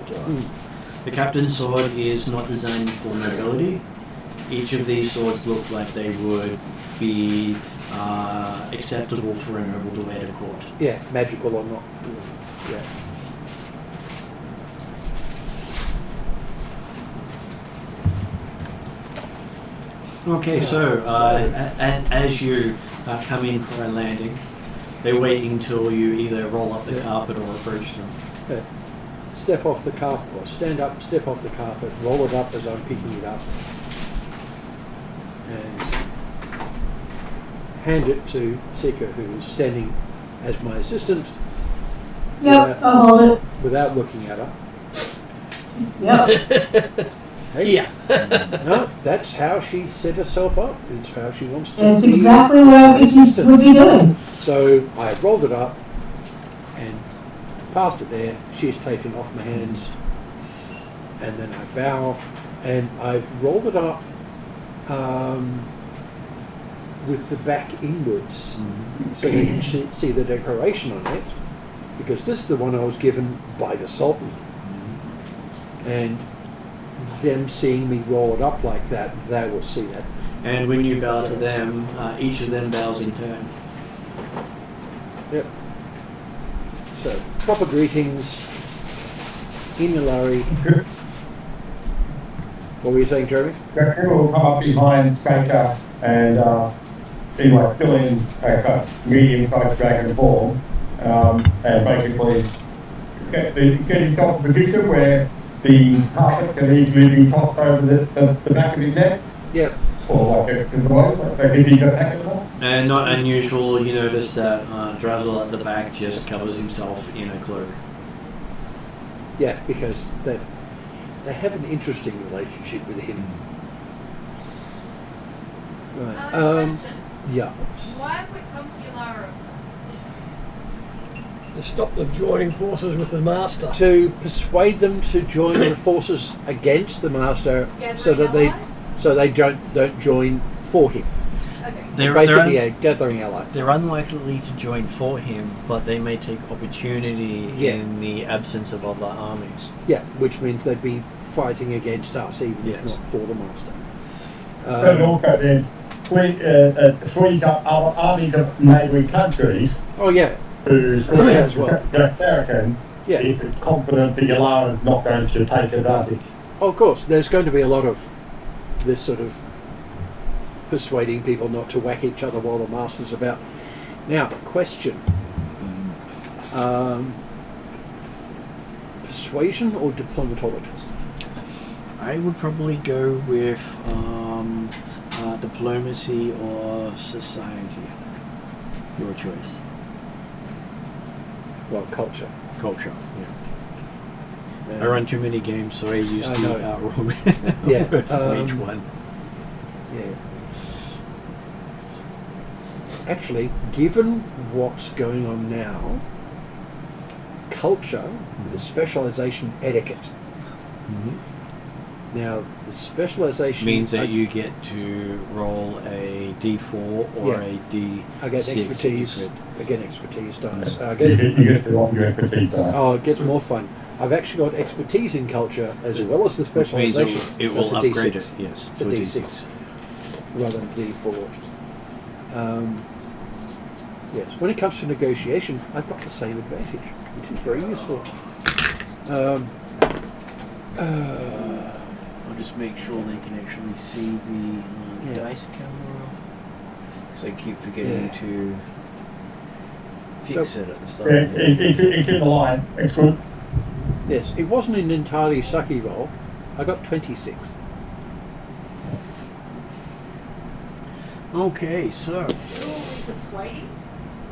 Speaker 2: The captain's sword is not designed for mobility. each of these swords look like they would be acceptable for a noble to wear to court.
Speaker 3: Yeah, magical or not. Yeah.
Speaker 2: Okay, so as you come in for a landing, they're waiting until you either roll up the carpet or approach them.
Speaker 3: Yeah. Step off the carpet, or stand up, step off the carpet, roll it up as I'm picking it up, and hand it to Sika, who's standing as my assistant.
Speaker 4: Yep, I'll hold it.
Speaker 3: Without looking at her.
Speaker 4: Yep.
Speaker 3: Hey.
Speaker 5: Yeah.
Speaker 3: No, that's how she set herself up. It's how she wants to
Speaker 4: It's
Speaker 3: be
Speaker 4: exactly what I would be doing.
Speaker 3: So I rolled it up and passed it there. She's taken off my hands, and then I bow, and I've rolled it up with the back inwards, so they can see the decoration on it, because this is the one I was given by the Sultan, and them seeing me roll it up like that, they will see that.
Speaker 2: And when you bow to them, each of them bows in turn.
Speaker 3: Yep. So, proper greetings in Ylaruam. What were you saying, Jeremy?
Speaker 6: Draco will come up behind Skaker and fill in a medium-sized dragon form, and basically get himself a position where the carpet can easily be tossed over the back of his neck.
Speaker 3: Yep.
Speaker 6: Or like a convoy, like if he got back at all.
Speaker 2: And not unusual, you notice that Drazzle at the back just covers himself in a cloak.
Speaker 3: Yeah, because they have an interesting relationship with him. Right.
Speaker 8: Question.
Speaker 3: Yeah.
Speaker 8: Why have we come to Ylaruam?
Speaker 5: To stop them joining forces with the Master.
Speaker 3: To persuade them to join the forces against the Master, so that they don't join for him.
Speaker 8: Okay.
Speaker 3: Basically, gathering allies.
Speaker 2: They're unlikely to join for him, but they may take opportunity in the absence of other armies.
Speaker 3: Yeah, which means they'd be fighting against us, even if
Speaker 2: Yes.
Speaker 3: not for the Master.
Speaker 6: And also then frees up other armies of neighbouring countries
Speaker 3: Oh yeah,
Speaker 6: who
Speaker 3: as well.
Speaker 6: American
Speaker 3: Yeah.
Speaker 6: if it's confident that Ylaruam's not going to take advantage.
Speaker 3: Oh, of course, there's going to be a lot of this sort of persuading people not to whack each other while the Master's about. Now, question. Persuasion or diplomatologist?
Speaker 2: I would probably go with diplomacy or society. Your choice.
Speaker 3: Well, culture.
Speaker 2: Culture, yeah. I run too many games, so I use the
Speaker 3: know.
Speaker 2: outroom
Speaker 3: Yeah,
Speaker 2: for each one.
Speaker 3: Yeah. Actually, given what's going on now, culture with a specialisation etiquette. Now, the specialisation
Speaker 2: Means that you get to roll a D4 or a D6.
Speaker 3: I get expertise. I get expertise dice.
Speaker 6: You get to roll your expertise dice.
Speaker 3: Oh, it gets more fun. I've actually got expertise in culture as well as the
Speaker 2: Which means
Speaker 3: specialisation.
Speaker 2: it will
Speaker 3: That's a
Speaker 2: upgrade
Speaker 3: D6.
Speaker 2: it, yes.
Speaker 3: It's a
Speaker 2: to
Speaker 3: D6 rather than D4. Yes, when it comes to negotiation, I've got the same advantage, which is very useful.
Speaker 2: I'll just make sure they can actually see the dice camera. Because I keep forgetting to fix it at the start.
Speaker 6: It's in the line. Excellent.
Speaker 3: Yes, it wasn't an entirely sucky roll. I got 26.
Speaker 2: Okay, so
Speaker 8: Who are we persuading?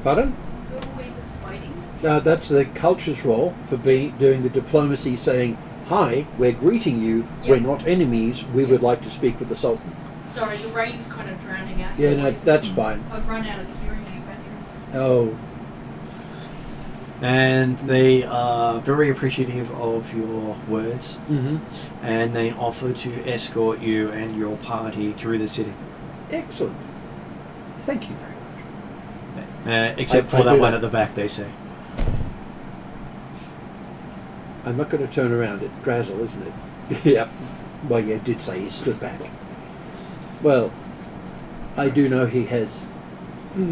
Speaker 3: Pardon?
Speaker 8: Who are we persuading?
Speaker 3: That's the culture's role for doing the diplomacy, saying, "Hi, we're greeting you.
Speaker 8: Yep.
Speaker 3: We're not enemies. We would like to speak with the Sultan."
Speaker 8: Sorry, the rain's kind of drowning out
Speaker 3: Yeah,
Speaker 8: your
Speaker 3: no,
Speaker 8: voices.
Speaker 3: that's fine.
Speaker 8: I've run out of hearing aid batteries.
Speaker 3: Oh,
Speaker 2: and they are very appreciative of your words, and they offer to escort you and your party through the city.
Speaker 3: excellent. Thank you very much.
Speaker 2: Except
Speaker 3: I
Speaker 2: for that
Speaker 3: do
Speaker 2: one
Speaker 3: that.
Speaker 2: at the back, they say.
Speaker 3: I'm not going to turn around. It's Drazzle, isn't it? Yeah. Well, yeah, did say he stood back. Well, I do know he has.
Speaker 2: The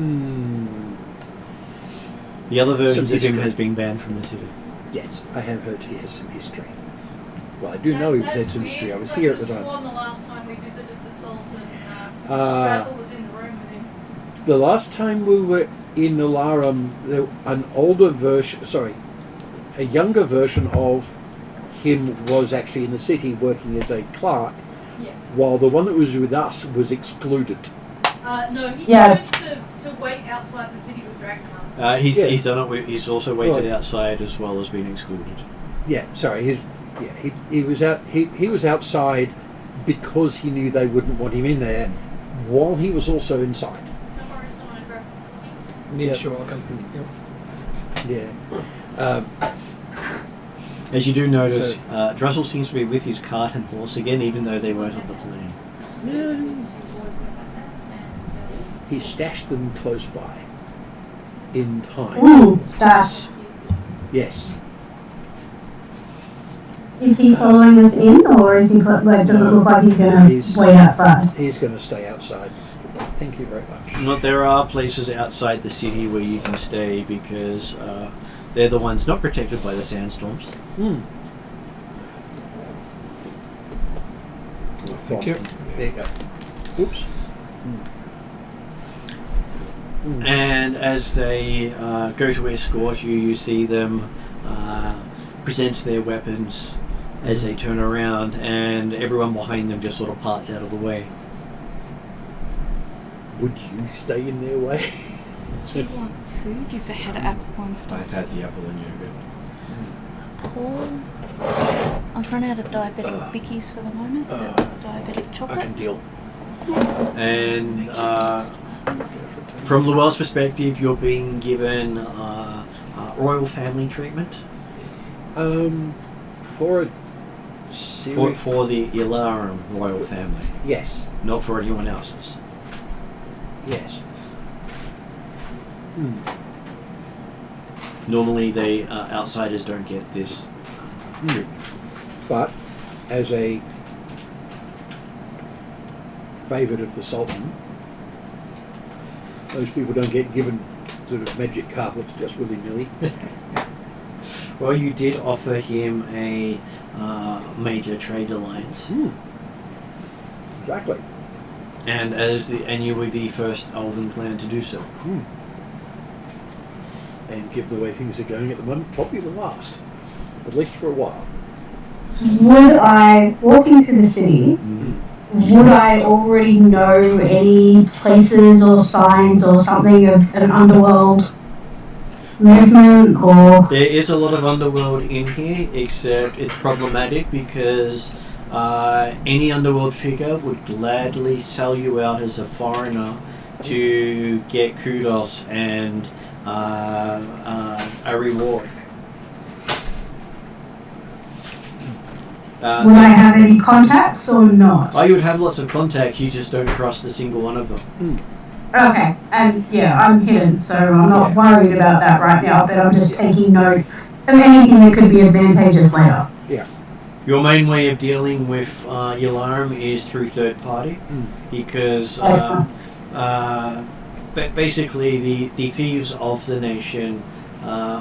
Speaker 2: other versions
Speaker 3: Some
Speaker 2: of him
Speaker 3: history.
Speaker 2: has been banned from the city.
Speaker 3: Yes, I have heard he has some history. Well, I do know he's had some history. I was here at the time.
Speaker 8: The last time we visited the Saltan,
Speaker 3: Uh,
Speaker 8: Basil was in the room with him.
Speaker 3: The last time we were in Ylaruam, an older version, a younger version of him was actually in the city working as a clerk,
Speaker 8: Yeah.
Speaker 3: while the one that was with us was excluded.
Speaker 8: No, he
Speaker 7: Yeah.
Speaker 8: chose to wait outside the city with Dracma.
Speaker 2: He's done it. He's also waited
Speaker 3: Right.
Speaker 2: outside as well as being excluded.
Speaker 3: Yeah, sorry, he was out. He was outside because he knew they wouldn't want him in there, while he was also inside.
Speaker 8: No worries, someone to grab cookies.
Speaker 5: Yeah,
Speaker 3: Yep.
Speaker 5: sure, I'll come. Yep.
Speaker 3: Yeah.
Speaker 2: As you do notice, Druzzle seems to be with his cart and horse again, even though they weren't on the plane.
Speaker 3: He stashed them close by. In time.
Speaker 4: Ooh, stash.
Speaker 3: Yes.
Speaker 4: Is he following us in, or is he does it look like he's gonna wait outside?
Speaker 3: He's going to stay outside. Thank you very much.
Speaker 2: There are places outside the city where you can stay because they're the ones not protected by the sandstorms.
Speaker 5: Thank you.
Speaker 3: There you go. Oops.
Speaker 2: And as they go to escort you, you see them present their weapons as they turn around, and everyone behind them just sort of parts out of the way.
Speaker 3: Would you stay in their way?
Speaker 8: Do you want food? You've had apple and stuff.
Speaker 2: I've had the apple and yogurt.
Speaker 8: Paul, I've run out of diabetic bickies for the moment, but diabetic
Speaker 3: I
Speaker 8: chocolate.
Speaker 3: can deal.
Speaker 2: And from Llewell's perspective, you're being given royal family treatment
Speaker 3: For a series.
Speaker 2: for the Ylaruam royal family,
Speaker 3: Yes.
Speaker 2: not for anyone else's.
Speaker 3: Yes.
Speaker 2: Normally, they outsiders don't get this.
Speaker 3: But as a favourite of the Sultan, those people don't get given sort of magic carpets just willy-nilly.
Speaker 2: Well, you did offer him a major trade alliance,
Speaker 3: Exactly.
Speaker 2: and you were the first Elven clan to do so.
Speaker 3: And given the way things are going at the moment, probably the last. At least for a while.
Speaker 4: Would I, walking through the city, would I already know any places or signs or something of an underworld movement or...
Speaker 2: There is a lot of underworld in here, except it's problematic because any underworld figure would gladly sell you out as a foreigner to get kudos and a reward.
Speaker 4: Would I have any contacts or not?
Speaker 2: You would have lots of contacts, you just don't trust a single one of them.
Speaker 4: Okay, and yeah, I'm hidden, so I'm not worried about that right now, but I'm just taking note of anything that could be advantageous later.
Speaker 3: Yeah.
Speaker 2: Your main way of dealing with Ylaruam is through third party, because basically the thieves of the nation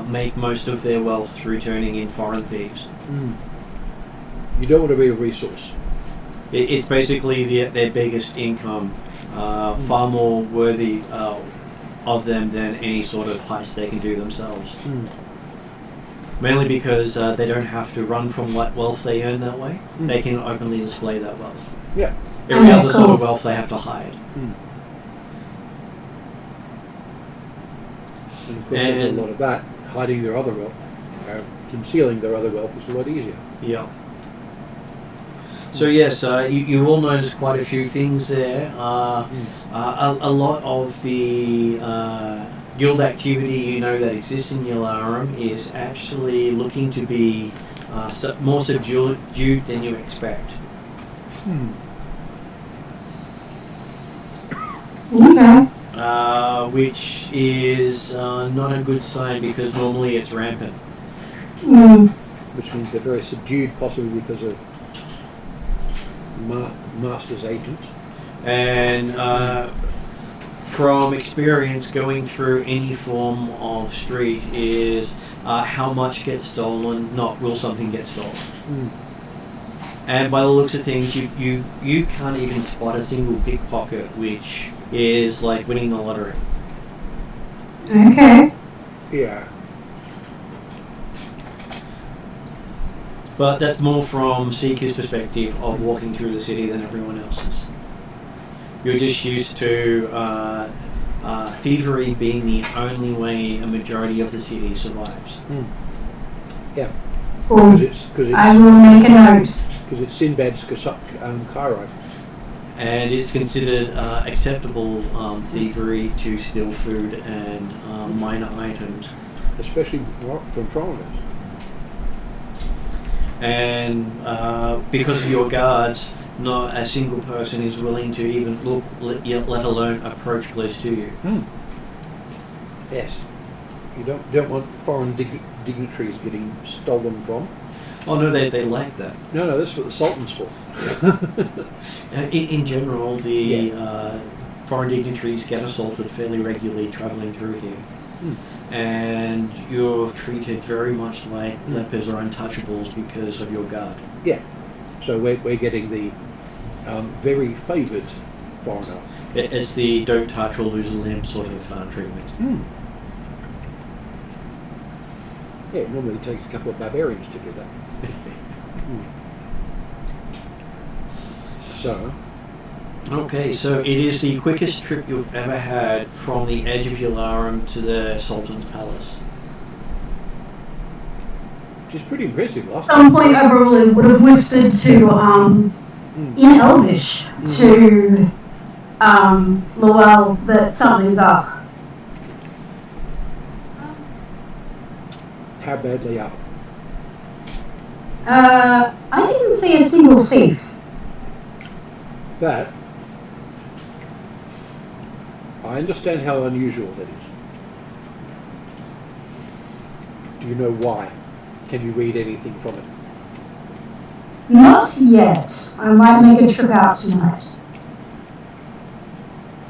Speaker 2: make most of their wealth through turning in foreign thieves.
Speaker 3: You don't want to be a resource.
Speaker 2: It's basically their biggest income, far more worthy of them than any sort of heist they can do themselves. Mainly because they don't have to run from what wealth they earn that way. They can openly display that wealth.
Speaker 3: Yeah.
Speaker 2: Every other sort of wealth they have to hide.
Speaker 3: And of course, there's a lot of that. Hiding their other wealth, concealing their other wealth is a lot easier.
Speaker 2: Yeah. So yes, you will notice quite a few things there. A lot of the guild activity you know that exists in Ylaruam is actually looking to be more subdued than you expect.
Speaker 4: Okay.
Speaker 2: Which is not a good sign because normally it's rampant.
Speaker 3: Which means they're very subdued, possibly because of Master's agents.
Speaker 2: And from experience, going through any form of street is how much gets stolen, not will something get stolen. And by the looks of things, you can't even spot a single pickpocket, which is like winning the lottery.
Speaker 4: Okay.
Speaker 3: Yeah.
Speaker 2: But that's more from Seeker's perspective of walking through the city than everyone else's. You're just used to thievery being the only way a majority of the city survives.
Speaker 3: Yeah.
Speaker 4: Cool.
Speaker 3: Because
Speaker 4: I will make a note.
Speaker 3: it's Sinbad's Cairo.
Speaker 2: And it's considered acceptable thievery to steal food and minor items.
Speaker 3: Especially from foreigners.
Speaker 2: And because of your guards, not a single person is willing to even look, let alone approach close to you.
Speaker 3: Yes. You don't want foreign dignitaries getting stolen from.
Speaker 2: Oh no, they like that.
Speaker 3: No, that's what the Sultan's for.
Speaker 2: In general, the foreign dignitaries get assaulted fairly regularly travelling through here. And you're treated very much like lepers or untouchables because of your guard.
Speaker 3: Yeah. So we're getting the very favoured foreigner.
Speaker 2: It's the don't touch or lose a limb sort of treatment.
Speaker 3: Yeah, it normally takes a couple of barbarians to do that. So.
Speaker 2: Okay, so it is the quickest trip you've ever had from the edge of Ylaruam to the Sultan's palace.
Speaker 3: Which is pretty impressive.
Speaker 4: At some point I probably would have whispered to, in Elvish, to Lowell that something's up.
Speaker 3: How badly up?
Speaker 4: I didn't see a single thief.
Speaker 3: That. I understand how unusual that is. Do you know why? Can you read anything from it?
Speaker 4: Not yet. I might make a trip out tonight.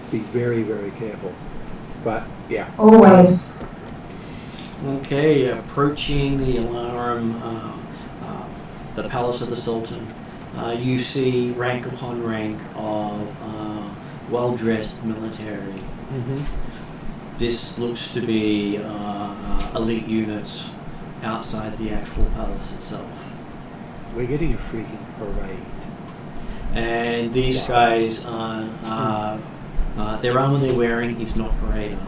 Speaker 3: Be very, very careful. But, yeah.
Speaker 4: Always.
Speaker 2: Okay, approaching the Ylaruam, the Palace of the Sultan, you see rank upon rank of well-dressed military. This looks to be elite units outside the actual palace itself.
Speaker 3: We're getting a freaking parade.
Speaker 2: And these guys, their armor they're wearing is not parade armor.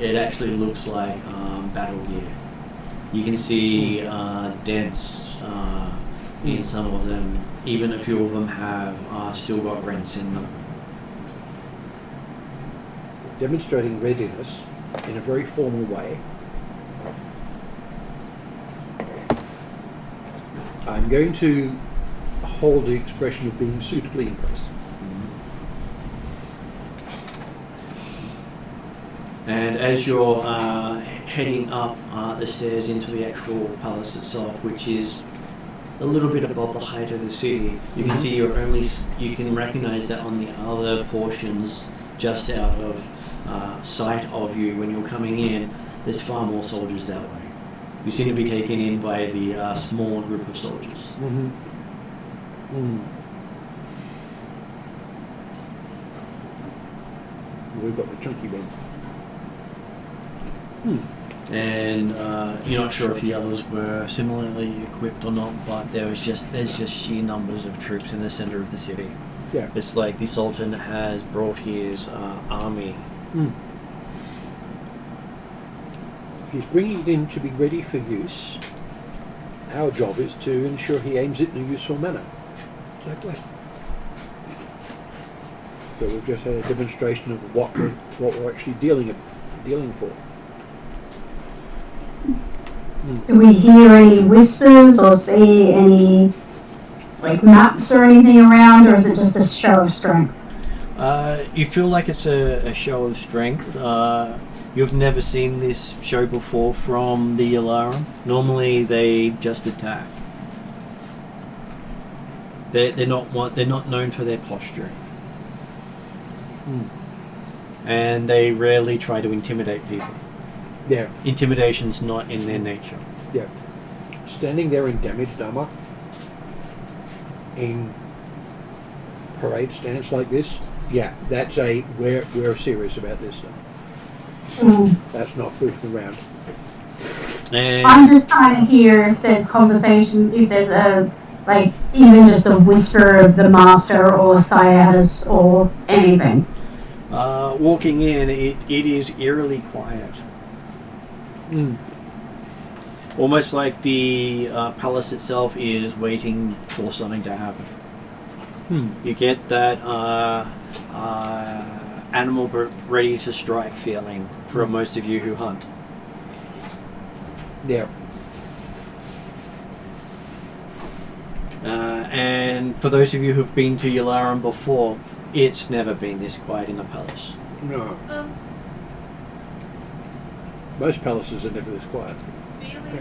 Speaker 2: It actually looks like battle gear. You can see dents in some of them. Even a few of them have still got rents in them.
Speaker 3: Demonstrating readiness in a very formal way. I'm going to hold the expression of being suitably impressed.
Speaker 2: And as you're heading up the stairs into the actual palace itself, which is a little bit above the height of the city, you can see you can recognize that on the other portions just out of sight of you when you're coming in, there's far more soldiers that way. You seem to be taken in by the smaller group of soldiers.
Speaker 3: We've got the chunky ones.
Speaker 2: And you're not sure if the others were similarly equipped or not, but there's just sheer numbers of troops in the center of the city.
Speaker 3: Yeah.
Speaker 2: It's like the Sultan has brought his army.
Speaker 3: He's bringing it in to be ready for use. Our job is to ensure he aims it in a useful manner.
Speaker 5: Exactly.
Speaker 3: So we've just had a demonstration of what we're actually dealing for.
Speaker 4: Do we hear any whispers or see any maps or anything around, or is it just a show of strength?
Speaker 2: You feel like it's a show of strength. You've never seen this show before from the Ylaruam. Normally they just attack. They're not known for their posture, and they rarely try to intimidate people.
Speaker 3: Yeah.
Speaker 2: Intimidation's not in their nature.
Speaker 3: Yeah. Standing there in damaged armor, in parade stance like this, yeah, that's we're serious about this stuff. That's not foofing around.
Speaker 2: And
Speaker 1: I'm just trying to hear if there's conversation, if there's even just a whisper of the master or Thyatus or anything.
Speaker 2: walking in, it is eerily quiet. Almost like the palace itself is waiting for something to happen. You get that animal ready to strike feeling for most of you who hunt.
Speaker 3: Yeah.
Speaker 2: And for those of you who've been to Ylaruam before, it's never been this quiet in a palace.
Speaker 3: No. Most palaces are never this quiet.
Speaker 8: Really?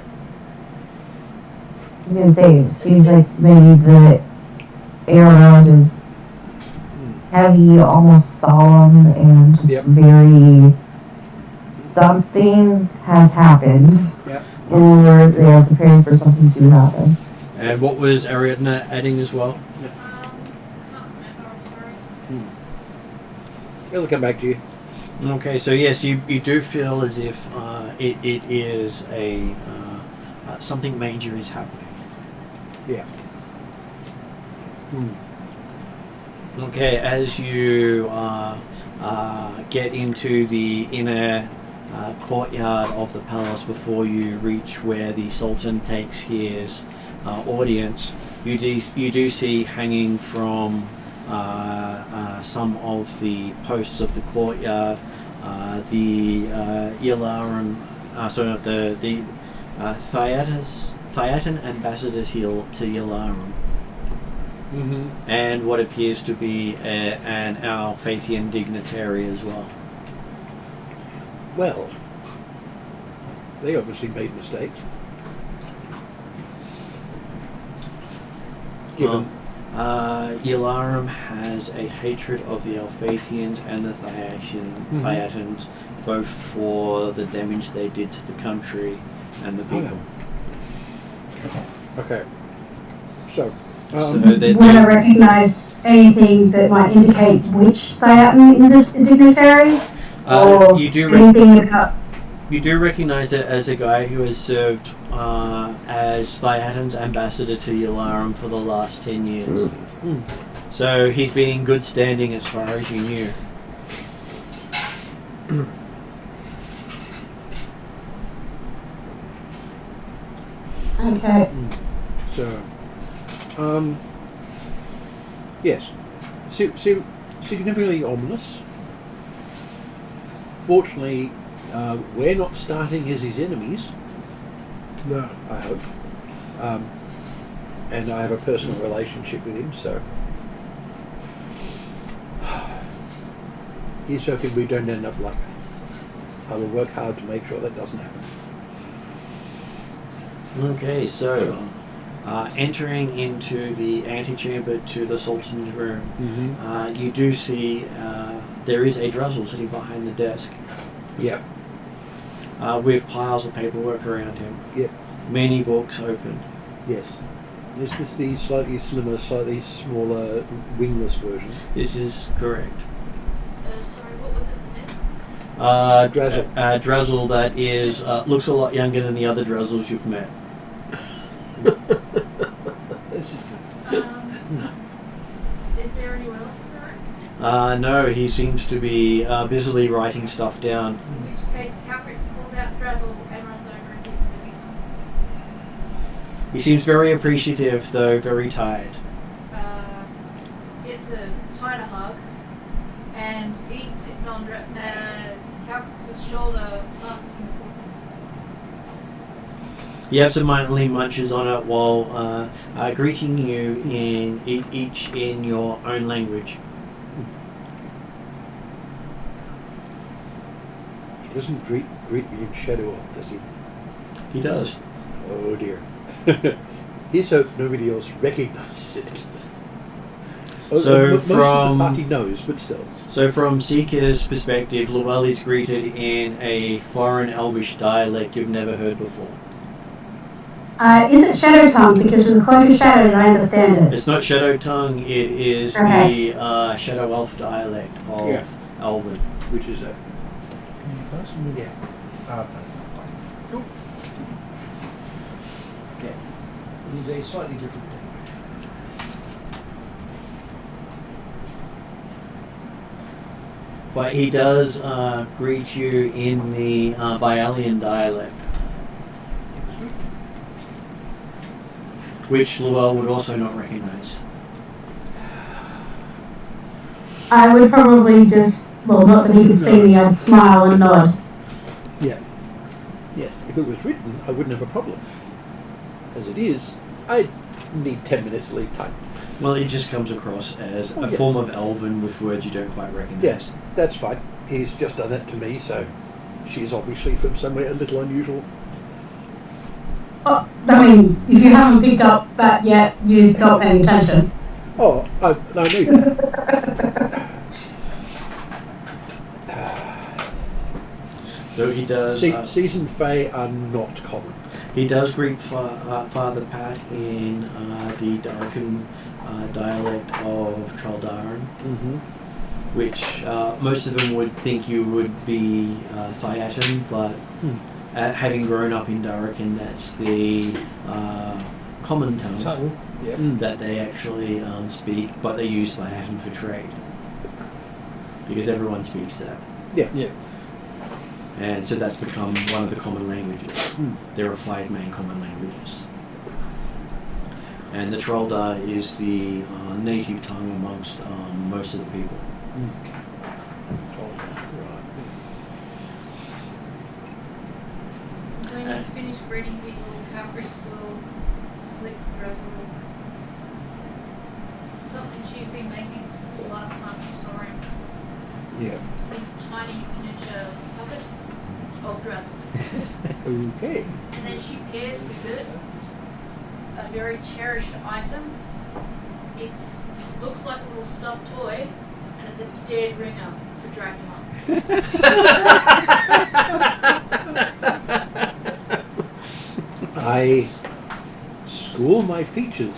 Speaker 7: I was gonna say, it seems like maybe the air around is heavy, almost solemn, and just very. Something has happened, or they are preparing for something to happen.
Speaker 2: And what was Ariadna adding as well?
Speaker 8: Can't remember, I'm sorry.
Speaker 3: It'll come back to you.
Speaker 2: Okay, so yes, you do feel as if it is a something major is happening.
Speaker 3: Yeah.
Speaker 2: Okay, as you get into the inner courtyard of the palace before you reach where the Sultan takes his audience, you do see hanging from some of the posts of the courtyard the Ylaruam, the Theatan ambassador to Ylaruam. And what appears to be an Alphathian dignitary as well.
Speaker 3: Well, they obviously made mistakes. Given
Speaker 2: Ylaruam has a hatred of the Alphathians and the Theatans, both for the damage they did to the country and the people.
Speaker 3: Okay. So
Speaker 1: Would I recognise anything that might indicate which Theatan dignitary? Or
Speaker 2: you do
Speaker 1: anything about...
Speaker 2: You do recognise it as a guy who has served as Thyatan's ambassador to Ylaruam for the last 10 years. So he's been in good standing as far as you knew.
Speaker 1: Okay.
Speaker 3: So, yes, significantly ominous. Fortunately, we're not starting as his enemies.
Speaker 5: No.
Speaker 3: I hope. And I have a personal relationship with him, so he's hoping we don't end up like that. I will work hard to make sure that doesn't happen.
Speaker 2: Okay, so entering into the antechamber to the Sultan's room, you do see there is a Druzzle sitting behind the desk.
Speaker 3: Yep.
Speaker 2: With piles of paperwork around him.
Speaker 3: Yep.
Speaker 2: Many books open.
Speaker 3: Yes. Is this the slightly slimmer, slightly smaller, wingless version?
Speaker 2: This is correct.
Speaker 8: Sorry, what was it, the desk?
Speaker 2: Druzzle that is looks a lot younger than the other Druzzles you've met.
Speaker 8: Is there anyone else in the room?
Speaker 2: No, he seems to be busily writing stuff down.
Speaker 8: In which case, Calcrix calls out Drazzle and runs over and gives him a big hug.
Speaker 2: He seems very appreciative, though very tired.
Speaker 8: It's a tighter hug, and each sitting on Calcrix's shoulder passes him a book.
Speaker 2: He absentmindedly munches on it while greeting you in each in your own language.
Speaker 3: He doesn't greet me in Shadow Off, does he?
Speaker 2: He does.
Speaker 3: Oh dear. Here's hope nobody else recognizes it.
Speaker 2: So
Speaker 3: most of the
Speaker 2: from-
Speaker 3: party knows, but still.
Speaker 2: So from Seeker's perspective, Luell is greeted in a foreign elvish dialect you've never heard before.
Speaker 1: Is it Shadow Tongue? Because with the Cloak of Shadows, I understand it.
Speaker 2: It's not Shadow Tongue, it is
Speaker 1: Okay.
Speaker 2: the Shadow Elf dialect of
Speaker 3: Yeah.
Speaker 2: Elven.
Speaker 3: Which is a... Yeah. Cool. Yeah. It is a slightly different thing.
Speaker 2: But he does greet you in the Bialian dialect, which Luell would also not recognize.
Speaker 1: I would probably just, well, not that he could see me, I'd smile and nod.
Speaker 3: Yeah. Yes. If it was written, I wouldn't have a problem. As it is, I need 10 minutes lead time.
Speaker 2: Well, it just comes across as a
Speaker 3: yeah.
Speaker 2: form of Elven with words you don't quite recognize.
Speaker 3: Yes, that's fine. He's just done that to me, so she's obviously from somewhere a little unusual.
Speaker 1: Oh, I mean, if you haven't picked up that yet, you're not paying attention.
Speaker 3: Oh, I knew that.
Speaker 2: So he does.
Speaker 3: Seasoned Fae are not common.
Speaker 2: He does greet Father Pat in the Darkin dialect of Traldaran,
Speaker 3: Mm-hmm.
Speaker 2: which most of them would think you would be Thiatan, but having grown up in Darkin, that's the common tongue that they actually speak, but they use Thiatan for trade. Because everyone speaks that.
Speaker 5: Yeah.
Speaker 2: And so that's become one of the common languages. There are 5 main common languages. And the Troldar is the native tongue amongst most of the people.
Speaker 8: When he's finished breeding people, Calcrix will slip Drizzle something she's been making since the last time she saw him.
Speaker 3: Yeah.
Speaker 8: This tiny miniature puppet of Drizzle.
Speaker 3: Okay.
Speaker 8: And then she pairs with it a very cherished item. It looks like a little stuffed toy, and it's a dead ringer for Dracula.
Speaker 3: I school my features.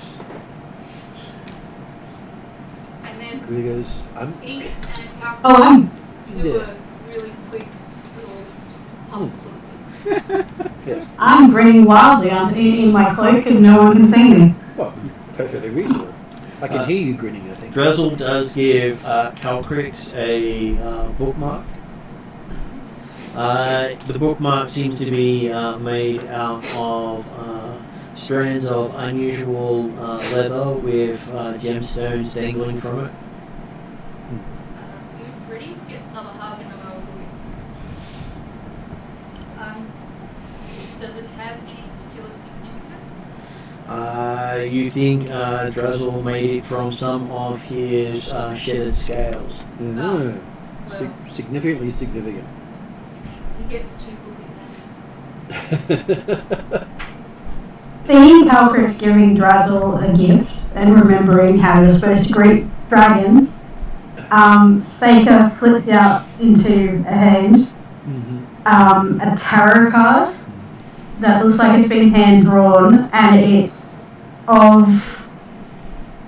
Speaker 8: And then
Speaker 3: Because
Speaker 8: Ink and Calcrix
Speaker 1: Oh,
Speaker 8: do a really quick little pump sort of thing.
Speaker 3: yes.
Speaker 1: I'm grinning wildly in my cloak because no one can see me.
Speaker 3: Well, perfectly reasonable. I can hear you grinning, I think.
Speaker 2: Drizzle does give Calcrix a bookmark. The bookmark seems to be made out of strands of unusual leather with gemstones dangling from it.
Speaker 8: Good pretty gets another hug and another look. Does it have any particular significance?
Speaker 2: You think Drizzle made it from some of his shedded scales.
Speaker 3: Yeah. Significantly significant.
Speaker 8: He gets 2 cookies then.
Speaker 1: Seeing Calcrix giving Drizzle a gift and remembering how you're supposed to greet dragons, Seika flips out into a hand a tarot card that looks like it's been hand drawn, and it's of,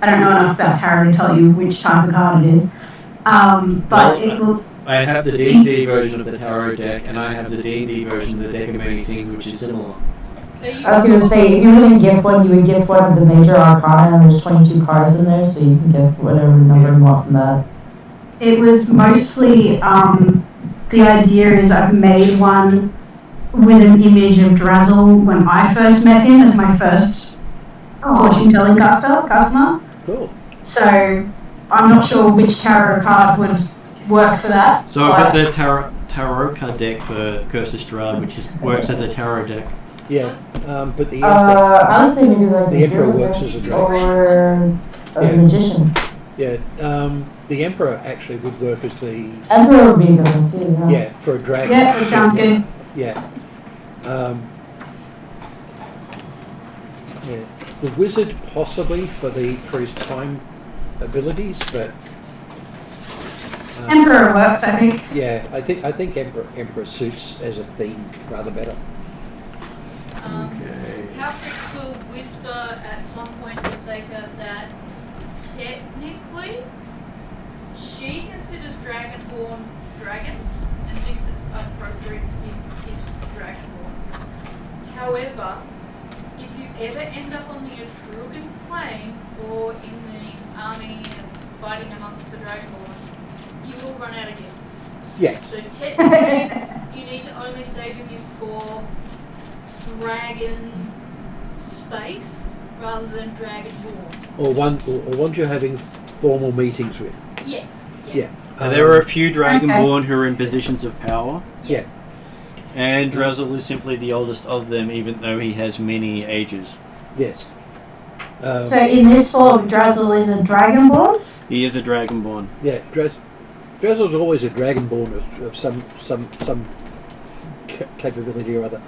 Speaker 1: I don't know enough about tarot to tell you which type of card it is, but it looks...
Speaker 2: I have the D&D version of the tarot deck, and I have the D&D version of the deck of many things, which is similar.
Speaker 8: So you
Speaker 7: I was going to say, if you were going to gift one, you would gift one of the major arcana, and there's 22 cards in there, so you can gift whatever number you want from that.
Speaker 1: It was mostly, the idea is I've made one with an image of Drizzle when I first met him as my first fortune-telling customer.
Speaker 3: Cool.
Speaker 1: So I'm not sure which tarot card would work for that.
Speaker 2: So I've got the tarot card deck for Curse of Strahd, which works as a tarot deck.
Speaker 3: Yeah, but the Emperor,
Speaker 7: I would say maybe like
Speaker 3: the Emperor works as a dragon.
Speaker 7: or a
Speaker 3: Yeah.
Speaker 7: magician.
Speaker 3: Yeah, the Emperor actually would work as the
Speaker 7: Emperor would be a good one too.
Speaker 3: yeah for a dragon.
Speaker 1: Yeah, that sounds good.
Speaker 3: Yeah. Yeah. The wizard possibly for his time abilities, but
Speaker 1: Emperor works, I think.
Speaker 3: yeah, I think Emperor suits as a theme rather better.
Speaker 2: Okay.
Speaker 8: Calfix will whisper at some point to Seika that technically she considers Dragonborn dragons and thinks it's appropriate to give gifts to Dragonborn. However, if you ever end up on the Atruaghin plain or in the army and fighting amongst the Dragonborn, you will run out of gifts.
Speaker 3: Yeah.
Speaker 8: So technically, you need to only save your gifts for dragon space rather than Dragonborn.
Speaker 3: Or ones you're having formal meetings with.
Speaker 8: Yes.
Speaker 3: Yeah.
Speaker 2: There are a few Dragonborn who are in positions of power.
Speaker 3: Yeah.
Speaker 2: And Drazzle is simply the oldest of them, even though he has many ages.
Speaker 3: Yes.
Speaker 1: So in this form, Drazzle is a Dragonborn?
Speaker 2: He is a Dragonborn.
Speaker 3: Yeah. Drazzle's always a Dragonborn of some capability or other.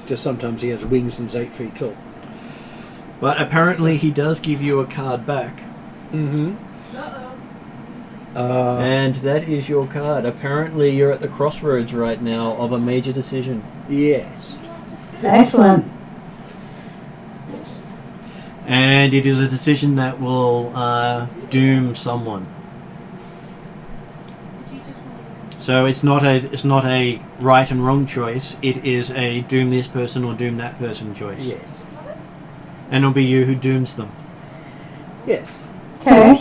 Speaker 3: Just sometimes he has wings and he's 8 feet tall.
Speaker 2: But apparently he does give you a card back.
Speaker 3: Mm-hmm.
Speaker 8: Uh-oh.
Speaker 2: And that is your card. Apparently you're at the crossroads right now of a major decision.
Speaker 3: Yes.
Speaker 1: Excellent.
Speaker 2: And it is a decision that will doom someone. So it's not a right and wrong choice. It is a doom this person or doom that person choice.
Speaker 3: Yes.
Speaker 2: And it'll be you who dooms them.
Speaker 3: Yes.
Speaker 1: Okay.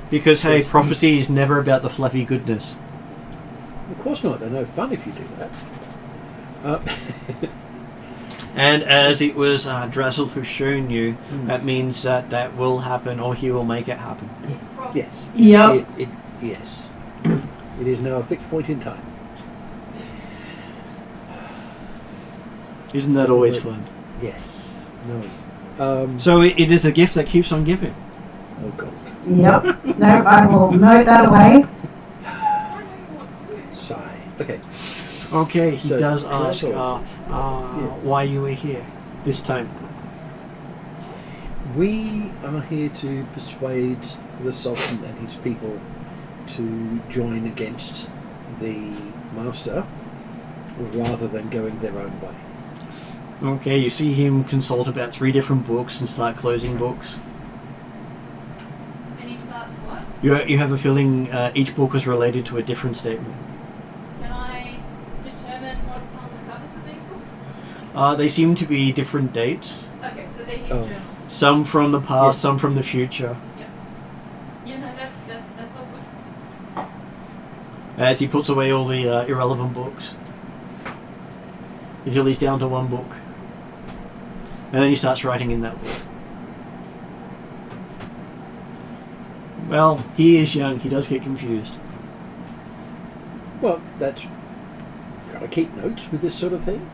Speaker 2: Because hey, prophecy is never about the fluffy goodness.
Speaker 3: Of course not. They're no fun if you do that.
Speaker 2: And as it was Drazzle who's shown you, that means that will happen, or he will make it happen.
Speaker 8: It's prophecy.
Speaker 3: Yes.
Speaker 1: Yep.
Speaker 3: Yes. It is now a fixed point in time.
Speaker 2: Isn't that always fun?
Speaker 3: Yes. No.
Speaker 2: So it is a gift that keeps on giving.
Speaker 3: Oh God.
Speaker 1: Yep. No, I will note that away.
Speaker 3: Sigh. Okay.
Speaker 2: Okay, he
Speaker 3: So,
Speaker 2: does ask
Speaker 3: Drazzle.
Speaker 2: why you were here this time.
Speaker 3: We are here to persuade the Sultan and his people to join against the Master rather than going their own way.
Speaker 2: Okay, you see him consult about 3 different books and start closing books.
Speaker 8: And he starts what?
Speaker 2: You have a feeling each book is related to a different statement.
Speaker 8: Can I determine what's on the covers of these books?
Speaker 2: They seem to be different dates.
Speaker 8: Okay, so they're his
Speaker 3: Oh.
Speaker 8: journals.
Speaker 2: Some from the past,
Speaker 3: Yeah.
Speaker 2: some from the future.
Speaker 8: Yeah, no, that's all good.
Speaker 2: As he puts away all the irrelevant books. Until he's down to 1 book. And then he starts writing in that book. Well, he is young, he does get confused.
Speaker 3: Well, that's got to keep notes with this sort of thing.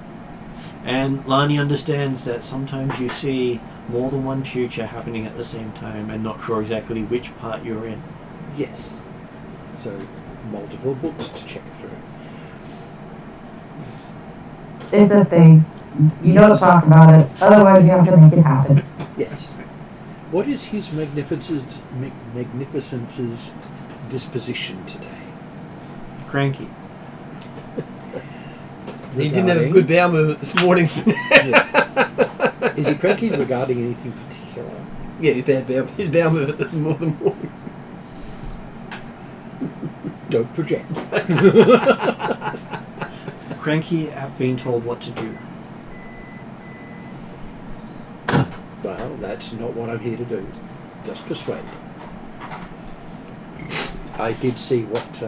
Speaker 2: And Lani understands that sometimes you see more than one future happening at the same time and not sure exactly which part you're in.
Speaker 3: Yes. So, multiple books to check through.
Speaker 4: It's a thing. You don't talk about it, otherwise you have to make it happen.
Speaker 3: Yes. What is His Magnificence's disposition today?
Speaker 2: Cranky.
Speaker 5: He didn't have a good bowel movement this morning.
Speaker 3: Yes. Is he cranky regarding anything particular?
Speaker 5: Yeah, his bowel movement more than morning.
Speaker 3: Don't project.
Speaker 2: Cranky at being told what to do.
Speaker 3: Well, that's not what I'm here to do. Just persuade. I did see what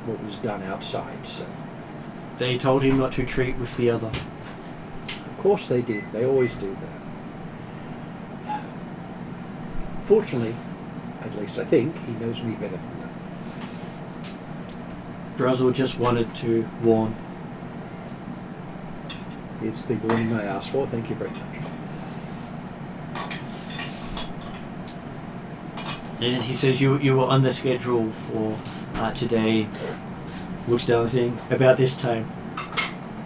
Speaker 3: was done outside, so
Speaker 2: They told him not to treat with the other.
Speaker 3: of course they did. They always do that. Fortunately, at least I think, he knows me better than that.
Speaker 2: Drazzle just wanted to warn.
Speaker 3: It's the warning I asked for. Thank you very much.
Speaker 2: And he says you were on the schedule for today. Looks down the thing. About this time.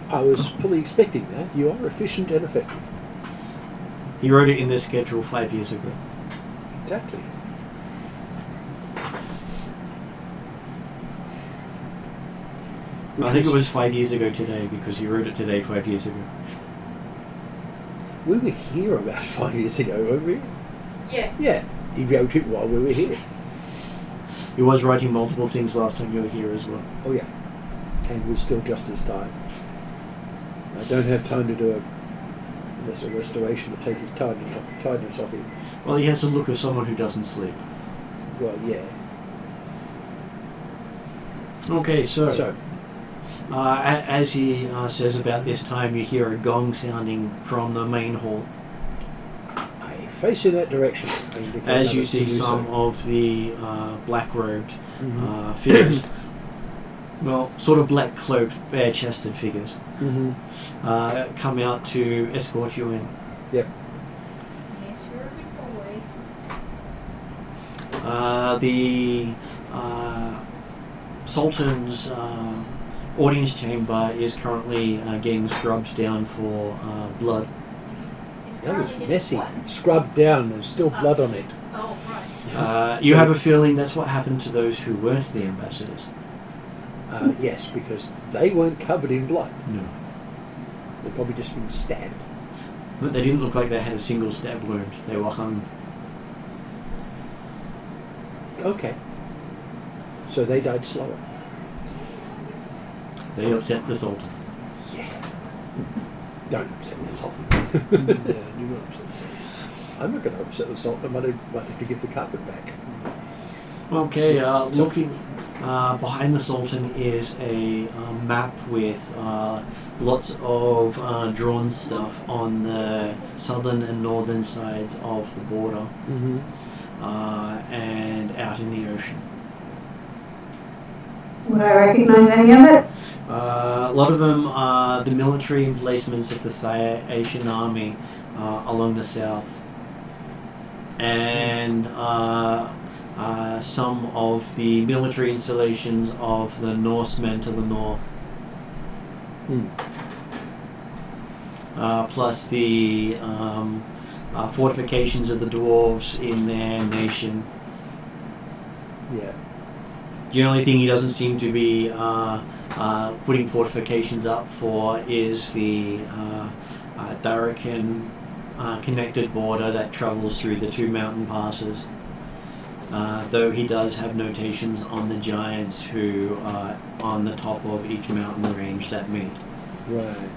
Speaker 3: I was fully expecting that. You are efficient and effective.
Speaker 2: He wrote it in the schedule 5 years ago.
Speaker 3: exactly.
Speaker 2: I think it was 5 years ago today because you wrote it today 5 years ago.
Speaker 3: We were here about 5 years ago, weren't we?
Speaker 8: Yeah.
Speaker 3: Yeah, he wrote it while we were here.
Speaker 2: He was writing multiple things last time you were here as well.
Speaker 3: Oh yeah, and we're still just as tired. I don't have time to do a restoration to take his tiredness off him.
Speaker 2: Well, he has the look of someone who doesn't sleep.
Speaker 3: Well, yeah.
Speaker 2: Okay,
Speaker 3: So,
Speaker 2: as he says about this time, you hear a gong sounding from the main hall.
Speaker 3: I face in that direction.
Speaker 2: As you see some of the black-robed figures, well, sort of black-cloaked, bare-chested figures, come out to escort you in.
Speaker 3: Yep.
Speaker 8: Yes, you're a good boy.
Speaker 2: The Sultan's audience chamber is currently getting scrubbed down for blood.
Speaker 8: It's
Speaker 3: That was
Speaker 8: currently getting
Speaker 3: messy.
Speaker 8: what?
Speaker 3: Scrubbed down, there's still blood on it.
Speaker 8: Oh, right.
Speaker 2: You have a feeling that's what happened to those who weren't the ambassadors.
Speaker 3: Yes, because they weren't covered in blood.
Speaker 2: No.
Speaker 3: They'd probably just been stabbed.
Speaker 2: But they didn't look like they had a single stab wound. They were hung.
Speaker 3: Okay. So they died slower.
Speaker 2: They upset the Sultan.
Speaker 3: Yeah. Don't upset the Sultan. Do not upset the Sultan. I'm not going to upset the Sultan. I might have to give the carpet back.
Speaker 2: Okay, looking behind the Sultan is a map with lots of drawn stuff on the southern and northern sides of the border, and out in the ocean.
Speaker 1: Would I recognise any of it?
Speaker 2: A lot of them are the military emplacements of the Thracian army along the south, and some of the military installations of the Norsemen to the north. Plus the fortifications of the dwarves in their nation.
Speaker 3: Yeah.
Speaker 2: The only thing he doesn't seem to be putting fortifications up for is the Darachin connected border that travels through the two mountain passes. Though he does have notations on the giants who are on the top of each mountain range that meet.
Speaker 3: Right.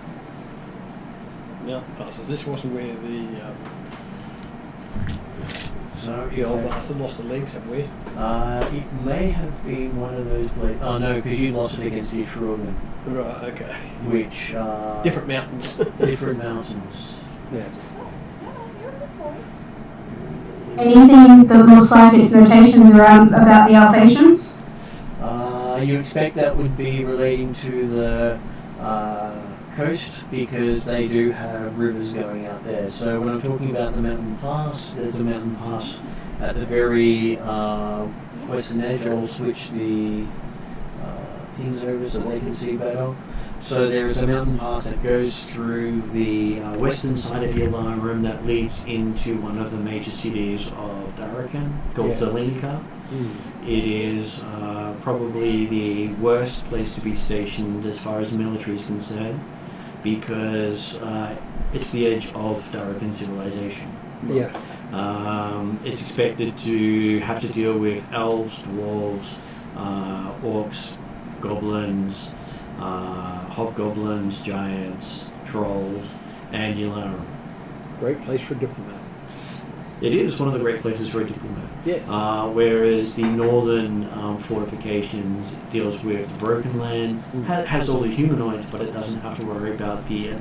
Speaker 5: Yeah, passes. This wasn't where the
Speaker 2: So
Speaker 5: the old bastard lost a leg somewhere.
Speaker 2: it may have been one of those places. Oh no, because you lost it against the Atruaghin,
Speaker 5: Right, okay.
Speaker 2: which
Speaker 5: Different mountains.
Speaker 2: different mountains.
Speaker 3: Yeah.
Speaker 8: You're a good boy.
Speaker 1: Anything that looks like its notations around about the Alphatians?
Speaker 2: You expect that would be relating to the coast because they do have rivers going out there. So when I'm talking about the mountain pass, there's a mountain pass at the very western edge. I'll switch the things over so they can see better. So there is a mountain pass that goes through the western side of Ylaruam that leads into one of the major cities of Darachin, called Zelenica. It is probably the worst place to be stationed as far as the military is concerned, because it's the edge of Darachin civilization.
Speaker 3: Yeah.
Speaker 2: It's expected to have to deal with elves, dwarves, orcs, goblins, hobgoblins, giants, trolls, and Ylaruam.
Speaker 3: Great place for a diplomat.
Speaker 2: It is one of the great places for a diplomat.
Speaker 3: Yes.
Speaker 2: Whereas the northern fortifications deals with the broken land, has all the humanoids, but it doesn't have to worry about the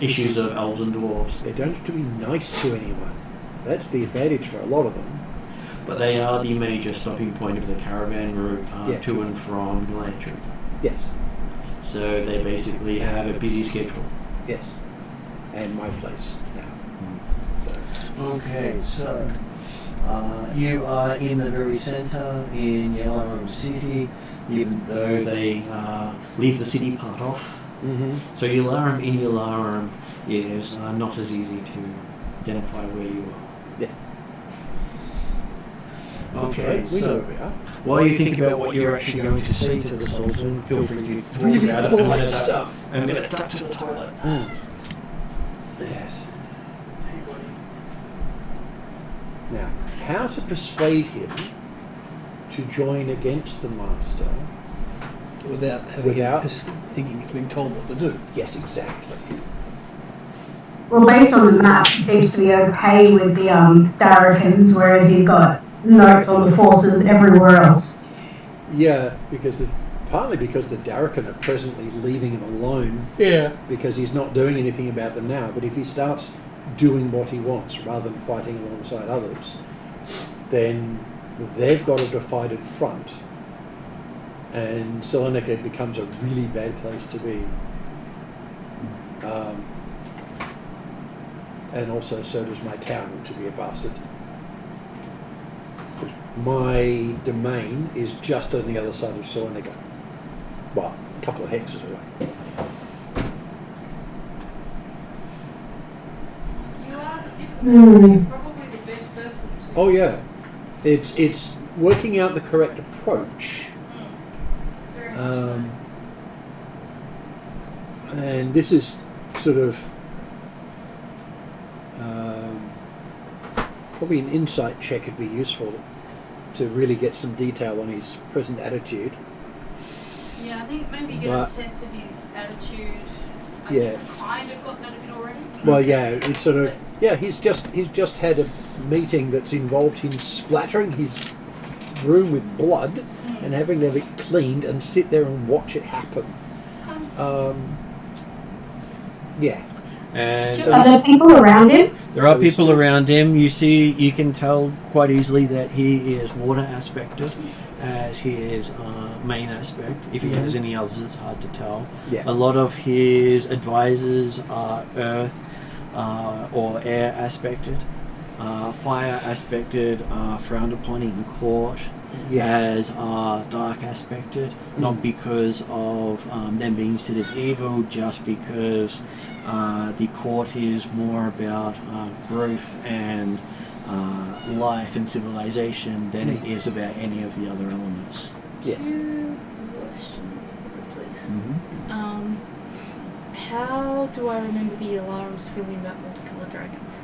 Speaker 2: issues of elves and dwarves.
Speaker 3: They don't have to be nice to anyone. That's the advantage for a lot of them.
Speaker 2: But they are the major stopping point of the caravan route to and from Glantree.
Speaker 3: Yes.
Speaker 2: So they basically have a busy schedule.
Speaker 3: Yes. And my place now.
Speaker 2: Okay, so you are in the very centre in Ylaruam City, even though they leave the city part off. So Ylaruam in Ylaruam is not as easy to identify where you are.
Speaker 3: Yeah.
Speaker 2: Okay,
Speaker 3: we know
Speaker 2: so
Speaker 3: where we are.
Speaker 2: while you think about what you're actually going to say to the Sultan, feel free to talk
Speaker 3: Really
Speaker 2: about it.
Speaker 3: polite stuff.
Speaker 2: I'm going to duck to the toilet.
Speaker 3: Yes. Now, how to persuade him to join against the Master?
Speaker 5: Without having
Speaker 3: Without-
Speaker 5: thinking he's being told what to do.
Speaker 3: Yes, exactly.
Speaker 1: Well, based on the map, he seems to be okay with the Darrakans, whereas he's got notes on the forces everywhere else.
Speaker 3: Yeah, partly because the Darrakan are presently leaving him alone.
Speaker 5: Yeah.
Speaker 3: Because he's not doing anything about them now. But if he starts doing what he wants rather than fighting alongside others, then they've got a divided front, and Salonika becomes a really bad place to be. And also, so does my town, which will be a bastard. My domain is just on the other side of Salonika. Well, a couple of hexes away.
Speaker 8: You are the diplomat, so you're probably the best person to.
Speaker 3: Oh yeah, it's working out the correct approach.
Speaker 8: Very much so.
Speaker 3: And this is sort of probably an insight check would be useful to really get some detail on his present attitude.
Speaker 8: Yeah, I think maybe get a sense of his attitude. I've kind of got that a bit already.
Speaker 3: Well, yeah, it's sort of he's just had a meeting that's involved him splattering his room with blood and having to have it cleaned and sit there and watch it happen. Yeah.
Speaker 2: And
Speaker 1: Are there people around him?
Speaker 2: there are people around him. You can tell quite easily that he is water aspected, as he is main aspect. If he has any others, it's hard to tell.
Speaker 3: Yeah.
Speaker 2: A lot of his advisors are earth or air aspected. Fire aspected are frowned upon in court as dark aspected, not because of them being considered evil, just because the court is more about growth and life and civilization than it is about any of the other elements.
Speaker 3: Yes.
Speaker 8: 2 questions, if I could please.
Speaker 2: Mm-hmm.
Speaker 8: How do I remember the Ylaruam's feeling about multicolored dragons?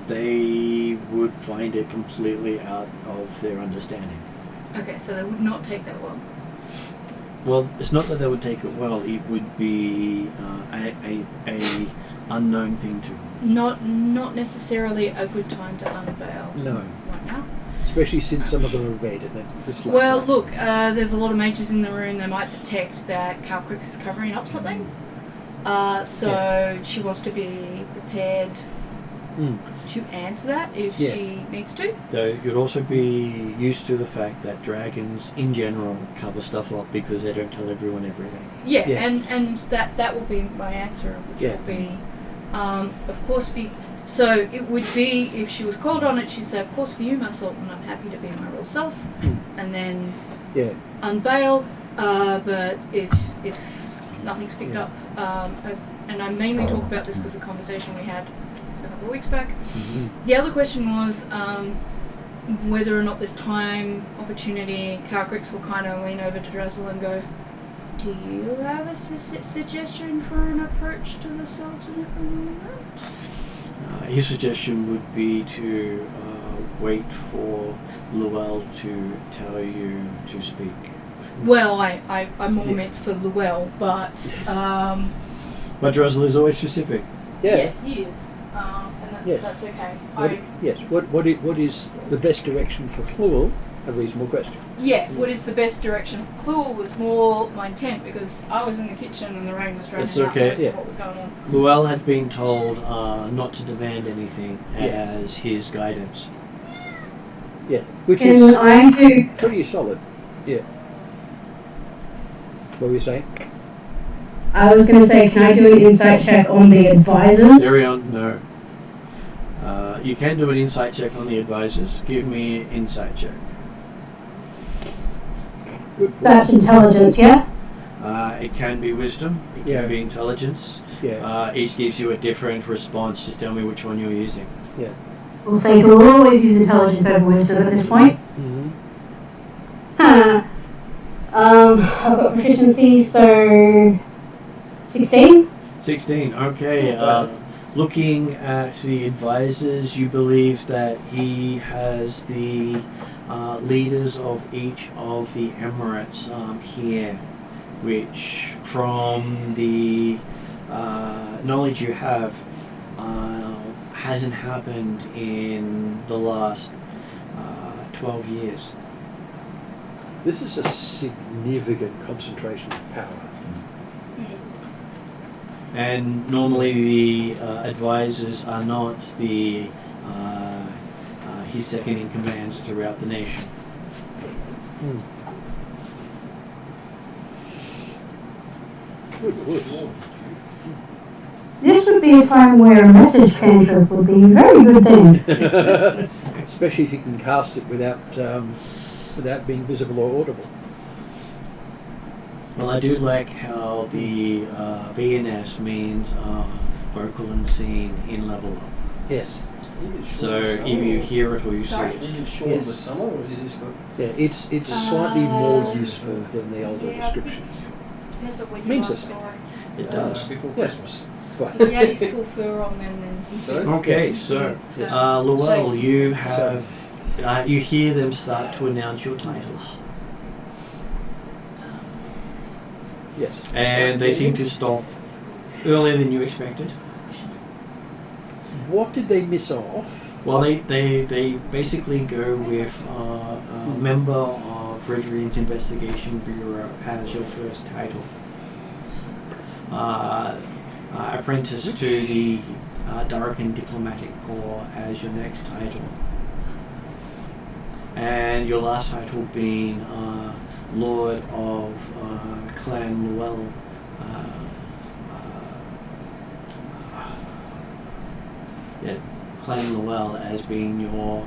Speaker 2: They would find it completely out of their understanding.
Speaker 8: Okay, so they would not take that well.
Speaker 2: Well, it's not that they would take it well. It would be a unknown thing to them.
Speaker 8: Not necessarily a good time to unveil.
Speaker 3: No.
Speaker 8: Right now.
Speaker 3: Especially since some of them are red and they're just like
Speaker 8: Well, look, there's a lot of mages in the room. They might detect that Calcrix is covering up something. So she wants to be prepared to answer that if she needs to.
Speaker 2: Though you'd also be used to the fact that dragons, in general, cover stuff up because they don't tell everyone everything.
Speaker 8: Yeah. And that will be my answer, which will be, of course, so it would be, if she was called on it, she'd say, of course, for you, my Sultan, I'm happy to be my real self, and then unveil. But if nothing's picked up, and I mainly talk about this because of the conversation we had a couple of weeks back. The other question was whether or not this time, opportunity, Calcrix will kind of lean over to Drazzle and go, do you have a suggestion for an approach to the Sultan at the moment?
Speaker 2: His suggestion would be to wait for Luell to tell you to speak.
Speaker 8: Well, I more meant for Luell, but...
Speaker 2: But Drazzle is always specific.
Speaker 8: Yeah, he is. And that's okay.
Speaker 3: What is the best direction for Cluel? A reasonable question.
Speaker 8: Yeah, what is the best direction for Cluel was more my intent, because I was in the kitchen and the rain was driving out most of what was going on.
Speaker 2: Luell had been told not to demand anything as his guidance.
Speaker 3: Yeah, which
Speaker 1: Can
Speaker 3: is
Speaker 1: I do?
Speaker 3: pretty solid. Yeah. What were you saying?
Speaker 1: I was going to say, can I do an insight check on the advisors?
Speaker 2: No. You can do an insight check on the advisors. Give me an insight check.
Speaker 3: Good.
Speaker 1: That's intelligence, yeah?
Speaker 2: It can be wisdom. It can be intelligence.
Speaker 3: Yeah.
Speaker 2: Each gives you a different response. Just tell me which one you're using.
Speaker 3: Yeah.
Speaker 1: We'll say he'll always use intelligence over wisdom at this point.
Speaker 3: Mm-hmm.
Speaker 1: I've got proficiency, so 16.
Speaker 2: 16, okay. Looking at the advisors, you believe that he has the leaders of each of the emirates here, which from the knowledge you have hasn't happened in the last 12 years.
Speaker 3: This is a significant concentration of power.
Speaker 2: And normally the advisors are not the his second in commands throughout the nation.
Speaker 1: This would be a time where a message cantrip would be a very good thing.
Speaker 3: Especially if you can cast it without being visible or audible.
Speaker 2: Well, I do like how the VNS means vocal and seen in level up.
Speaker 3: Yes.
Speaker 2: So if you hear it or you see
Speaker 8: Sorry?
Speaker 2: it.
Speaker 5: Is it short of the summer, or is it just got?
Speaker 3: Yeah, it's slightly more useful than the older
Speaker 8: yeah,
Speaker 3: description.
Speaker 8: Depends on when you
Speaker 3: Means
Speaker 8: last
Speaker 3: the same
Speaker 8: saw it.
Speaker 2: It does.
Speaker 5: Before
Speaker 3: Yeah.
Speaker 5: Christmas.
Speaker 3: But
Speaker 8: He had his full fur on then he's
Speaker 5: Sorry?
Speaker 2: Okay, so Llewell,
Speaker 8: So-
Speaker 2: you have you hear them start to announce your titles,
Speaker 3: yes.
Speaker 2: and they seem to stop earlier than you expected.
Speaker 3: What did they miss off?
Speaker 2: Well, they basically go with a member of Redrian's Investigation Bureau as your first title. Apprentice to the Darkin Diplomatic Corps as your next title. And your last title being Lord of Clan Llewell. Clan Llewell as being your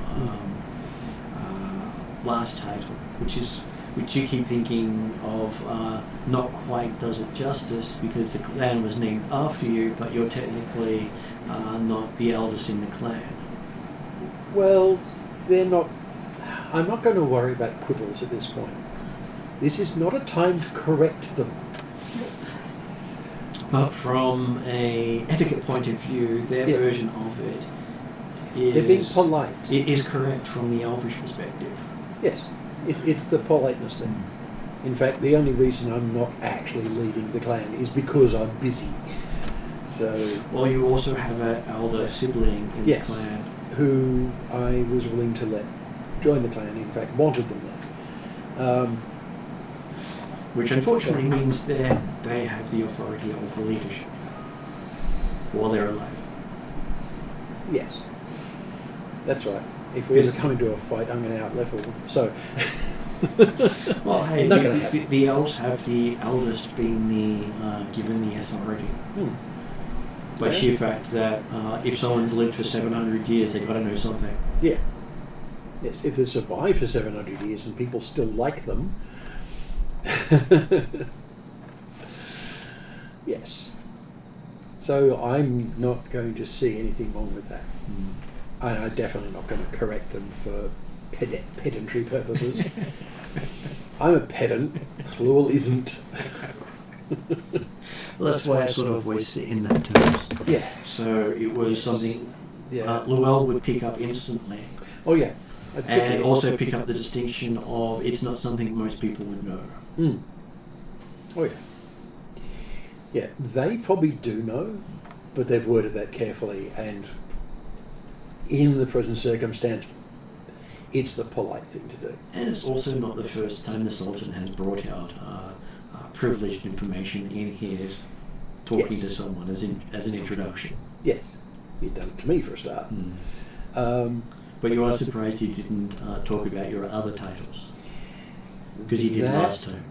Speaker 2: last title, which you keep thinking of not quite does it justice because the clan was named after you, but you're technically not the eldest in the clan.
Speaker 3: Well, they're not. I'm not going to worry about quibbles at this point. This is not a time to correct them.
Speaker 2: But from a etiquette point of view, their version of it is...
Speaker 3: They're being polite.
Speaker 2: It is correct from the Elvish perspective.
Speaker 3: Yes, it's the politeness thing. In fact, the only reason I'm not actually leading the clan is because I'm busy. So,
Speaker 2: Well, you also have an elder sibling in
Speaker 3: Yes.
Speaker 2: the clan.
Speaker 3: who I was willing to let join the clan, in fact, wanted them there.
Speaker 2: Which unfortunately means that they have the authority of the leadership while they're alive.
Speaker 3: Yes, that's right. If we ever come into a fight, I'm going to out-level them. So,
Speaker 2: Well, hey,
Speaker 3: Not gonna happen.
Speaker 2: the elves have the eldest being given the authority. By
Speaker 3: Okay.
Speaker 2: sheer fact that if someone's lived for 700 years, they've got to know something.
Speaker 3: yeah. Yes, if they survive for 700 years and people still like them. Yes. So I'm not going to see anything wrong with that. And I'm definitely not going to correct them for pedantry purposes. I'm a pedant. Cluel isn't.
Speaker 2: Well, that's why I sort of voiced it in that terms.
Speaker 3: Yeah.
Speaker 2: So it was something
Speaker 3: Yeah.
Speaker 2: Llewell would pick up instantly.
Speaker 3: Oh yeah. I'd pick
Speaker 2: And
Speaker 3: it.
Speaker 2: also pick up the distinction of it's not something most people would know.
Speaker 3: Mm. Oh yeah. Yeah, they probably do know, but they've worded that carefully, and in the present circumstance, it's the polite thing to do.
Speaker 2: And it's also not the first time the Sultan has brought out privileged information in his talking
Speaker 3: Yes.
Speaker 2: to someone as an introduction.
Speaker 3: Yes, he'd done it to me for a start.
Speaker 2: But you are surprised he didn't talk about your other titles, because he did
Speaker 3: That-
Speaker 2: last time.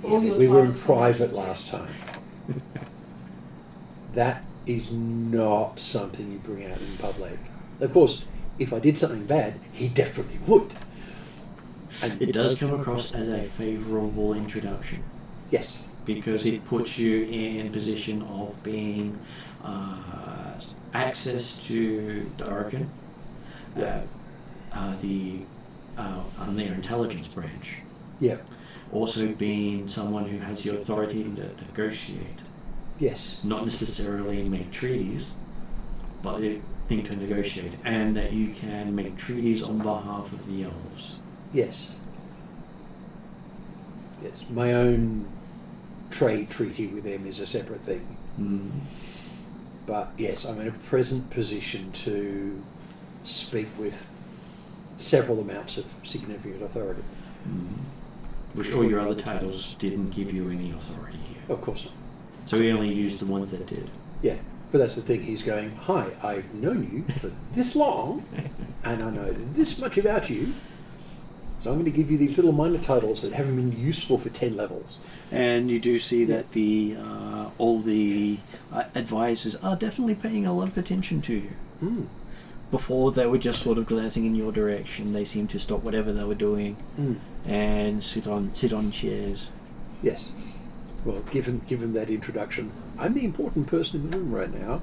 Speaker 8: All your
Speaker 3: we were in
Speaker 8: titles are
Speaker 3: private
Speaker 8: last.
Speaker 3: last time. That is not something you bring out in public. Of course, if I did something bad, he definitely would. And
Speaker 2: It does come across as a favourable introduction.
Speaker 3: Yes.
Speaker 2: Because it puts you in position of being access to Draghin, on their intelligence branch.
Speaker 3: Yeah.
Speaker 2: Also being someone who has the authority to negotiate.
Speaker 3: Yes.
Speaker 2: Not necessarily make treaties, but the thing to negotiate, and that you can make treaties on behalf of the elves.
Speaker 3: Yes. Yes. My own trade treaty with them is a separate thing.
Speaker 2: Mm.
Speaker 3: But yes, I'm in a present position to speak with several amounts of significant authority.
Speaker 2: Mm. Which all your other titles didn't give you any authority here.
Speaker 3: Of course not.
Speaker 2: So we only used the ones that did.
Speaker 3: Yeah, but that's the thing. He's going, hi, I've known you for this long, and I know this much about you, so I'm going to give you these little minor titles that haven't been useful for 10 levels.
Speaker 2: And you do see that all the advisors are definitely paying a lot of attention to you.
Speaker 3: Mm.
Speaker 2: Before, they were just sort of glancing in your direction. They seemed to stop whatever they were doing and sit on chairs.
Speaker 3: Yes. Well, given that introduction, I'm the important person in the room right now.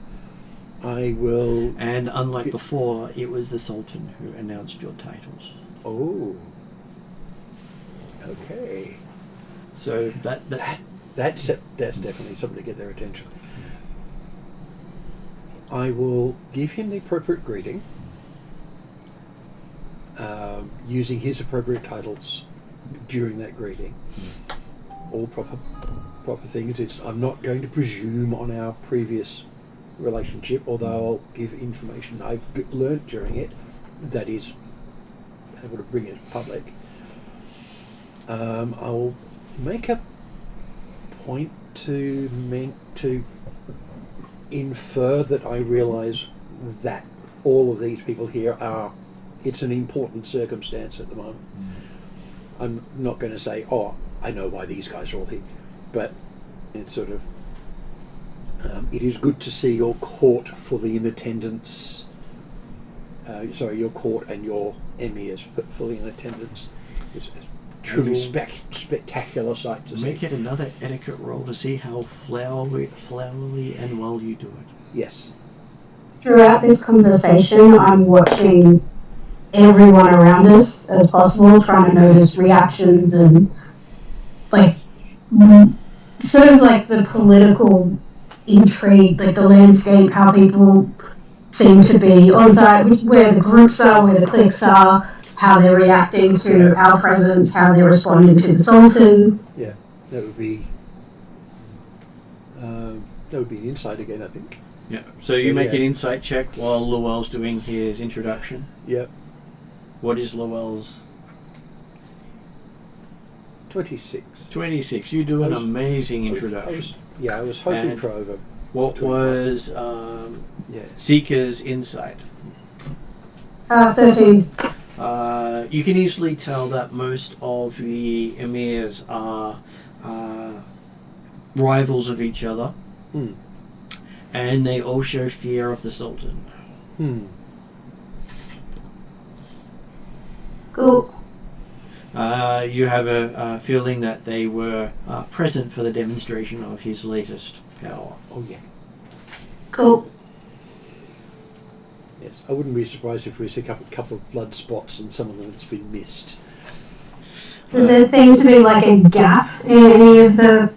Speaker 3: I will...
Speaker 2: And unlike before, it was the Sultan who announced your titles.
Speaker 3: Oh. Okay.
Speaker 2: So that's
Speaker 3: definitely something to get their attention. I will give him the appropriate greeting, using his appropriate titles during that greeting. All proper things. I'm not going to presume on our previous relationship, although I'll give information I've learnt during it that is able to bring it public. I'll make a point to infer that I realise that all of these people here it's an important circumstance at the moment. I'm not going to say, oh, I know why these guys are all here, but it's sort of, it is good to see your court fully in attendance, your court and your emirs fully in attendance. It's a truly spectacular sight to see.
Speaker 2: Make it another etiquette roll to see how flowery and well you do it.
Speaker 3: Yes.
Speaker 4: Throughout this conversation, I'm watching everyone around us as possible, trying to notice reactions and sort of like the political intrigue, like the landscape, how people seem to be on site, where the groups are, where the cliques are, how they're reacting to our presence, how they're responding to the Sultan.
Speaker 3: Yeah, that would be an insight again, I think.
Speaker 2: Yeah. So you make an insight check while Lowell's doing his introduction.
Speaker 3: Yep.
Speaker 2: What is Lowell's?
Speaker 3: 26.
Speaker 2: 26. You do an amazing introduction.
Speaker 3: I was hoping for over.
Speaker 2: What was Seeker's insight?
Speaker 4: 13.
Speaker 2: You can easily tell that most of the emirs are rivals of each other, and they all show fear of the Sultan.
Speaker 4: Cool.
Speaker 2: You have a feeling that they were present for the demonstration of his latest power.
Speaker 3: Oh yeah.
Speaker 4: Cool.
Speaker 3: Yes, I wouldn't be surprised if we see a couple of blood spots and some of them it's been missed.
Speaker 4: Does there seem to be like a gap in any of the...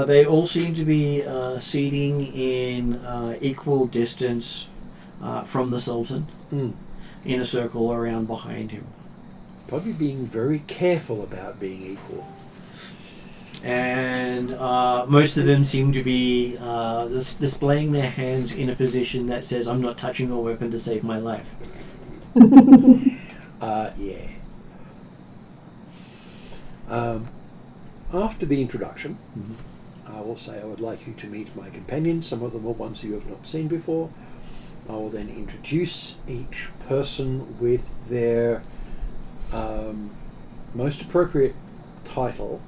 Speaker 2: They all seem to be seating in equal distance from the Sultan, in a circle around behind him.
Speaker 3: Probably being very careful about being equal.
Speaker 2: And most of them seem to be displaying their hands in a position that says, I'm not touching your weapon to save my life.
Speaker 3: Yeah. After the introduction, I will say I would like you to meet my companions. Some of them are ones you have not seen before. I will then introduce each person with their most appropriate title,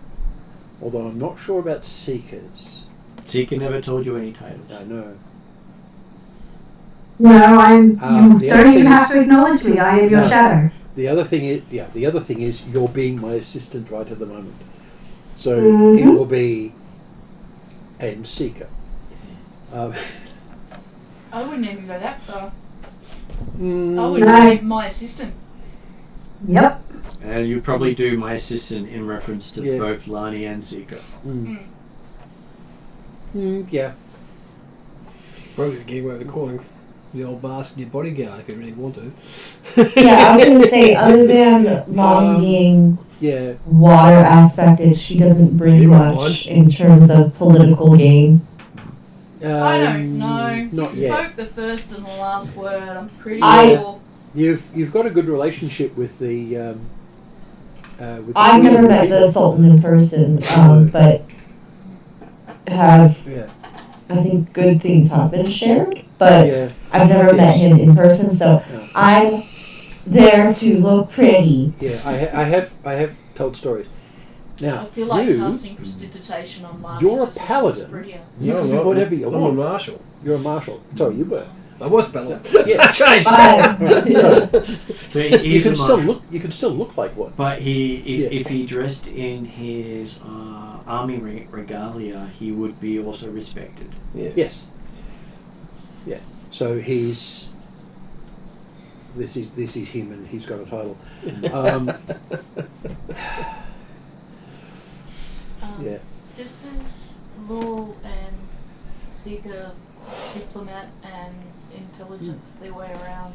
Speaker 3: although I'm not sure about Seekers.
Speaker 2: Seeker never told you any titles.
Speaker 3: I know.
Speaker 4: No, you don't even have to acknowledge me. I am your shadow.
Speaker 3: The other thing is you're being my assistant right at the moment. So
Speaker 4: Mhm.
Speaker 3: it will be and Seeker.
Speaker 8: I wouldn't even go that far. I
Speaker 3: mm,
Speaker 8: would
Speaker 4: No.
Speaker 8: say my assistant.
Speaker 4: Yep.
Speaker 2: And you probably do my assistant in reference to
Speaker 3: Yeah.
Speaker 2: both Lani and Seeker.
Speaker 3: yeah.
Speaker 5: Probably getting away with calling the old bastard your bodyguard if you really want to.
Speaker 7: Yeah, I was gonna say, other than Lonnie being
Speaker 3: Yeah.
Speaker 7: water aspected, she doesn't bring
Speaker 5: You won't
Speaker 7: much in terms of political gain.
Speaker 8: I don't know. He
Speaker 3: Not
Speaker 8: spoke
Speaker 3: yet.
Speaker 8: the first and the last word. I'm pretty
Speaker 7: I-
Speaker 8: sure.
Speaker 3: You've got a good relationship with the. With the
Speaker 7: I've
Speaker 3: Queen
Speaker 7: never
Speaker 3: of
Speaker 7: met
Speaker 3: People.
Speaker 7: the Sultan in person, but have,
Speaker 3: Yeah.
Speaker 7: I think, good things have been shared, but
Speaker 3: Yeah.
Speaker 7: I've never met
Speaker 3: Yes.
Speaker 7: him in person, so
Speaker 3: Yeah.
Speaker 7: I'm there to look pretty.
Speaker 3: Yeah. I have told stories. Now
Speaker 8: I feel like
Speaker 3: you
Speaker 8: casting prestidigitation on Lani.
Speaker 3: You're a
Speaker 8: just looks
Speaker 3: paladin.
Speaker 8: prettier.
Speaker 3: you
Speaker 5: No,
Speaker 3: can
Speaker 5: I'm
Speaker 3: do
Speaker 5: not.
Speaker 3: whatever you
Speaker 5: I'm a
Speaker 3: want.
Speaker 5: marshal.
Speaker 3: You're a marshal. Sorry, you were.
Speaker 5: I was a paladin.
Speaker 3: Yeah.
Speaker 5: I changed.
Speaker 7: But,
Speaker 3: Right, so
Speaker 2: So
Speaker 3: you
Speaker 2: he's
Speaker 3: can
Speaker 2: a
Speaker 3: still
Speaker 2: marshal.
Speaker 3: look. You can still look like one.
Speaker 2: But
Speaker 3: Yeah.
Speaker 2: if he dressed in his army regalia, he would be also respected.
Speaker 5: Yeah.
Speaker 3: Yes. Yeah. So he's. This is him, and he's got a title. Yeah.
Speaker 8: Just as Law and Seeker, diplomat and intelligence their way around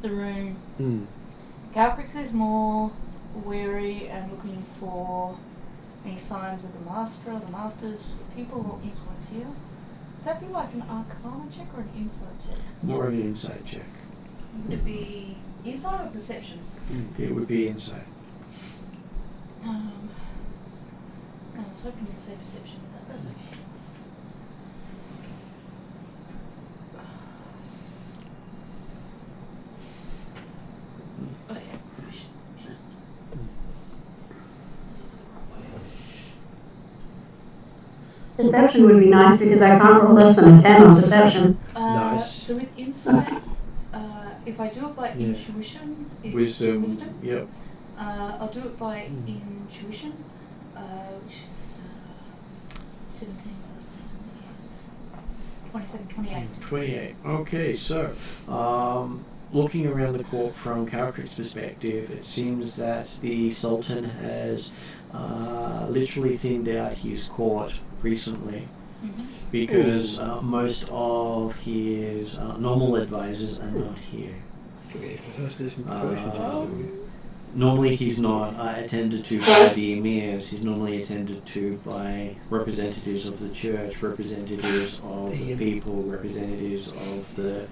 Speaker 8: the room,
Speaker 3: Mm.
Speaker 8: Galcrix is more wary and looking for any signs of the master or the master's people or influence here. Would that be like an arcana check or an insight check?
Speaker 2: More of an insight check.
Speaker 8: Would it be insight or perception?
Speaker 2: It would be insight.
Speaker 8: I was hoping you'd say perception, but that's okay. Oh yeah, we should, yeah. It is the right way.
Speaker 1: Perception would be nice because I can't roll less than a 10 on perception.
Speaker 3: Nice.
Speaker 8: So with insight, if I do it by
Speaker 3: Yeah.
Speaker 8: intuition, it's
Speaker 2: Wisdom.
Speaker 8: wisdom.
Speaker 2: Yep.
Speaker 8: I'll do it by intuition, which is 17 plus 9 is 27, 28.
Speaker 2: 28. Okay, so looking around the court from Calcrick's perspective, it seems that the Sultan has literally thinned out his court recently because most of his normal advisors are not here. Normally he's not attended to by the emirs, he's normally attended to by representatives of the church, representatives of the people, representatives of the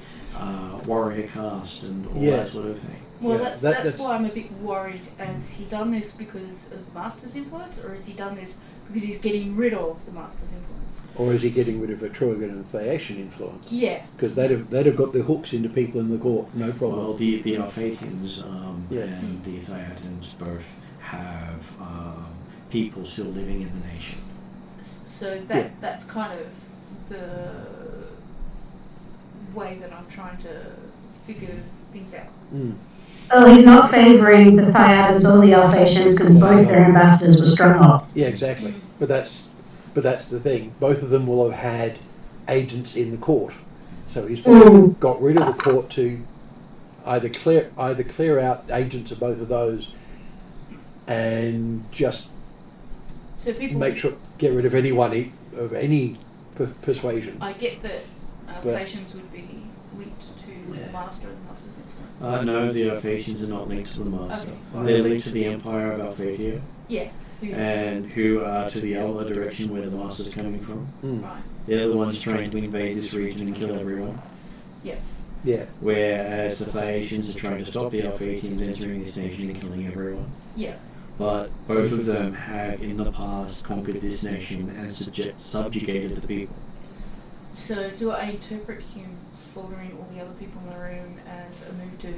Speaker 2: warrior caste and all
Speaker 3: Yeah.
Speaker 2: that sort of thing.
Speaker 8: Well,
Speaker 3: Yeah,
Speaker 8: that's
Speaker 3: that's-
Speaker 8: why I'm a bit worried. Has he done this because of the Master's influence, or has he done this because he's getting rid of the Master's influence?
Speaker 3: Or is he getting rid of Atruaghin and Thyacian influence?
Speaker 8: Yeah.
Speaker 3: Because they'd have got their hooks into people in the court, no problem.
Speaker 2: Well, the Alphatians
Speaker 3: Yeah.
Speaker 2: and the Thyatans both have people still living in the nation.
Speaker 8: So that's kind of the way that I'm trying to figure things out.
Speaker 3: Mm.
Speaker 1: Oh, he's not favouring the Thyatans or the Alphatians because both their ambassadors were strung up.
Speaker 3: Yeah, exactly. But that's the thing. Both of them will have had agents in the court, so he's got rid of the court to either clear out agents of both of those, and just
Speaker 8: So people
Speaker 3: make sure get rid of anyone of any persuasion.
Speaker 8: I get that
Speaker 3: But-
Speaker 8: Alphatians would be linked to the Master and the Master's influence.
Speaker 2: No, the Alphatians are not linked to the Master.
Speaker 8: Okay.
Speaker 2: They're linked to the Empire of Alphatia,
Speaker 8: Yeah. Who's
Speaker 2: and who are to the other direction where the Master's coming from.
Speaker 3: Mm.
Speaker 8: right.
Speaker 2: They're the ones trying to invade this region and kill everyone.
Speaker 3: Yeah,
Speaker 2: Whereas the Phaeacians are trying to stop the Alphatians entering this nation and killing everyone.
Speaker 8: Yeah.
Speaker 2: But both of them have in the past conquered this nation and subjugated the people.
Speaker 8: So do I interpret him slaughtering all the other people in the room as a move to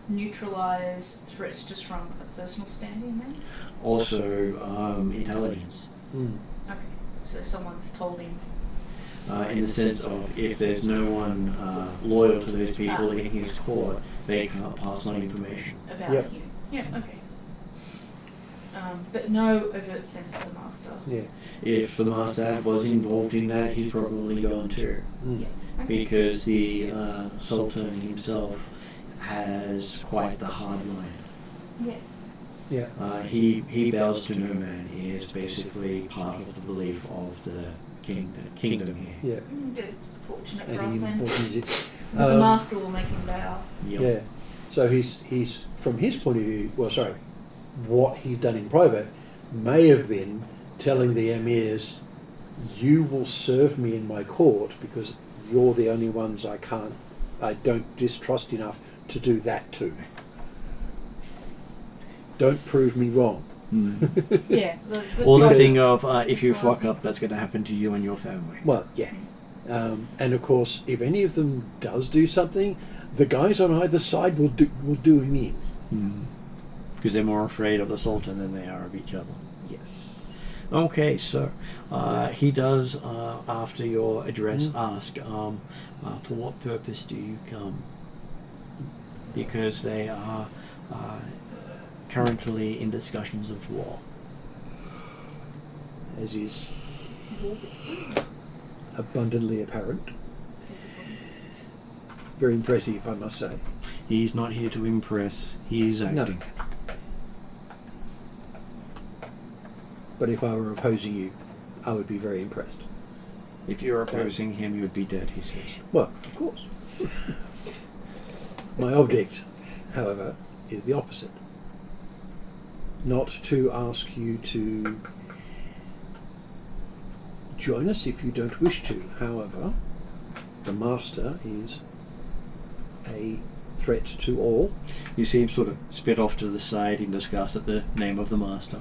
Speaker 8: neutralise threats just from a personal standing then?
Speaker 2: Also, intelligence.
Speaker 3: mm.
Speaker 8: Okay. So someone's told him.
Speaker 2: In the sense of if there's no one loyal to those people in his court, they can't pass on information.
Speaker 8: About
Speaker 3: Yep.
Speaker 8: you. Yeah, okay. But no overt sense to the master.
Speaker 3: Yeah.
Speaker 2: If the master was involved in that, he's probably gone too.
Speaker 3: Mm.
Speaker 8: Okay.
Speaker 2: Because the Saltan himself has quite the hard line.
Speaker 8: Yeah.
Speaker 3: Yeah.
Speaker 2: He bows to no man. He is basically part of the belief of the kingdom here.
Speaker 3: Yeah.
Speaker 8: It's fortunate
Speaker 3: And
Speaker 8: for us
Speaker 3: he
Speaker 8: then.
Speaker 3: embodies it.
Speaker 8: Because the master will make him bow.
Speaker 2: Yep.
Speaker 3: Yeah. So he's from his point of view. Well, sorry, what he's done in private may have been telling the emirs, "You will serve me in my court because you're the only ones I don't distrust enough to do that to. Don't prove me wrong."
Speaker 8: Yeah.
Speaker 2: Or the thing of if you fuck up, that's going to happen to you and your family.
Speaker 3: Well, yeah. And of course, if any of them does do something, the guys on either side will do him in.
Speaker 2: Because they're more afraid of the Sultan than they are of each other.
Speaker 3: Yes.
Speaker 2: Okay, so he does, after your address, ask, for what purpose do you come? Because they are currently in discussions of war.
Speaker 3: As is abundantly apparent. Very impressive, I must say.
Speaker 2: He's not here to impress, he's acting.
Speaker 3: No. But if I were opposing you, I would be very impressed.
Speaker 2: If you're opposing him, you would be dead, he says.
Speaker 3: Well, of course. My object, however, is the opposite. Not to ask you to join us if you don't wish to. However, the master is a threat to all.
Speaker 2: You see him sort of spit off to the side in disgust at the name of the master.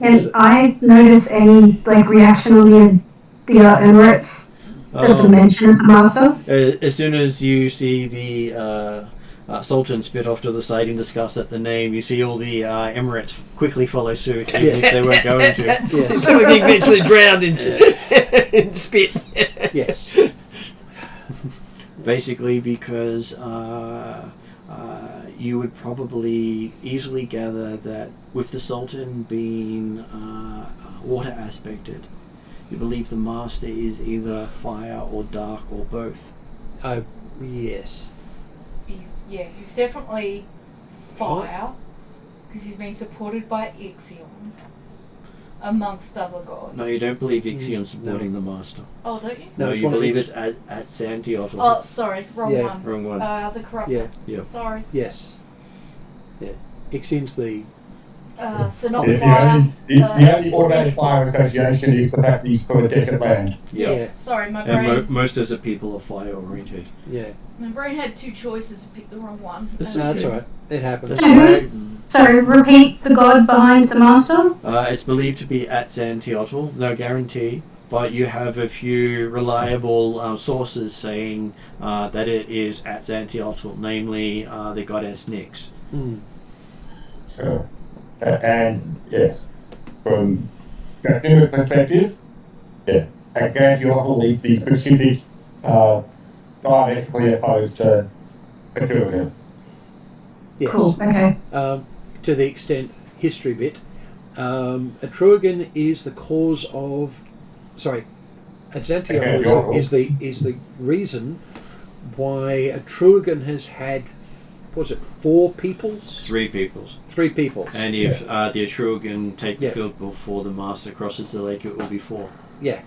Speaker 1: And I notice any reaction on the Emirates at the mention of the master.
Speaker 2: As soon as you see the Sultan spit off to the side in disgust at the name, you see all the Emirates quickly follow suit, even if they weren't going to.
Speaker 3: Yes.
Speaker 5: So we eventually drowned in spit.
Speaker 3: Yes.
Speaker 2: Basically because you would probably easily gather that with the Sultan being water aspected, you believe the master is either fire or dark or both.
Speaker 3: Yes.
Speaker 8: He's definitely fire, because he's been supported by Ixion, amongst other gods.
Speaker 2: No, you don't believe Ixion's supporting the master.
Speaker 8: Oh, don't you?
Speaker 2: No,
Speaker 3: it's
Speaker 2: you
Speaker 3: one of
Speaker 2: believe
Speaker 3: these-
Speaker 2: it's at Santiotl.
Speaker 8: Oh, sorry, wrong
Speaker 3: Yeah.
Speaker 8: one.
Speaker 2: Wrong one.
Speaker 8: The corrupt.
Speaker 3: Yeah.
Speaker 2: Yep.
Speaker 8: Sorry.
Speaker 3: Yes. Yeah. Ixion's the...
Speaker 8: So not
Speaker 6: The
Speaker 8: fire.
Speaker 6: only automated fire association is the fact that he's from a desert land.
Speaker 8: Yeah. Sorry, my
Speaker 2: And
Speaker 8: brain.
Speaker 2: most desert people are fire oriented.
Speaker 3: Yeah.
Speaker 8: My brain had two choices and picked the wrong one.
Speaker 2: This
Speaker 3: No,
Speaker 2: is
Speaker 3: that's all right. It happens.
Speaker 2: That's why
Speaker 1: So repeat the god behind the master.
Speaker 2: it's believed to be at Santiotl. No guarantee, but you have a few reliable sources saying that it is at Santiotl, namely the goddess Nyx.
Speaker 3: Mm.
Speaker 6: So, and yes, from a different perspective, yeah, again, you all need the specific diametrically opposed to Atruaghin.
Speaker 3: Yes.
Speaker 1: Cool. Okay.
Speaker 3: To the extent history bit, Atruaghin is the cause of. Sorry, Azantiotl is the reason why Atruaghin has had. Was it 4 peoples?
Speaker 2: 3 peoples.
Speaker 3: 3 peoples.
Speaker 2: And if the Atruaghin take the
Speaker 3: Yeah.
Speaker 2: field before the master crosses the lake, it will be 4.
Speaker 3: Yeah.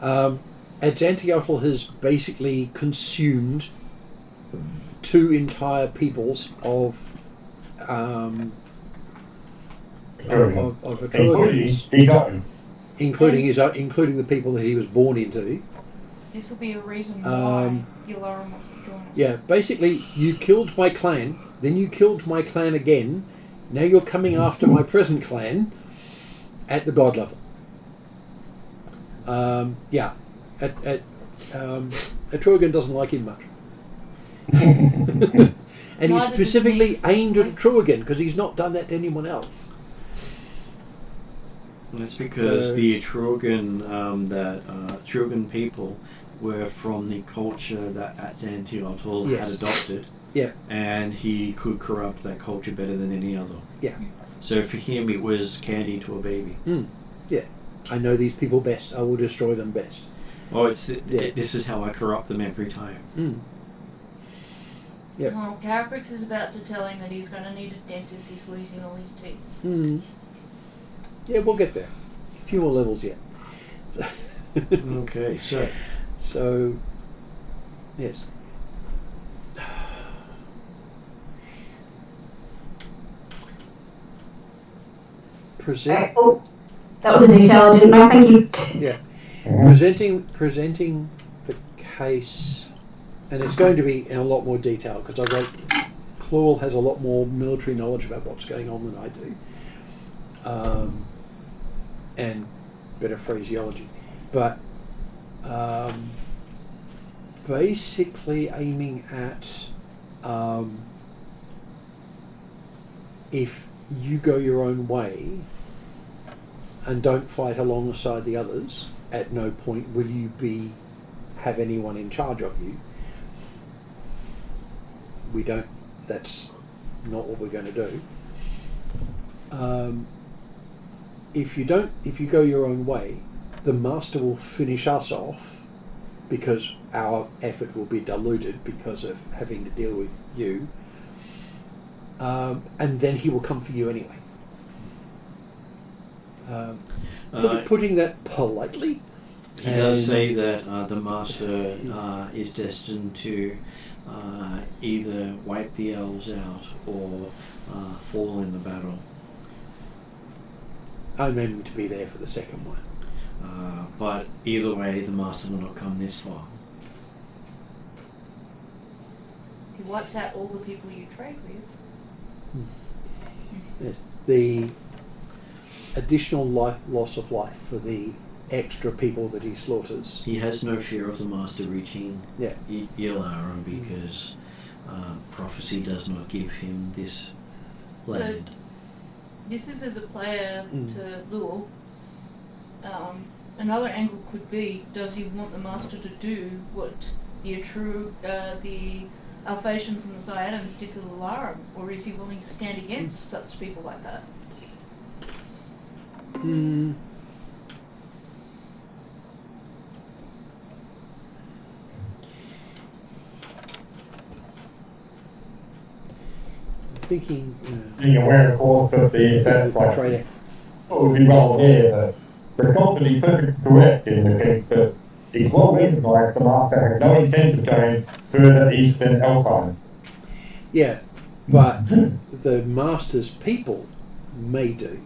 Speaker 3: Azantiotl has basically consumed 2 entire peoples of Atruaghin's, including the people that he was born into.
Speaker 8: This will be a reason why Ylaruam wants to join us.
Speaker 3: Yeah, basically, you killed my clan, then you killed my clan again. Now you're coming after my present clan at the god level. Atruaghin doesn't like him much. And he's
Speaker 8: Neither does
Speaker 3: specifically
Speaker 8: Nyx,
Speaker 3: aimed at
Speaker 8: thankfully.
Speaker 3: Atruaghin because he's not done that to anyone else.
Speaker 2: And that's because
Speaker 3: So-
Speaker 2: the Atruaghin, Atruaghin people were from the culture that Azantiotl had
Speaker 3: Yes.
Speaker 2: adopted,
Speaker 3: Yeah.
Speaker 2: And he could corrupt that culture better than any other.
Speaker 3: Yeah.
Speaker 2: So for him, it was candy to a baby.
Speaker 3: Yeah. I know these people best. I will destroy them best.
Speaker 2: Oh, this is how I corrupt them every time.
Speaker 3: Yep.
Speaker 8: Well, Carabrix is about to tell him that he's going to need a dentist. He's losing all his teeth.
Speaker 3: Yeah, we'll get there. A few more levels yet.
Speaker 2: Okay,
Speaker 3: So, yes. Present.
Speaker 4: Oh, that was a detail I didn't know. Thank you.
Speaker 3: Yeah. Presenting the case, and it's going to be in a lot more detail because Clawell has a lot more military knowledge about what's going on than I do, and better phraseology, but basically aiming at if you go your own way and don't fight alongside the others, at no point will you have anyone in charge of you. That's not what we're going to do. If you go your own way, the Master will finish us off because our effort will be diluted because of having to deal with you. And then he will come for you anyway. Putting that politely.
Speaker 2: He does say that the Master is destined to either wipe the elves out or fall in the battle.
Speaker 3: I'm aiming to be there for the second one.
Speaker 2: But either way, the Master will not come this far.
Speaker 8: He wipes out all the people you trade with.
Speaker 3: Yes. The additional loss of life for the extra people that he slaughters.
Speaker 2: He has no fear of the Master reaching Ylaruam because prophecy does not give him this land.
Speaker 8: So, this is as a player to lure. Another angle could be, does he want the Master to do what the Alphatians and the Zyadans did to Ylaruam, or is he willing to stand against such people like that?
Speaker 3: Thinking.
Speaker 6: Being aware, of course, that what would be well aware that the company is perfectly correct in the case that it's well recognized the Master has no intent of going further east than Alpine.
Speaker 3: Yeah, but the Master's people may do.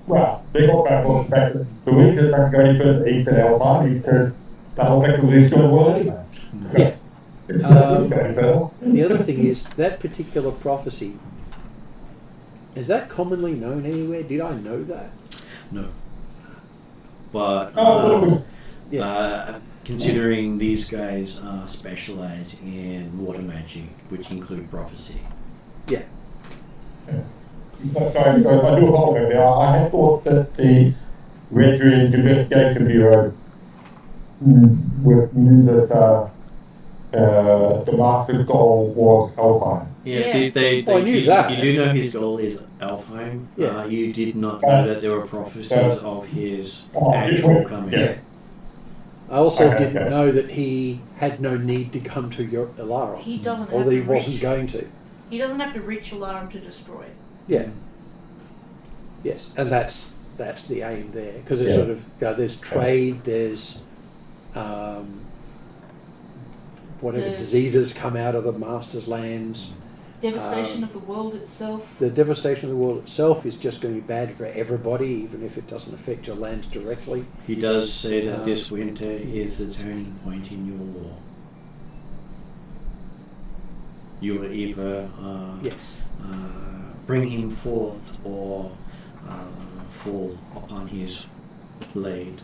Speaker 6: Well, they got back on the fact that the reason they're going further east than Alpine is because the whole effectively is still well anyway.
Speaker 3: Yeah. The other thing is, that particular prophecy, is that commonly known anywhere? Did I know that?
Speaker 2: No. But considering these guys specialize in water magic, which include prophecy.
Speaker 3: Yeah.
Speaker 6: Sorry, I do apologize there. I had thought that the Red Druid Investigation Bureau knew that the Master's goal was Alpine.
Speaker 2: Yeah, they
Speaker 3: I knew that.
Speaker 2: You do know his goal is Alfheim.
Speaker 3: Yeah.
Speaker 2: You did not know that there were prophecies of his actual coming.
Speaker 3: Yeah. I also didn't know that he had no need to come to Ylaruam.
Speaker 8: He doesn't
Speaker 3: or
Speaker 8: have
Speaker 3: that
Speaker 8: to
Speaker 3: he wasn't
Speaker 8: reach.
Speaker 3: going to.
Speaker 8: He doesn't have to reach Ylaruam to destroy it.
Speaker 3: Yeah. Yes, and that's the aim there, because it's sort of there's trade, there's whatever diseases come out of the Master's lands.
Speaker 8: Devastation of the world itself.
Speaker 3: The devastation of the world itself is just going to be bad for everybody, even if it doesn't affect your lands directly.
Speaker 2: He does say that this winter is the turning point in your war. You will either bring him forth or fall upon his blade.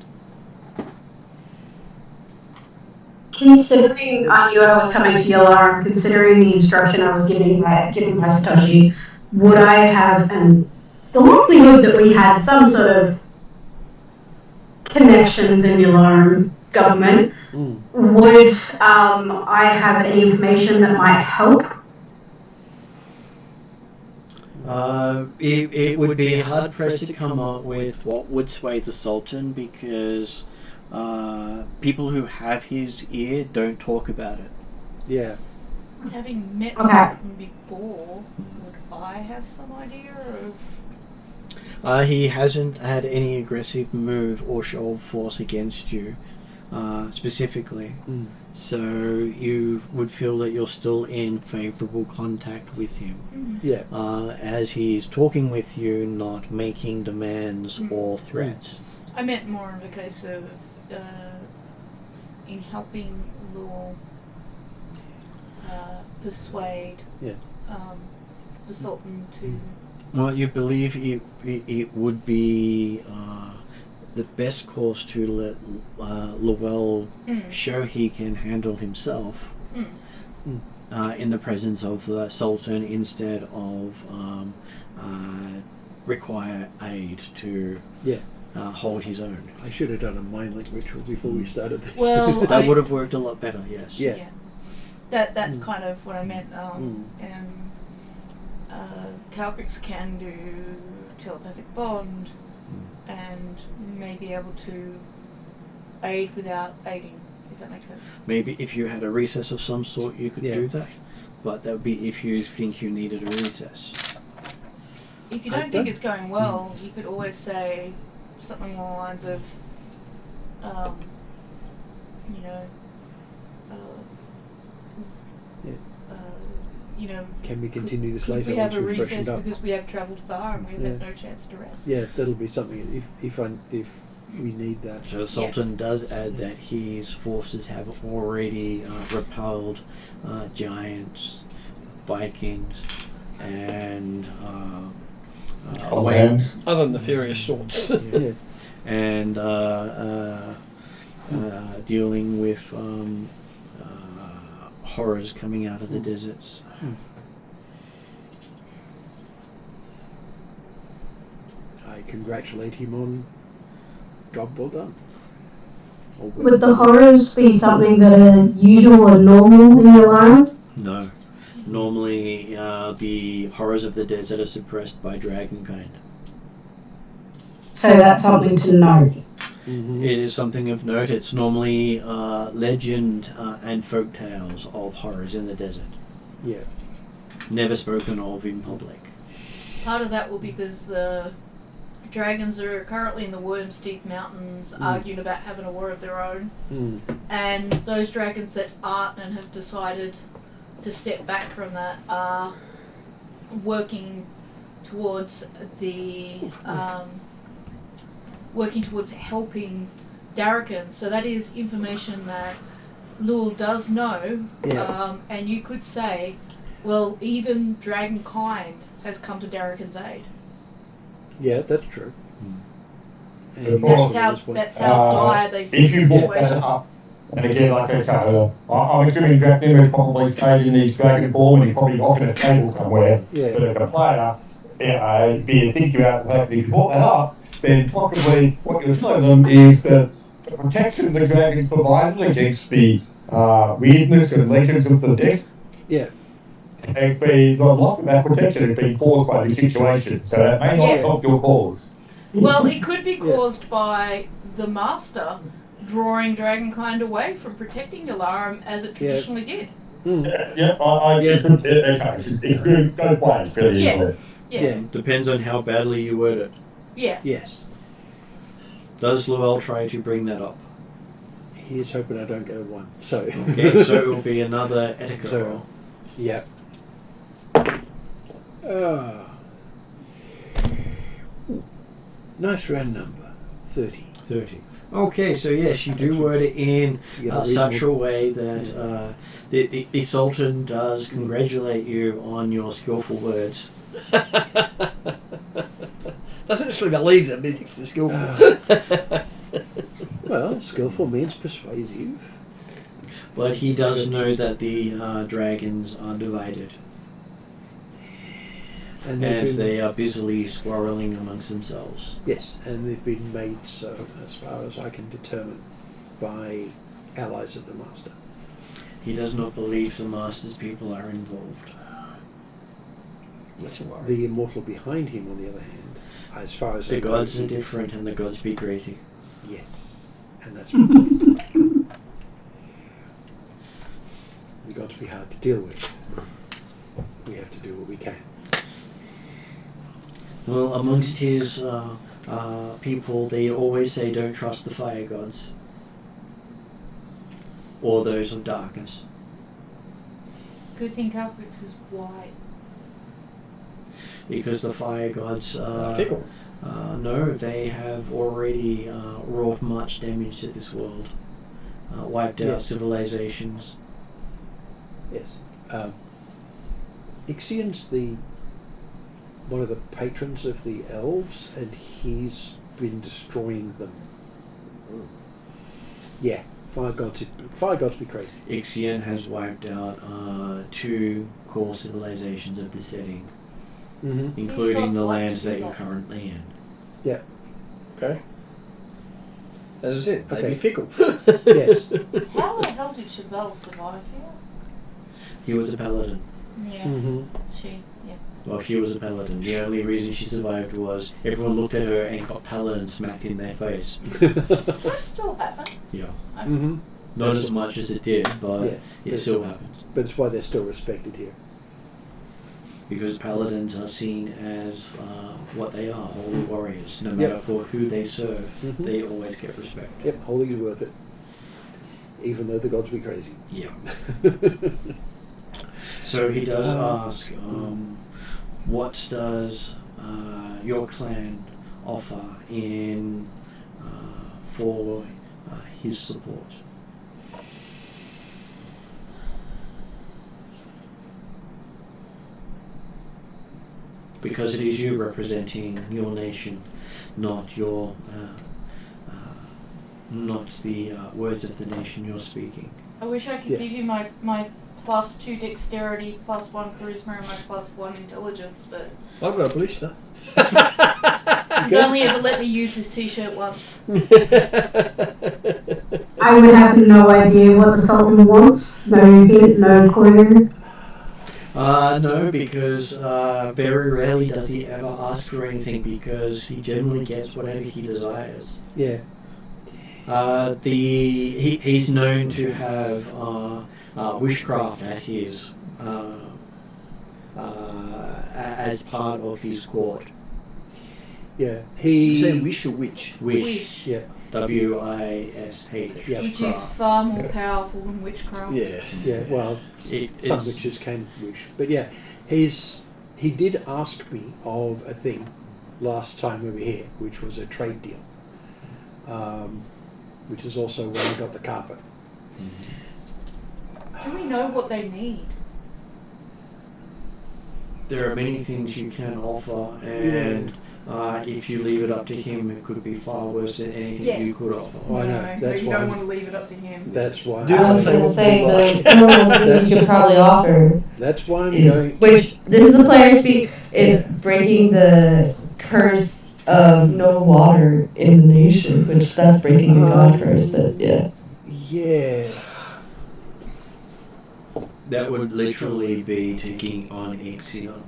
Speaker 1: Considering I knew I was coming to Ylaruam, considering the instruction I was giving my Satoshi, would I have, and the likelihood that we had some sort of connections in Ylaruam government, would I have any information that might help
Speaker 2: It would be hard pressed to come up with what would sway the Sultan because people who have his ear don't talk about it.
Speaker 3: Yeah.
Speaker 8: Having met
Speaker 4: Okay.
Speaker 8: Saltan before, would I have some idea of?
Speaker 2: He hasn't had any aggressive move or show of force against you, specifically.
Speaker 3: Mm.
Speaker 2: So you would feel that you're still in favourable contact with him.
Speaker 3: Yeah.
Speaker 2: As he's talking with you, not making demands or threats.
Speaker 8: I meant more in the case of in helping Lure persuade
Speaker 3: Yeah.
Speaker 8: the Sultan to.
Speaker 2: Well, you believe it would be the best course to let Lowell show he can handle himself in the presence of the Sultan instead of require aid to hold his own.
Speaker 3: I should have done a mind link ritual before we started this.
Speaker 8: Well,
Speaker 2: That would have worked a lot better, yes.
Speaker 3: Yeah.
Speaker 8: That's kind of what I meant. Calcrix can do telepathic bond and may be able to aid without aiding, if that makes sense.
Speaker 2: Maybe if you had a recess of some sort, you could
Speaker 3: Yeah.
Speaker 2: do that. But that would be if you think you needed a recess.
Speaker 8: If you
Speaker 3: I
Speaker 8: don't think it's going well, you could always say something along the lines of, you know, you know,
Speaker 3: Can we continue this
Speaker 8: could
Speaker 3: later
Speaker 8: we have
Speaker 3: once
Speaker 8: a
Speaker 3: we've
Speaker 8: recess
Speaker 3: freshened up?
Speaker 8: because we have travelled far and we've had no chance to rest?
Speaker 3: Yeah, that'll be something if we need that.
Speaker 2: So Sultan does add that his forces have already repelled giants, Vikings, and
Speaker 5: Other nefarious sorts.
Speaker 3: Yeah.
Speaker 2: and dealing with horrors coming out of the deserts.
Speaker 3: I congratulate him on job well done.
Speaker 4: Would the horrors be something that are usual and normal in Ylaruam?
Speaker 2: No. Normally, the horrors of the desert are suppressed by dragonkind.
Speaker 4: So that's something to note.
Speaker 3: Mm-hmm.
Speaker 2: It is something of note. It's normally legend and folk tales of horrors in the desert.
Speaker 3: Yeah.
Speaker 2: Never spoken of in public.
Speaker 8: Part of that will be because the dragons are currently in the Worm's Teeth Mountains arguing about having a war of their own. And those dragons that aren't and have decided to step back from that are working towards helping Darrakan. So that is information that Lul does know.
Speaker 3: Yeah.
Speaker 8: And you could say, well, even Dragonkind has come to Darrakan's aid.
Speaker 3: Yeah, that's true.
Speaker 6: And
Speaker 8: That's how dire they see
Speaker 6: if
Speaker 8: the
Speaker 6: you brought that
Speaker 8: situation.
Speaker 6: up, and again, like I say, I'm assuming Dracnim has probably stayed in his dragon form and he's probably off in a table somewhere.
Speaker 3: Yeah.
Speaker 6: But if a player, be thinking about the fact that if you brought that up, then possibly what you're telling them is that the protection the dragons provided against the weirdness and legends of the death
Speaker 3: Yeah.
Speaker 6: has been, a lot of that protection has been caused by this situation. So that may not help your cause.
Speaker 8: Well, it could be caused by the Master drawing Dragonkind away from protecting Ylaruam as it traditionally did.
Speaker 6: It could go ways, really.
Speaker 8: Yeah.
Speaker 3: Yeah.
Speaker 2: Depends on how badly you word it.
Speaker 8: Yeah.
Speaker 3: Yes.
Speaker 2: Does Lowell try to bring that up?
Speaker 3: Here's hoping I don't go one. So.
Speaker 2: Okay, so it will be another etiquette
Speaker 3: So-
Speaker 2: roll.
Speaker 3: Yeah. Nice round number. 30.
Speaker 2: 30. Okay, so yes, you do word it in
Speaker 3: You got a
Speaker 2: such a
Speaker 3: reasonable-
Speaker 2: way that the Sultan does congratulate you on your skillful words.
Speaker 5: Doesn't necessarily believe them, but he thinks they're skillful.
Speaker 3: Well, skillful means persuasive.
Speaker 2: But he does know that the dragons are divided.
Speaker 3: And
Speaker 2: And
Speaker 3: been,
Speaker 2: they are busily quarrelling amongst themselves.
Speaker 3: Yes, and they've been made so, as far as I can determine, by allies of the Master.
Speaker 2: He does not believe the Master's people are involved. That's a worry.
Speaker 3: The immortal behind him, on the other hand, as far as
Speaker 2: The
Speaker 3: I know,
Speaker 2: gods
Speaker 3: he
Speaker 2: are
Speaker 3: did-
Speaker 2: different and the gods be crazy.
Speaker 3: Yes, and that's the gods be hard to deal with. We have to do what we can.
Speaker 2: Well, amongst his people, they always say don't trust the fire gods. Or those of darkness.
Speaker 8: Good thing Calcrix is white.
Speaker 2: Because the fire gods
Speaker 5: Fickle.
Speaker 2: no, they have already wrought much damage to this world. Wiped out
Speaker 3: Yes.
Speaker 2: civilizations.
Speaker 3: Yes. Ixion's one of the patrons of the elves, and he's been destroying them. Yeah, fire gods be crazy.
Speaker 2: Ixion has wiped out 2 core civilizations of the setting,
Speaker 3: Mm-hmm.
Speaker 2: including
Speaker 8: gods
Speaker 2: the
Speaker 8: like
Speaker 2: land
Speaker 8: to do
Speaker 2: that you're
Speaker 8: that.
Speaker 2: currently in.
Speaker 3: Yeah.
Speaker 5: Okay. As I said,
Speaker 3: Okay.
Speaker 5: they be fickle.
Speaker 3: Yes.
Speaker 8: How the hell did Chevelle survive here?
Speaker 2: He was a paladin.
Speaker 8: Yeah,
Speaker 3: Mm-hmm.
Speaker 8: yeah.
Speaker 2: Well, she was a paladin. The only reason she survived was everyone looked at her and got paladin smacked in their face.
Speaker 8: Does that still happen?
Speaker 2: Yeah.
Speaker 3: Mm-hmm.
Speaker 2: Not as much as it did, but
Speaker 3: Yeah.
Speaker 2: it still happens.
Speaker 3: But it's why they're still respected here.
Speaker 2: Because paladins are seen as what they are, holy warriors. No matter
Speaker 3: Yep.
Speaker 2: for who they serve,
Speaker 3: Mhm.
Speaker 2: they always get respect.
Speaker 3: Yep, holy is worth it. Even though the gods be crazy.
Speaker 2: Yeah. So he does ask, what does your clan offer in for his support? Because it is you representing your nation, not your, not the words of the nation you're speaking.
Speaker 8: I wish I could
Speaker 3: Yes.
Speaker 8: give you my +2 dexterity, +1 charisma, and my +1 intelligence, but
Speaker 5: I've got a blister.
Speaker 8: he's only ever let me use his t-shirt once.
Speaker 1: I would have no idea what the Sultan wants. No clue.
Speaker 2: No, because very rarely does he ever ask for anything, because he generally gets whatever he desires.
Speaker 3: Yeah.
Speaker 2: He's known to have witchcraft at his as part of his court.
Speaker 3: Yeah.
Speaker 5: You say
Speaker 3: He.
Speaker 5: wish or witch?
Speaker 2: Wish.
Speaker 3: Yeah.
Speaker 2: WISH.
Speaker 3: Yeah.
Speaker 8: Which is far more powerful than witchcraft.
Speaker 5: Yes.
Speaker 3: Yeah. Well, some
Speaker 2: It's,
Speaker 3: witches can wish, but yeah, he did ask me of a thing last time we were here, which was a trade deal. Which is also when I got the carpet.
Speaker 8: Do we know what they need?
Speaker 2: there are many things you can offer, and if you leave it up to him, it could be far worse than anything you could offer.
Speaker 3: Oh, I know.
Speaker 8: No,
Speaker 3: That's
Speaker 8: you
Speaker 3: why.
Speaker 8: don't want to leave it up to him.
Speaker 3: That's why.
Speaker 5: Do
Speaker 7: I
Speaker 5: not
Speaker 7: was
Speaker 5: say
Speaker 7: going to
Speaker 5: what
Speaker 7: say
Speaker 5: you like.
Speaker 7: the normal thing you could probably offer,
Speaker 3: That's why I'm going.
Speaker 7: which this is the player speak, is breaking the curse of no water in the nation, which that's breaking the god curse, but yeah.
Speaker 3: Yeah.
Speaker 2: That would literally be taking on Ixion.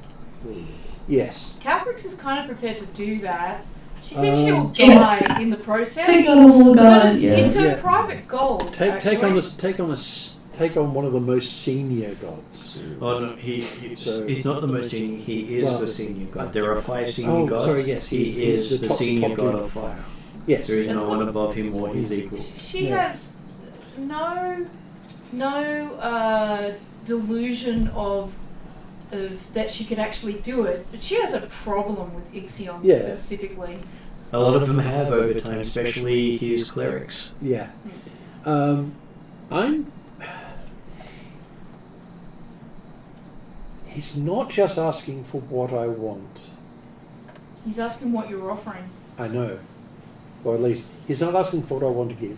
Speaker 3: Yes.
Speaker 8: Calcrix is kind of prepared to do that. She thinks
Speaker 3: Um,
Speaker 8: she'll die in the process.
Speaker 7: Take on a whole
Speaker 8: but
Speaker 7: god,
Speaker 8: it's,
Speaker 7: yeah.
Speaker 8: it's a
Speaker 3: Yeah.
Speaker 8: private goal.
Speaker 3: Take on one of the most senior gods.
Speaker 2: Oh no, he's not the most senior. He is
Speaker 3: Well,
Speaker 2: the senior god. There are 5 senior
Speaker 3: Oh,
Speaker 2: gods.
Speaker 3: sorry, yes,
Speaker 2: he
Speaker 3: he's
Speaker 2: is
Speaker 3: the
Speaker 2: the
Speaker 3: top
Speaker 2: senior god
Speaker 3: leader.
Speaker 2: of fire.
Speaker 3: Yes.
Speaker 2: There is no one above him or his equal.
Speaker 8: She
Speaker 3: Yeah.
Speaker 8: has no delusion of that she could actually do it, but she has a problem with Ixion
Speaker 3: Yeah.
Speaker 8: specifically.
Speaker 2: A lot of them have over time, especially his clerics.
Speaker 3: Yeah. He's not just asking for what I want.
Speaker 8: He's asking what you're offering.
Speaker 3: I know. Or at least, he's not asking for what I want to give.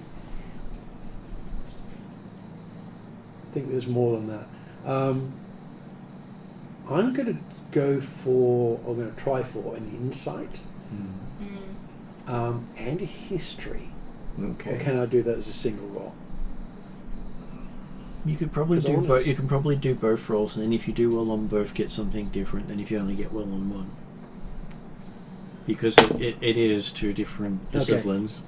Speaker 3: I think there's more than that. I'm going to try for an insight and a history. Or
Speaker 2: Okay.
Speaker 3: can I do that as a single roll?
Speaker 2: You could probably
Speaker 3: Because
Speaker 2: do
Speaker 3: honest-
Speaker 2: both. You can probably do both roles, and then if you do well on both, get something different than if you only get well on one. Because it is two different disciplines.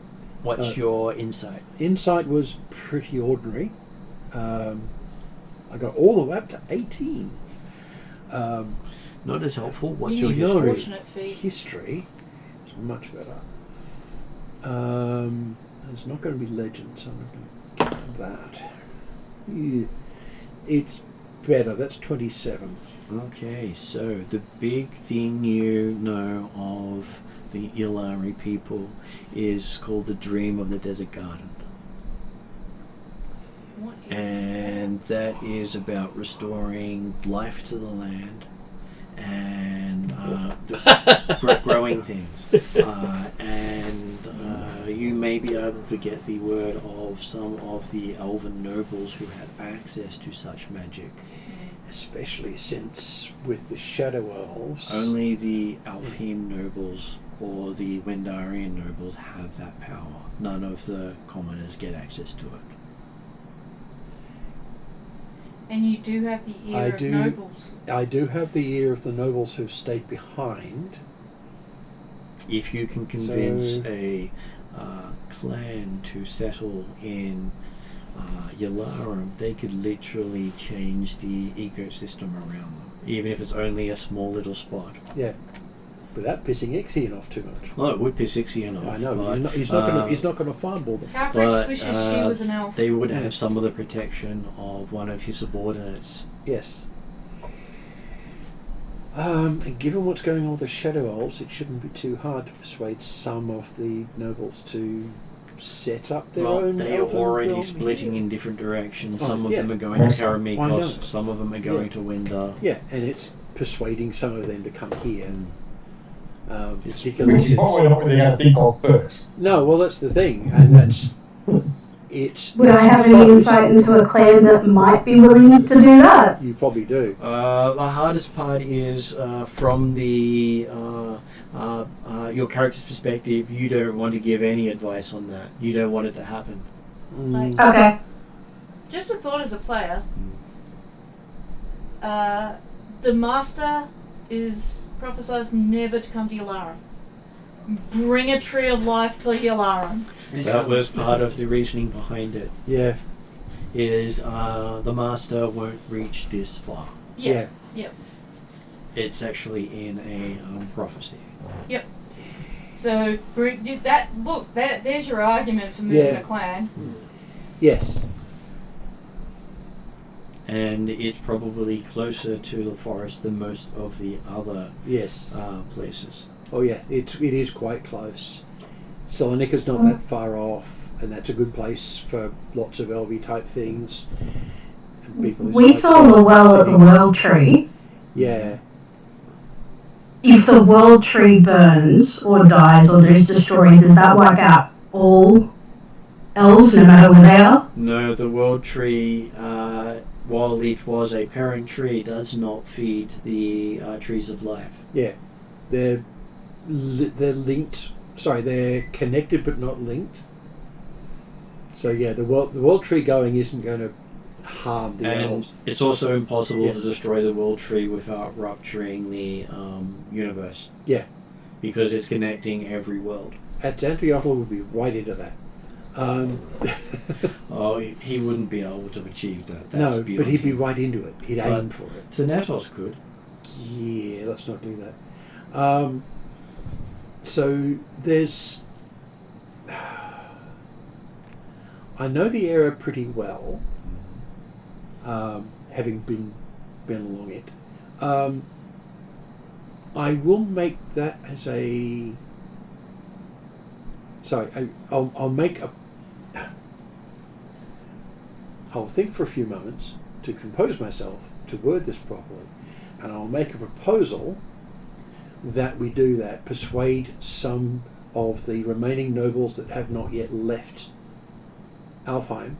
Speaker 2: What's your insight?
Speaker 3: Insight was pretty ordinary. I got all the way up to 18.
Speaker 2: Not as helpful. What's
Speaker 8: You
Speaker 2: your
Speaker 8: need
Speaker 2: history?
Speaker 8: fortunate feet.
Speaker 3: History is much better. It's not going to be legend, so I'm not going to get that. Yeah. It's better. That's 27.
Speaker 2: Okay, so the big thing you know of the Ylaruam people is called the Dream of the Desert Garden.
Speaker 8: What is
Speaker 2: And that is about restoring life to the land and growing things. You may be able to get the word of some of the elven nobles who have access to such magic.
Speaker 3: Especially since with the Shadow Elves...
Speaker 2: Only the Alfheim nobles or the Wendarian nobles have that power. None of the commoners get access to it.
Speaker 8: And you do have the ear of nobles.
Speaker 3: I do have the ear of the nobles who've stayed behind.
Speaker 2: If you can convince a clan to settle in Ylaruam, they could literally change the ecosystem around them, even if it's only a small little spot.
Speaker 3: Yeah, without pissing Ixion off too much.
Speaker 2: Well, it would piss Ixion off.
Speaker 3: I know,
Speaker 2: but,
Speaker 3: he's not going to fireball them.
Speaker 8: Calprix wishes she was an elf.
Speaker 2: They would have some of the protection of one of his subordinates.
Speaker 3: Yes. And given what's going on with the Shadow Elves, it shouldn't be too hard to persuade some of the nobles to set up their own.
Speaker 2: They are
Speaker 3: elven
Speaker 2: already
Speaker 3: realm
Speaker 2: splitting
Speaker 3: here.
Speaker 2: in different directions.
Speaker 3: Oh,
Speaker 2: Some of
Speaker 3: yeah.
Speaker 2: them are going to
Speaker 3: I know.
Speaker 2: Karamikos, some of them are going to Windar.
Speaker 3: Yeah, and it's persuading some of them to come here.
Speaker 2: Particularly
Speaker 6: Which is
Speaker 2: since
Speaker 6: probably not what they're going to think of first.
Speaker 3: No, well, that's the thing, and that's it's.
Speaker 4: Would I have any insight into a clan that might be willing to do that?
Speaker 3: You probably do.
Speaker 2: the hardest part is from the your character's perspective. You don't want to give any advice on that. You don't want it to happen.
Speaker 8: Like,
Speaker 4: Okay.
Speaker 8: just a thought as a player. The master is prophesies never to come to Ylaruam. Bring a tree of life to Ylaruam.
Speaker 2: That was part of the reasoning behind it.
Speaker 3: Yeah.
Speaker 2: Is the master won't reach this far.
Speaker 8: Yeah.
Speaker 2: It's actually in a prophecy.
Speaker 8: So bring that. Look, there's your argument for moving
Speaker 3: Yeah.
Speaker 8: a clan.
Speaker 3: Yes.
Speaker 2: And it's probably closer to the forest than most of the other
Speaker 3: Yes.
Speaker 2: places.
Speaker 3: Oh yeah, it is quite close. Salonika's not that far off, and that's a good place for lots of LV type things. And people who
Speaker 4: We
Speaker 3: like
Speaker 4: saw the well at the
Speaker 3: cities.
Speaker 4: World Tree.
Speaker 3: Yeah.
Speaker 4: If the World Tree burns or dies or is destroyed, does that wipe out all elves, no matter where they are?
Speaker 2: No, the world tree, while it was a parent tree, does not feed the trees of life.
Speaker 3: Yeah. They're linked. Sorry, they're connected but not linked. So yeah, the world tree going isn't going to harm the
Speaker 2: And
Speaker 3: elves.
Speaker 2: it's also impossible
Speaker 3: Yeah.
Speaker 2: to destroy the world tree without rupturing the universe.
Speaker 3: Yeah.
Speaker 2: Because it's connecting every world.
Speaker 3: Atlantiotl would be right into that.
Speaker 2: Oh, he wouldn't be able to achieve that. That's
Speaker 3: No,
Speaker 2: beyond
Speaker 3: but he'd be
Speaker 2: him.
Speaker 3: right into it. He'd aim for it.
Speaker 2: Thanatos could.
Speaker 3: Yeah, let's not do that. So there's... I know the area pretty well, having been along it. I will make that as a... Sorry, I'll make a... I'll think for a few moments to compose myself, to word this properly, and I'll make a proposal that we do that, persuade some of the remaining nobles that have not yet left Alfheim,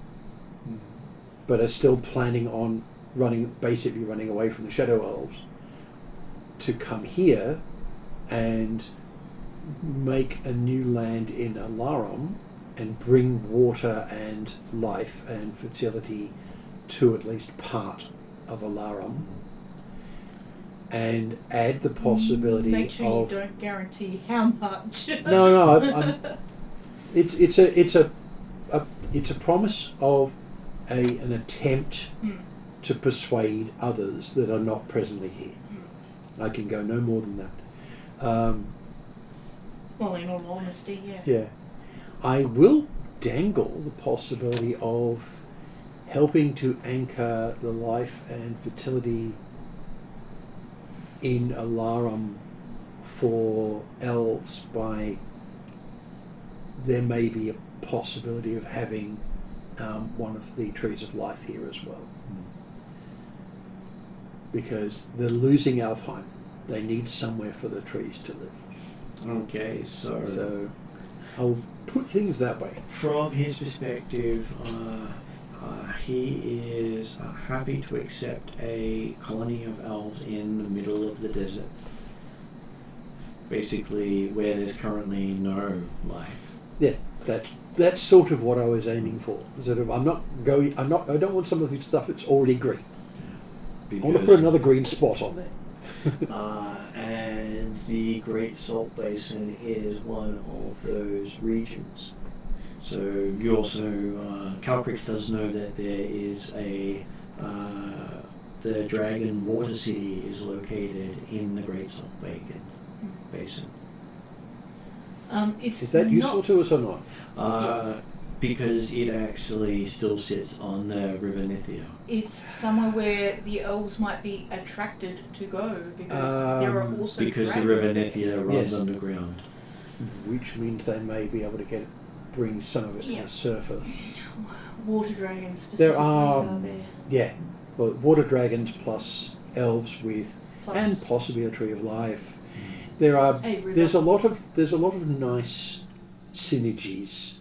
Speaker 3: but are still planning on basically running away from the Shadow Elves, to come here and make a new land in Ylaruam and bring water and life and fertility to at least part of Ylaruam, and add the possibility
Speaker 8: Make sure
Speaker 3: of
Speaker 8: you don't guarantee how much.
Speaker 3: no, it's a promise of an attempt to persuade others that are not presently here. I can go no more than that.
Speaker 8: Well, in all honesty, yeah.
Speaker 3: Yeah, I will dangle the possibility of helping to anchor the life and fertility in Ylaruam for elves by there may be a possibility of having one of the trees of life here as well. Because they're losing Alfheim. They need somewhere for the trees to live.
Speaker 2: Okay,
Speaker 3: So I'll put things that way.
Speaker 2: from his perspective, he is happy to accept a colony of elves in the middle of the desert, basically where there's currently no life.
Speaker 3: Yeah, that's sort of what I was aiming for. Sort of, I don't want some of the stuff that's already green. I want to put another green spot on there.
Speaker 2: And the Great Salt Basin is one of those regions. So you also, Calcrix does know that there is the Dragon Water City is located in the Great Salt Basin.
Speaker 8: It's
Speaker 3: Is that useful
Speaker 8: not,
Speaker 3: to us or not?
Speaker 8: Yes.
Speaker 2: Because it actually still sits on the River Nithia.
Speaker 8: It's somewhere where the elves might be attracted to go because there are also
Speaker 2: Because the
Speaker 8: dragons
Speaker 2: River
Speaker 8: there.
Speaker 2: Nithia runs underground.
Speaker 3: Which means they may be able to bring some of it to
Speaker 8: Yeah.
Speaker 3: the surface.
Speaker 8: Water dragons specifically
Speaker 3: There are
Speaker 8: there.
Speaker 3: Yeah, well, water dragons plus elves with,
Speaker 8: Plus,
Speaker 3: and possibly a tree of life. There are
Speaker 8: a river.
Speaker 3: there's a lot of nice synergies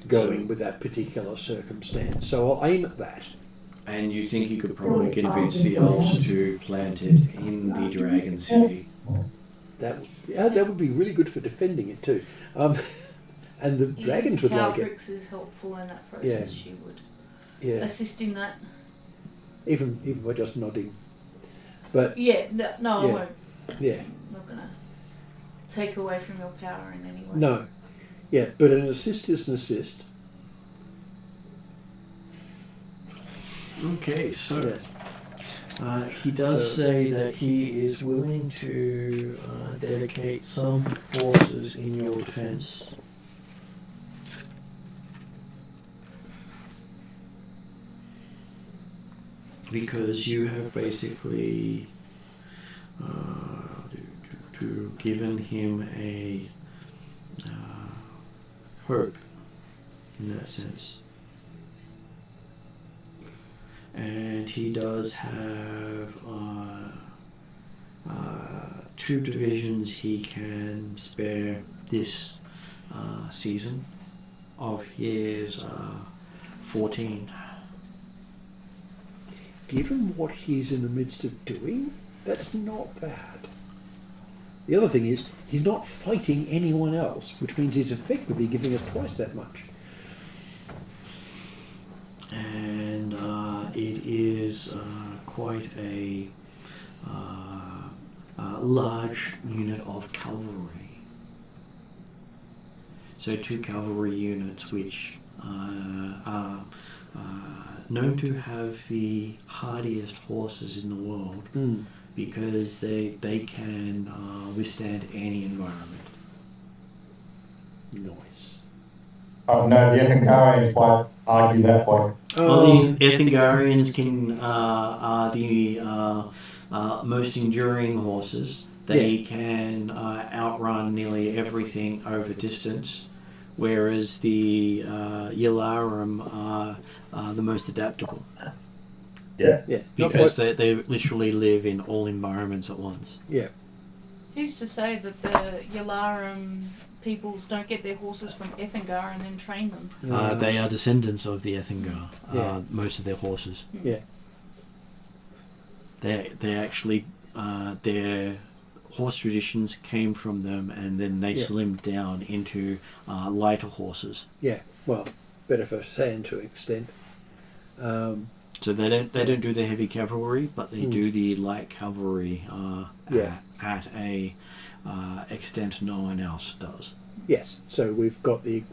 Speaker 3: going with that particular circumstance. So I'll aim at that.
Speaker 2: And you think you could probably convince the elves to plant it in the Dragon City?
Speaker 3: That would be really good for defending it too. And the dragons would like it.
Speaker 8: Calcrix is helpful in that process.
Speaker 3: Yeah.
Speaker 8: She would
Speaker 3: Yeah,
Speaker 8: assist in that.
Speaker 3: even by just nodding. But
Speaker 8: Yeah, no, I
Speaker 3: Yeah.
Speaker 8: won't.
Speaker 3: yeah,
Speaker 8: I'm not gonna take away from your power in any way.
Speaker 3: no, yeah. But an assist is an assist.
Speaker 2: Okay, so
Speaker 3: Yeah.
Speaker 2: he does
Speaker 3: So-
Speaker 2: say that he is willing to dedicate some forces in your defense. Because you have basically given him a hope in that sense. And he does have two divisions he can spare this season of his 14.
Speaker 3: Given what he's in the midst of doing, that's not bad. The other thing is, he's not fighting anyone else, which means he's effectively giving us twice that much.
Speaker 2: And it is quite a large unit of cavalry. So 2 cavalry units which are known to have the hardiest horses in the world because they can withstand any environment.
Speaker 3: Nice.
Speaker 6: Oh no, the Ethingarians might argue that point.
Speaker 2: Well, the Ethingarians are the most enduring horses. They can outrun nearly everything over distance, whereas the Ylaruam are the most adaptable.
Speaker 6: Yeah.
Speaker 3: Yeah. Not
Speaker 2: Because
Speaker 3: quite-
Speaker 2: they literally live in all environments at once.
Speaker 3: yeah.
Speaker 8: Who's to say that the Ylaruam peoples don't get their horses from Ethingar and then train them?
Speaker 2: They are descendants of the Ethingar,
Speaker 3: Yeah.
Speaker 2: most of their horses.
Speaker 3: Yeah.
Speaker 2: They actually, their horse traditions came from them, and then they slimmed down into lighter horses.
Speaker 3: Yeah. Well, better for sand to an extent.
Speaker 2: So they don't do the heavy cavalry, but they do the light cavalry at a extent no one else does.
Speaker 3: Yes. So we've got the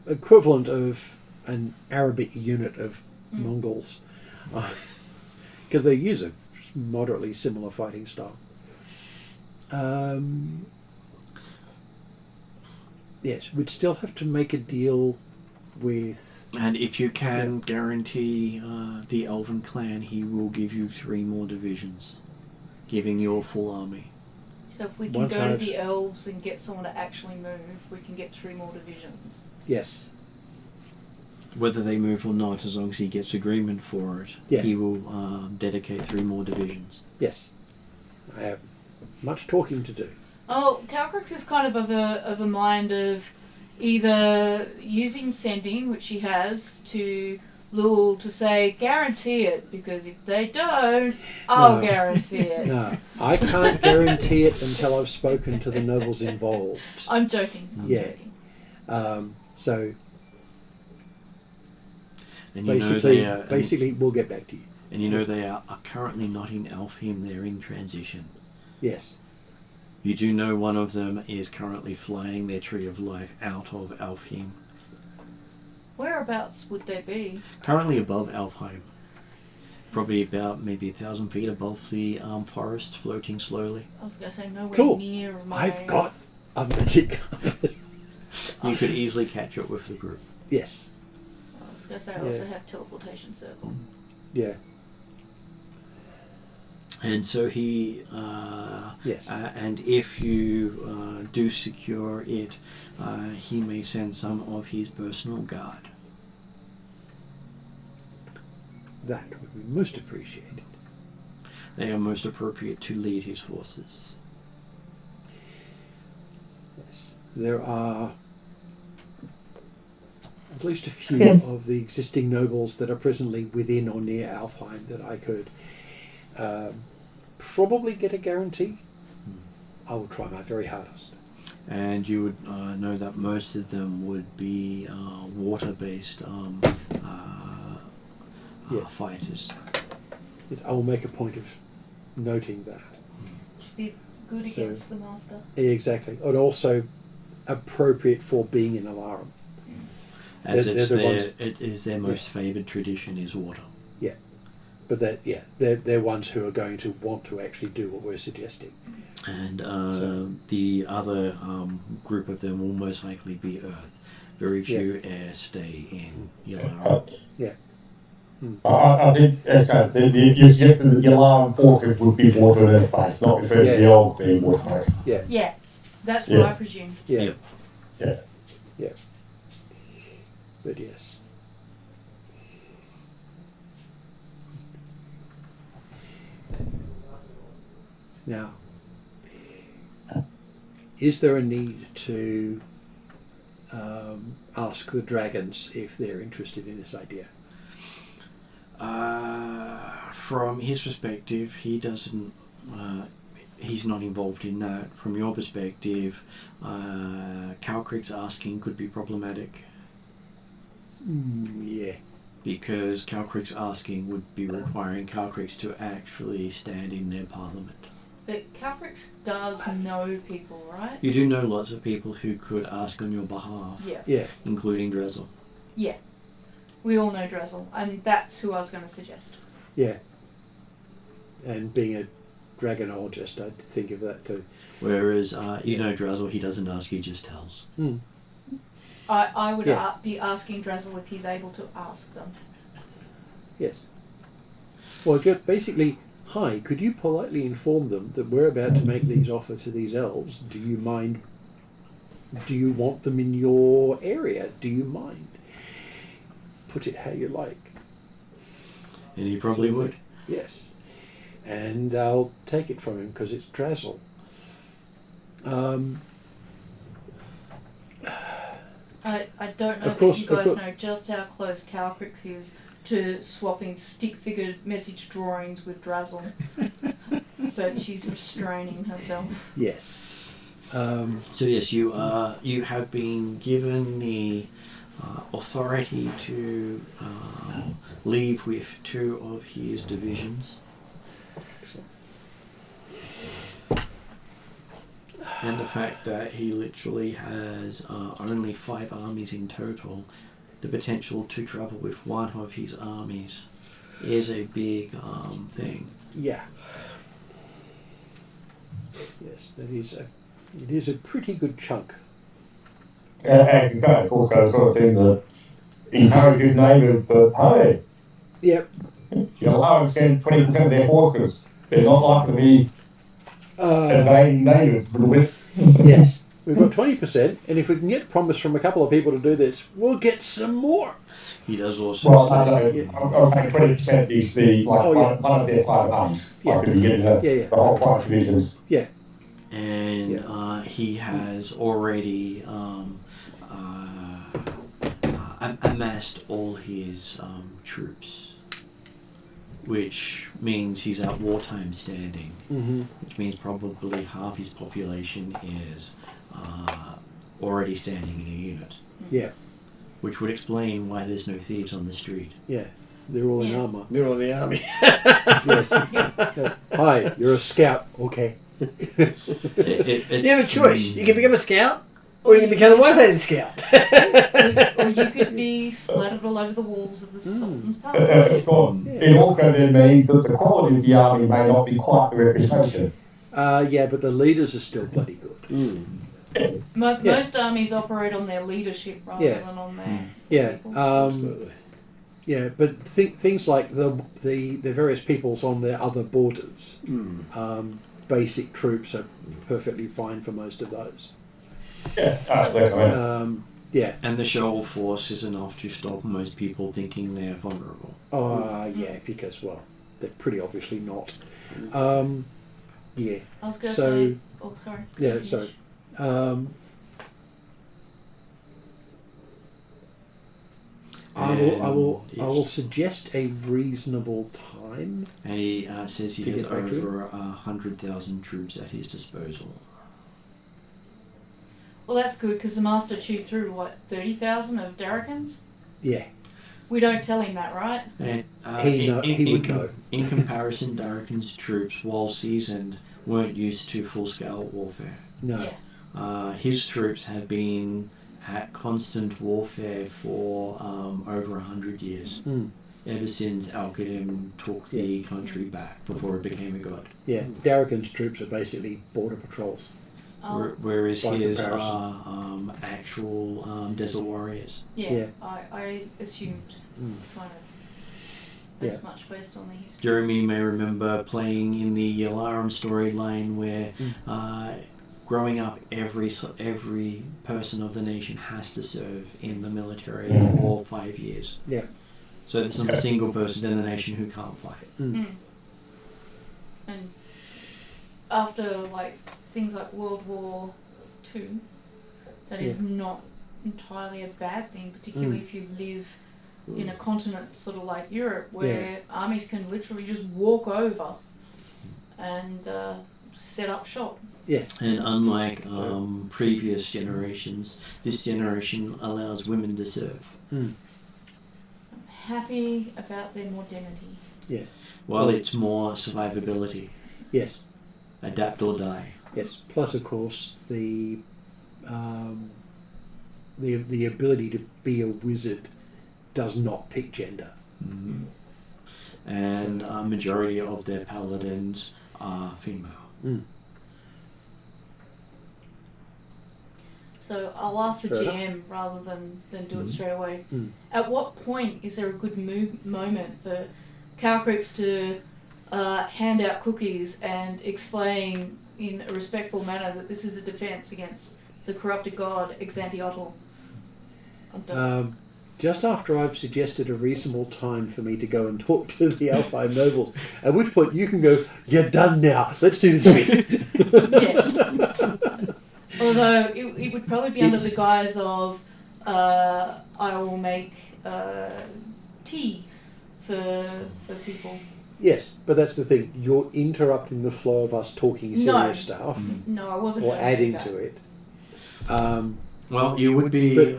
Speaker 3: equivalent of an Arabic unit of Mongols, because they use a moderately similar fighting style. Yes, we'd still have to make a deal with...
Speaker 2: And if you can guarantee the Elven clan, he will give you 3 more divisions, giving you a full army.
Speaker 8: So if we can go to the elves and get someone to actually move, we can get 3 more divisions.
Speaker 3: Yes.
Speaker 2: Whether they move or not, as long as he gets agreement for it, he will dedicate 3 more divisions.
Speaker 3: Yes. I have much talking to do.
Speaker 8: Oh, Calcrix is kind of a mind of either using sending, which he has, to Lul to say, guarantee it, because if they don't, I'll guarantee it.
Speaker 3: No, I can't guarantee it until I've spoken to the nobles involved.
Speaker 8: I'm joking. I'm joking.
Speaker 3: So,
Speaker 2: and
Speaker 3: basically, we'll get back to you.
Speaker 2: And you know they are currently not in Elfheim, they're in transition.
Speaker 3: Yes.
Speaker 2: You do know one of them is currently flying their Tree of Life out of Elfheim.
Speaker 8: Whereabouts would they be?
Speaker 2: Currently above Elfheim. Probably about maybe 1,000 feet above the forest, floating slowly.
Speaker 8: I was going to say nowhere near my...
Speaker 3: I've got a magic carpet.
Speaker 2: You could easily catch up with the group.
Speaker 3: Yes.
Speaker 8: I was going to say I also have teleportation circle.
Speaker 3: Yeah.
Speaker 2: And so he... and if you do secure it, he may send some of his personal guard.
Speaker 3: That would be most appreciated.
Speaker 2: They are most appropriate to lead his forces.
Speaker 3: Yes. There are at least a few of the existing nobles that are presently within or near Alfheim that I could probably get a guarantee. I will try my very hardest.
Speaker 2: And you would know that most of them would be water-based fighters.
Speaker 3: Yes, I will make a point of noting that.
Speaker 8: Should be good against the master.
Speaker 3: Exactly. And also appropriate for being in Ylaruam.
Speaker 2: As it is their most favoured tradition is water.
Speaker 3: Yeah. But they're ones who are going to want to actually do what we're suggesting.
Speaker 2: And the other group of them will most likely be Earth. Very few air stay in Ylaruam.
Speaker 6: I think you suggest that the Ylaruam forces would be water interface, not referring to the elves being water based.
Speaker 8: Yeah, that's what I presume.
Speaker 3: Yeah.
Speaker 6: Yeah.
Speaker 3: But yes. Now, is there a need to ask the dragons if they're interested in this idea?
Speaker 2: From his perspective, he doesn't. He's not involved in that. From your perspective, Calcrick's asking could be problematic.
Speaker 3: Yeah.
Speaker 2: Because Calcrick's asking would be requiring Calcrick's to actually stand in their parliament.
Speaker 8: But Calcrix does know people, right?
Speaker 2: You do know lots of people who could ask on your behalf.
Speaker 3: Yeah.
Speaker 2: Including Drezel.
Speaker 8: Yeah. We all know Drezel, and that's who I was going to suggest.
Speaker 3: Yeah. And being a dragonologist, I'd think of that too.
Speaker 2: Whereas, you know Drezel, he doesn't ask, he just tells.
Speaker 8: I would be asking Drezel if he's able to ask them.
Speaker 3: Yes. Well, just basically, hi, could you politely inform them that we're about to make these offer to these elves? Do you mind? Do you want them in your area? Do you mind? Put it how you like.
Speaker 2: And he probably would.
Speaker 3: Yes. And I'll take it from him because it's Drezel.
Speaker 8: I don't know if you guys know just how close Calcrix is to swapping stick-figured message drawings with Drezel. But she's restraining herself.
Speaker 3: Yes.
Speaker 2: So yes, you have been given the authority to leave with 2 of his divisions. And the fact that he literally has only 5 armies in total, the potential to travel with 1 of his armies is a big thing.
Speaker 3: Yeah. Yes, it is a pretty good chunk.
Speaker 6: And of course, that sort of thing that encourages neighbours, but hey,
Speaker 3: Yep.
Speaker 6: Ylaruam send 20% of their forces. They're not likely to be invading neighbours with.
Speaker 3: Yes. We've got 20%, and if we can get promise from a couple of people to do this, we'll get some more.
Speaker 2: He does also
Speaker 6: Well,
Speaker 2: say...
Speaker 6: I was saying 20% is one of their 5 armies.
Speaker 3: Yeah.
Speaker 6: Like, you get the whole 5 divisions.
Speaker 3: Yeah.
Speaker 2: And he has already amassed all his troops, which means he's at wartime standing, which means probably half his population is already standing in a unit.
Speaker 3: Yeah.
Speaker 2: Which would explain why there's no thieves on the street.
Speaker 3: Yeah. They're all in armour.
Speaker 5: They're all in the army.
Speaker 3: Yes. Hi, you're a scout. Okay.
Speaker 2: It's,
Speaker 5: You have a choice. You can become a scout, or you can become a motivated scout.
Speaker 8: Or you could be splattered all over the walls of the Sultan's palace.
Speaker 6: It also then means that the quality of the army may not be quite the reputation.
Speaker 3: Yeah, but the leaders are still bloody good.
Speaker 8: Most armies operate on their leadership rather than on their people.
Speaker 3: Yeah, but things like the various peoples on their other borders, basic troops are perfectly fine for most of those.
Speaker 6: Yeah,
Speaker 2: and the shoal force is enough to stop most people thinking they're vulnerable.
Speaker 3: Yeah, because, well, they're pretty obviously not. Yeah.
Speaker 8: I was going to
Speaker 3: So,
Speaker 8: say... Oh, sorry.
Speaker 3: Yeah, sorry. I will suggest a reasonable time.
Speaker 2: And he says he has over 100,000 troops at his disposal.
Speaker 8: Well, that's good, because the Master chewed through, 30,000 of Darrakans?
Speaker 3: Yeah.
Speaker 8: We don't tell him that, right?
Speaker 2: And,
Speaker 3: he would know.
Speaker 2: In comparison, Darrakan's troops, while seasoned, weren't used to full-scale warfare.
Speaker 3: No.
Speaker 8: Yeah.
Speaker 2: His troops have been at constant warfare for over 100 years. Ever since Al-Qadim took the country back before it became a god.
Speaker 3: Yeah, Darrakan's troops are basically border patrols.
Speaker 2: Whereas his
Speaker 3: comparison.
Speaker 2: actual desert warriors.
Speaker 8: Yeah. I assumed kind of that's much based on the history.
Speaker 2: Jeremy may remember playing in the Ylaruam storyline where growing up, every person of the nation has to serve in the military for all 5 years.
Speaker 3: Yeah.
Speaker 2: So there's not a single person in the nation who can't fight.
Speaker 8: And after things like World War II, that is not entirely a bad thing, particularly if you live in a continent sort of like Europe, where armies can literally just walk over and set up shop.
Speaker 3: Yes.
Speaker 2: And unlike previous generations, this generation allows women to serve.
Speaker 8: I'm happy about their modernity.
Speaker 3: Yeah.
Speaker 2: While it's more survivability.
Speaker 3: Yes.
Speaker 2: Adapt or die.
Speaker 3: Yes. Plus, of course, the ability to be a wizard does not pick gender.
Speaker 2: And a majority of their paladins are female.
Speaker 8: So I'll ask the GM rather than do it straight away. At what point is there a good moment for Calcrix to hand out cookies and explain in a respectful manner that this is a defense against the corrupted god Exantiotl?
Speaker 3: Just after I've suggested a reasonable time for me to go and talk to the Alphi nobles, at which point you can go, you're done now, let's do this bit.
Speaker 8: Although it would probably be under the guise of I will make tea for people.
Speaker 3: Yes, but that's the thing. You're interrupting the flow of us talking serious stuff.
Speaker 8: No, I wasn't.
Speaker 3: Or adding to it.
Speaker 2: Well, you would be,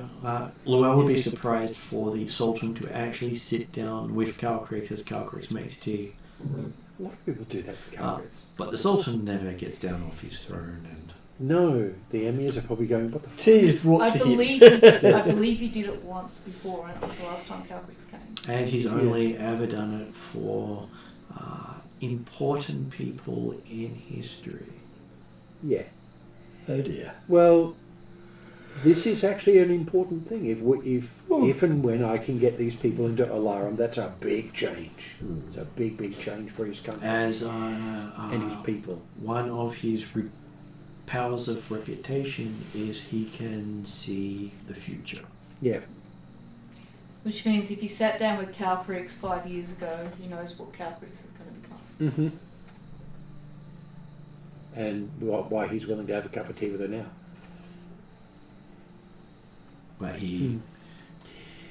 Speaker 2: Llewellyn would be surprised for the Sultan to actually sit down with Calcrix as Calcrix makes tea.
Speaker 3: A lot of people do that with Calcrix.
Speaker 2: But the Sultan never gets down off his throne. And
Speaker 3: No, the emirs are probably going, what the fuck?
Speaker 5: Tea is brought
Speaker 8: I
Speaker 5: to
Speaker 8: believe
Speaker 5: him.
Speaker 8: I believe he did it once before, and it was the last time Calcrix came.
Speaker 2: And he's only ever done it for important people in history.
Speaker 3: Yeah.
Speaker 5: Oh dear.
Speaker 3: Well, this is actually an important thing. If and when I can get these people into Ylaruam, that's a big change. It's a big change for his country
Speaker 2: As
Speaker 3: and his people.
Speaker 2: one of his powers of reputation is he can see the future.
Speaker 3: Yeah.
Speaker 8: Which means if he sat down with Calcrix 5 years ago, he knows what Calcrix is going to become.
Speaker 3: Mm-hmm. And why he's willing to have a cup of tea with her now.
Speaker 2: But he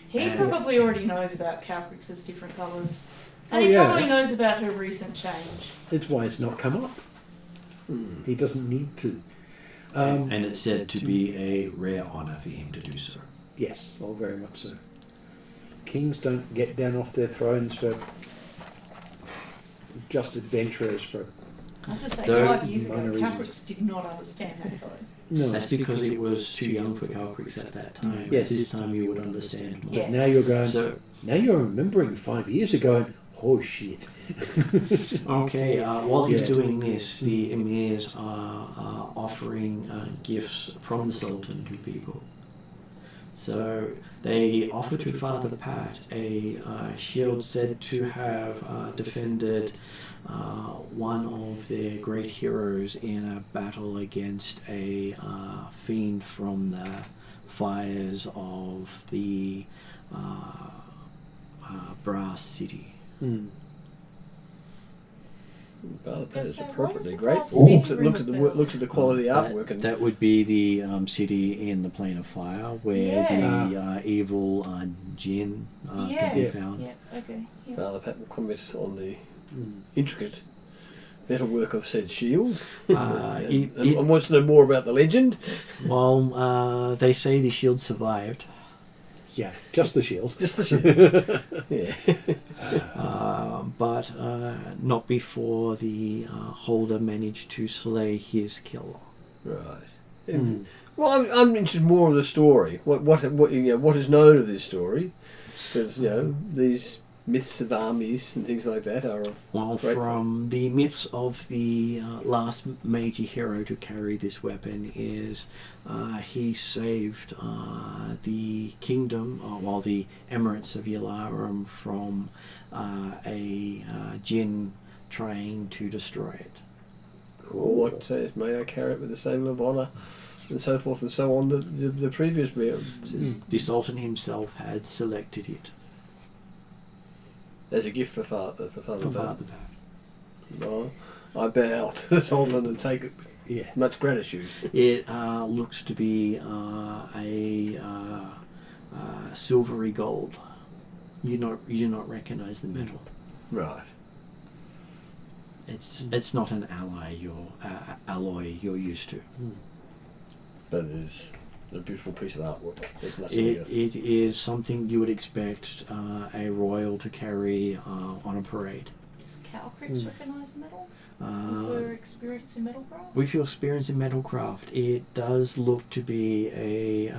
Speaker 8: He probably already knows about Calcrix's different colours. And
Speaker 3: Oh,
Speaker 8: he
Speaker 3: yeah.
Speaker 8: probably knows about her recent change.
Speaker 3: That's why it's not come up. He doesn't need to.
Speaker 2: and it's said to be a rare honour for him to do so.
Speaker 3: Yes, oh, very much so. Kings don't get down off their thrones for just adventurers for...
Speaker 8: I have to say,
Speaker 2: Though
Speaker 8: 5 years ago,
Speaker 3: minor
Speaker 8: Calcrix
Speaker 3: reasons.
Speaker 8: did not understand that though.
Speaker 3: No.
Speaker 2: That's because it was too young for Calcrix at that time.
Speaker 3: Yes.
Speaker 2: At this time you would understand more.
Speaker 8: Yeah.
Speaker 3: Now you're going...
Speaker 2: So,
Speaker 3: Now you're remembering 5 years ago and... Oh, shit.
Speaker 2: okay, while he's
Speaker 3: Yeah.
Speaker 2: doing this, the emirs are offering gifts from the Sultan to people. So they offer to Father Pat a shield said to have defended one of their great heroes in a battle against a fiend from the fires of the Brass City.
Speaker 5: Father Pat is
Speaker 8: So
Speaker 5: appropriately
Speaker 8: what
Speaker 5: great.
Speaker 8: does the
Speaker 5: Looks
Speaker 8: city
Speaker 5: at, looks, at the,
Speaker 8: ring a bell?
Speaker 5: looks at the quality of artwork and
Speaker 2: That would be the city in the Plane of Fire where the evil Jinn can be found.
Speaker 8: Yeah, okay. Yeah.
Speaker 5: Father Pat will comment on the intricate metalwork of said shield. And wants to know more about the legend.
Speaker 2: Well, they say the shield survived,
Speaker 3: Yeah, just the shield.
Speaker 5: Just the shield. Yeah.
Speaker 2: but not before the holder managed to slay his killer.
Speaker 5: Right. Well, I'm interested more of the story. What is known of this story? Because these myths of armies and things like that are of
Speaker 2: Well,
Speaker 5: great
Speaker 2: from the myths of the last major hero to carry this weapon is he saved the kingdom, the Emirates of Ylaruam from a Jinn trying to destroy it.
Speaker 5: Cool. What it says, may I carry it with the same of honour, and so forth and so on. The previous meal
Speaker 2: Says the Sultan himself had selected it
Speaker 5: as a gift for Father
Speaker 2: for
Speaker 5: Pat.
Speaker 2: Father Pat.
Speaker 5: No, I bow to the Sultan and take it with much gratitude.
Speaker 2: It looks to be silvery gold. You do not recognise the metal.
Speaker 5: Right.
Speaker 2: It's not an alloy you're used to.
Speaker 5: But it is a beautiful piece of artwork. It's much
Speaker 2: It is something you would expect a royal to carry on a parade.
Speaker 8: Does Calcrix recognise the metal? With her experience in metalcraft?
Speaker 2: With your experience in metalcraft, it does look to be a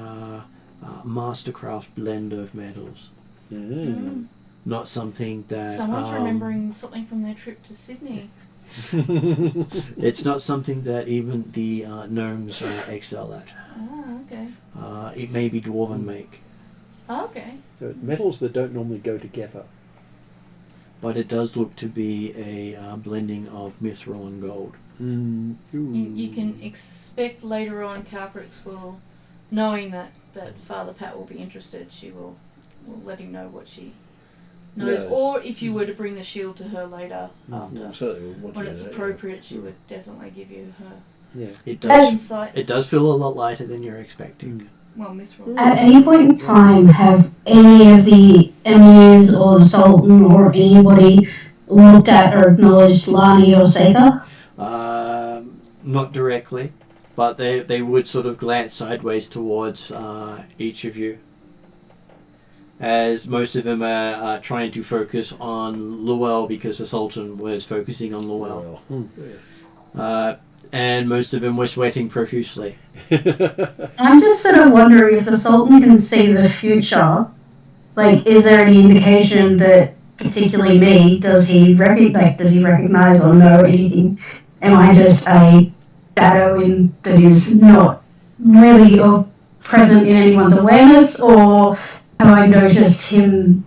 Speaker 2: mastercraft blend of metals. Not something that...
Speaker 8: Someone's remembering something from their trip to Sydney.
Speaker 2: It's not something that even the gnomes excel at.
Speaker 8: Oh, okay.
Speaker 2: It may be dwarven make,
Speaker 8: Oh, okay.
Speaker 3: So metals that don't normally go together.
Speaker 2: but it does look to be a blending of mithril and gold.
Speaker 8: You can expect later on Calcrix will, knowing that Father Pat will be interested, she will let him know what she knows.
Speaker 5: Yes.
Speaker 8: Or if you were to bring the shield to her later after,
Speaker 5: certainly would want to
Speaker 8: when
Speaker 5: do
Speaker 8: it's
Speaker 5: that,
Speaker 8: appropriate, she would definitely give you her
Speaker 3: Yeah.
Speaker 2: It does.
Speaker 8: insight.
Speaker 2: It does feel a lot lighter than you're expecting.
Speaker 8: Well, Mithril.
Speaker 4: At any point in time, have any of the emirs or the Sultan or anybody looked at or acknowledged Lani or Seika?
Speaker 2: Not directly. but they would sort of glance sideways towards each of you, as most of them are trying to focus on Luel because the Sultan was focusing on Luel. And most of them were sweating profusely.
Speaker 1: I'm just sort of wondering if the Sultan can see the future. Like, is there any indication that, particularly me, does he recognize or know anything? Am I just a shadow that is not really present in anyone's awareness, or have I noticed him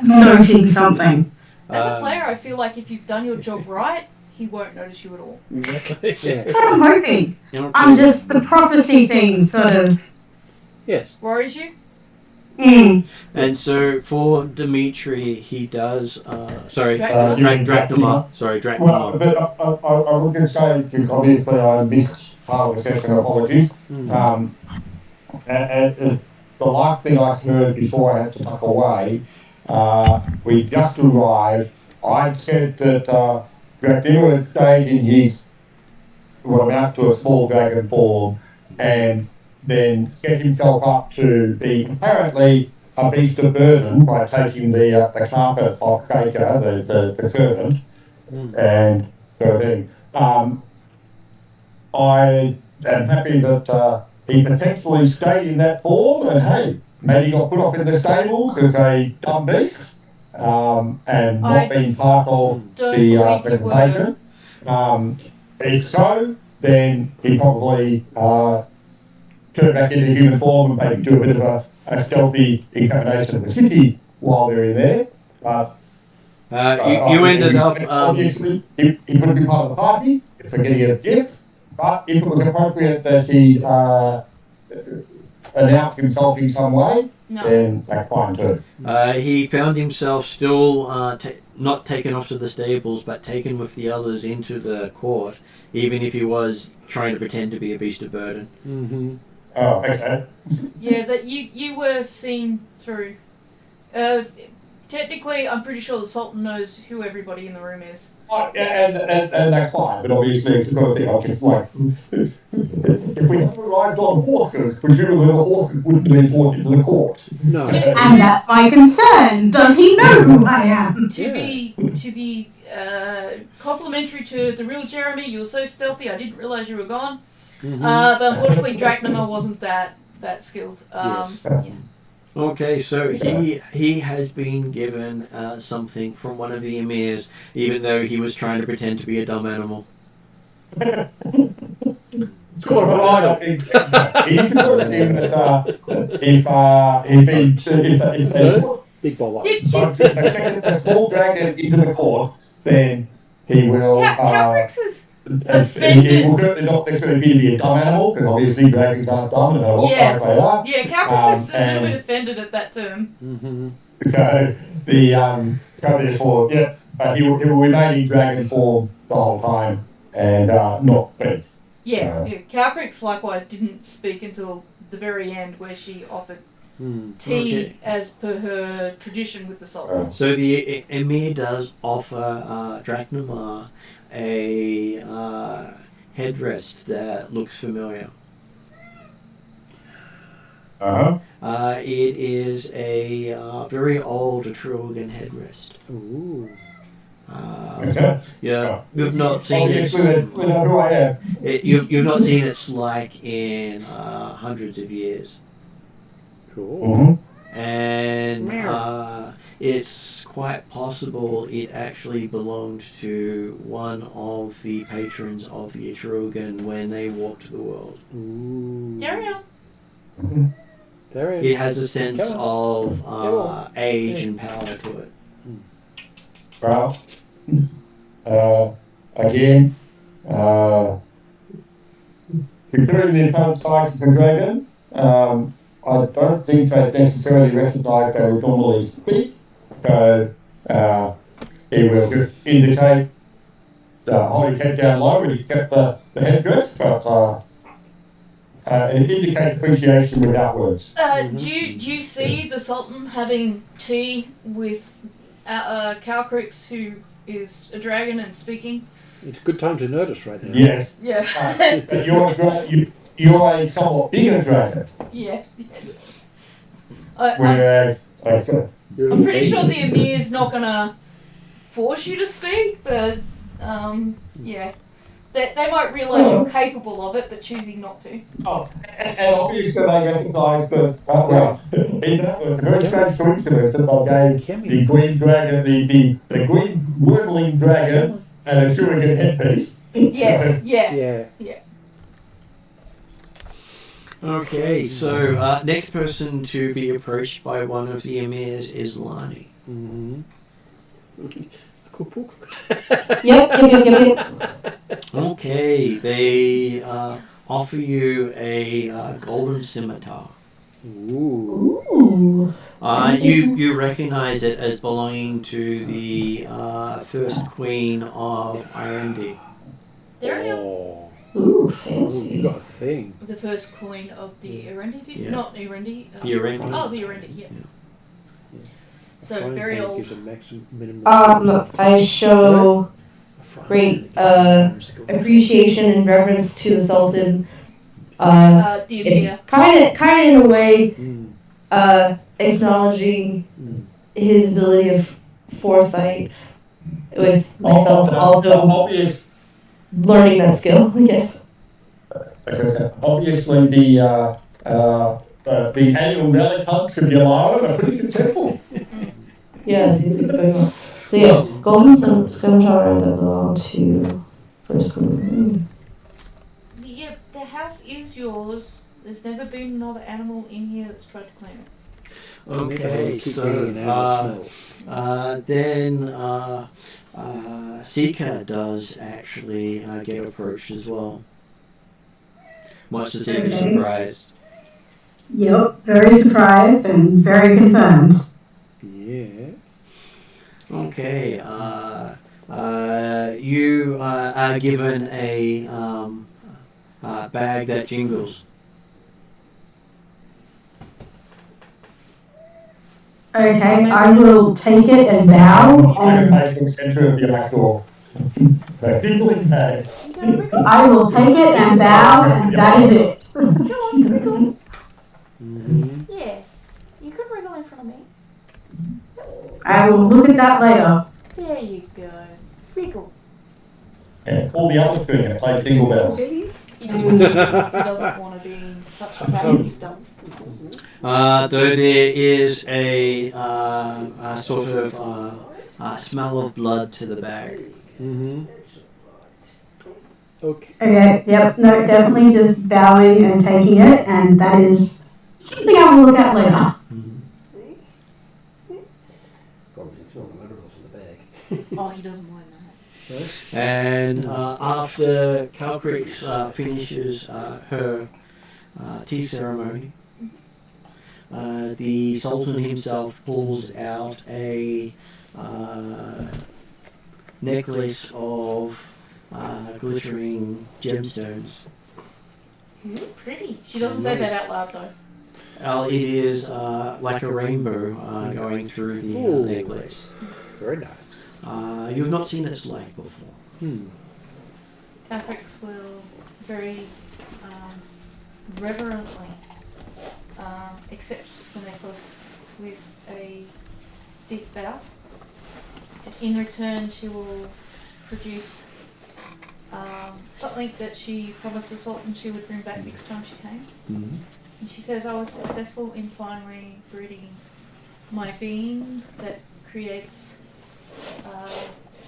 Speaker 1: noting something?
Speaker 8: As a player, I feel like if you've done your job right, he won't notice you at all.
Speaker 5: Exactly.
Speaker 1: That's what I'm hoping. I'm just the prophecy thing sort of
Speaker 3: Yes.
Speaker 8: Worries you?
Speaker 2: And so for Dimitri, he does.
Speaker 8: Dracnema.
Speaker 2: Dracnema.
Speaker 6: Well, but I was going to say, because obviously I missed part of the session, apologies. And the last thing I heard before I had to tuck away, we just arrived. I'd said that Dracnema had stayed in his, what amounts to a small dragon form, and then set himself up to be apparently a beast of burden by taking the carpet off Shaker, the servant, and sort of thing. I am happy that he potentially stayed in that form, and hey, maybe got put off in the stables as a dumb beast, and not being part of the presentation. If so, then he probably turn back into human form and maybe do a bit of a stealthy examination of the city while they're in there. But
Speaker 2: you ended up.
Speaker 6: Obviously, he wouldn't be part of the party for getting a gift, but if it was appropriate that he announce himself in some way, then that's fine too.
Speaker 2: He found himself still not taken off to the stables, but taken with the others into the court, even if he was trying to pretend to be a beast of burden.
Speaker 3: Mm-hmm.
Speaker 6: Oh, okay.
Speaker 8: Yeah, that you were seen through. Technically, I'm pretty sure the Sultan knows who everybody in the room is.
Speaker 6: And that's fine, but obviously it's sort of thing. I just like, if we had arrived on horses, presumably the horses wouldn't have been brought into the court.
Speaker 3: No.
Speaker 1: And that's my concern. Does he know who I am?
Speaker 8: To be complimentary to the real Jeremy, you were so stealthy, I didn't realise you were gone.
Speaker 3: Mm-hmm.
Speaker 8: But unfortunately, Dracnema wasn't that skilled.
Speaker 3: Yes.
Speaker 8: Yeah.
Speaker 2: Okay, so he has been given something from one of the emirs, even though he was trying to pretend to be a dumb animal.
Speaker 3: It's called a bridle.
Speaker 6: He's the sort of thing that if they put
Speaker 3: Big ball up.
Speaker 6: a small dragon into the court, then he will.
Speaker 8: Calrix is
Speaker 6: He
Speaker 8: offended.
Speaker 6: will certainly not necessarily be a dumb animal, because obviously dragons aren't dumb, no matter what type they are.
Speaker 8: Yeah, Calrix is a little bit offended at that term.
Speaker 3: Mm-hmm.
Speaker 6: So therefore, he will remain in dragon form the whole time and not be.
Speaker 8: Yeah. Calrix likewise didn't speak until the very end, where she offered tea as per her tradition with the Sultan.
Speaker 2: So the emir does offer Dracnema a headrest that looks familiar. It is a very old Atruaghin headrest.
Speaker 3: Ooh.
Speaker 2: Yeah, you've not seen it.
Speaker 6: Who I am.
Speaker 2: You've not seen its like in hundreds of years.
Speaker 3: Cool.
Speaker 2: And it's quite possible it actually belonged to one of the patrons of the Atruaghin when they walked the world.
Speaker 3: Ooh.
Speaker 8: Carry on.
Speaker 2: It has a sense of age and power to it.
Speaker 6: Well, again, considering the opponent's size of the dragon, I don't think they necessarily recognise they would normally speak, so he will just indicate hold his head down low when he kept the headdress, but it indicates appreciation without words.
Speaker 8: Do you see the Sultan having tea with Calrix, who is a dragon and speaking?
Speaker 3: It's a good time to notice right now.
Speaker 6: Yes.
Speaker 8: Yeah.
Speaker 6: But you're a somewhat bigger dragon.
Speaker 8: Yeah.
Speaker 6: Whereas, okay.
Speaker 8: I'm pretty sure the Emir's not gonna force you to speak, but yeah. They might realise you're capable of it, but choosing not to.
Speaker 6: Oh, and obviously they recognise that, well, in that was a very strange coincidence that they gave the green dragon, the green whirling dragon, and a Atruaghin headpiece.
Speaker 8: Yes, yeah.
Speaker 3: Yeah.
Speaker 2: Okay, so next person to be approached by one of the emirs is Lani.
Speaker 3: Mm-hmm. Cookbook.
Speaker 7: Yep.
Speaker 2: Okay, they offer you a golden scimitar.
Speaker 3: Ooh.
Speaker 2: You recognize it as belonging to the first queen of Irendi.
Speaker 3: Oh.
Speaker 7: Ooh,
Speaker 3: Oh,
Speaker 7: fancy.
Speaker 3: you got a thing.
Speaker 8: The first coin of the Erendi,
Speaker 2: Yeah.
Speaker 8: not Erendi.
Speaker 2: The Erendi.
Speaker 8: Oh, the Erendi, yeah. So
Speaker 3: Frying
Speaker 8: very
Speaker 3: pan
Speaker 8: old.
Speaker 3: gives a maximum minimum.
Speaker 7: I show great appreciation and reverence to the Sultan.
Speaker 8: The Emir.
Speaker 7: Kind of in a way,
Speaker 3: Mm.
Speaker 7: acknowledging his ability of foresight with myself also
Speaker 6: Obvious.
Speaker 7: learning that skill, I guess.
Speaker 6: Obviously, the annual relic hunts of Ylaruam are pretty successful.
Speaker 7: Yeah, it seems it's going well. So yeah, golden scimitar that belong to first queen.
Speaker 8: Yeah, the house is yours. There's never been another animal in here that's tried to claim it.
Speaker 2: Okay, then Sika does actually get approached as well. Much to Sika's
Speaker 1: Okay.
Speaker 2: surprised.
Speaker 1: Yep, very surprised and very concerned.
Speaker 3: Yeah.
Speaker 2: Okay, you are given a bag that jingles.
Speaker 1: Okay, I will take it and bow,
Speaker 6: I'm
Speaker 1: and
Speaker 6: facing center of the actual jingling bag.
Speaker 8: You gotta wriggle.
Speaker 1: I will take it and bow, and that is it.
Speaker 8: Go on, wriggle.
Speaker 3: Mm-hmm.
Speaker 8: Yeah. You could wriggle in front of me.
Speaker 1: I will look at that later.
Speaker 8: There you go. Wriggle.
Speaker 6: And all the others doing it, play jingle bells.
Speaker 8: He just wants to, he doesn't want to be touched with that you've done.
Speaker 2: Though there is a sort of smell of blood to the bag.
Speaker 3: Mm-hmm. Okay.
Speaker 1: Okay, yep, no, definitely just bowing and taking it, and that is something I will look at later.
Speaker 8: Oh, he doesn't mind that.
Speaker 2: And after Calcrix finishes her tea ceremony, the Sultan himself pulls out a necklace of glittering gemstones.
Speaker 8: Pretty. She doesn't say that out loud though.
Speaker 2: It is like a rainbow going through the necklace.
Speaker 3: Very nice.
Speaker 2: You've not seen its like before.
Speaker 8: Catholics will very reverently accept the necklace with a deep bow. In return, she will produce something that she promised the Sultan she would bring back next time she came.
Speaker 2: Mm-hmm.
Speaker 8: And she says, I was successful in finally breeding my being that creates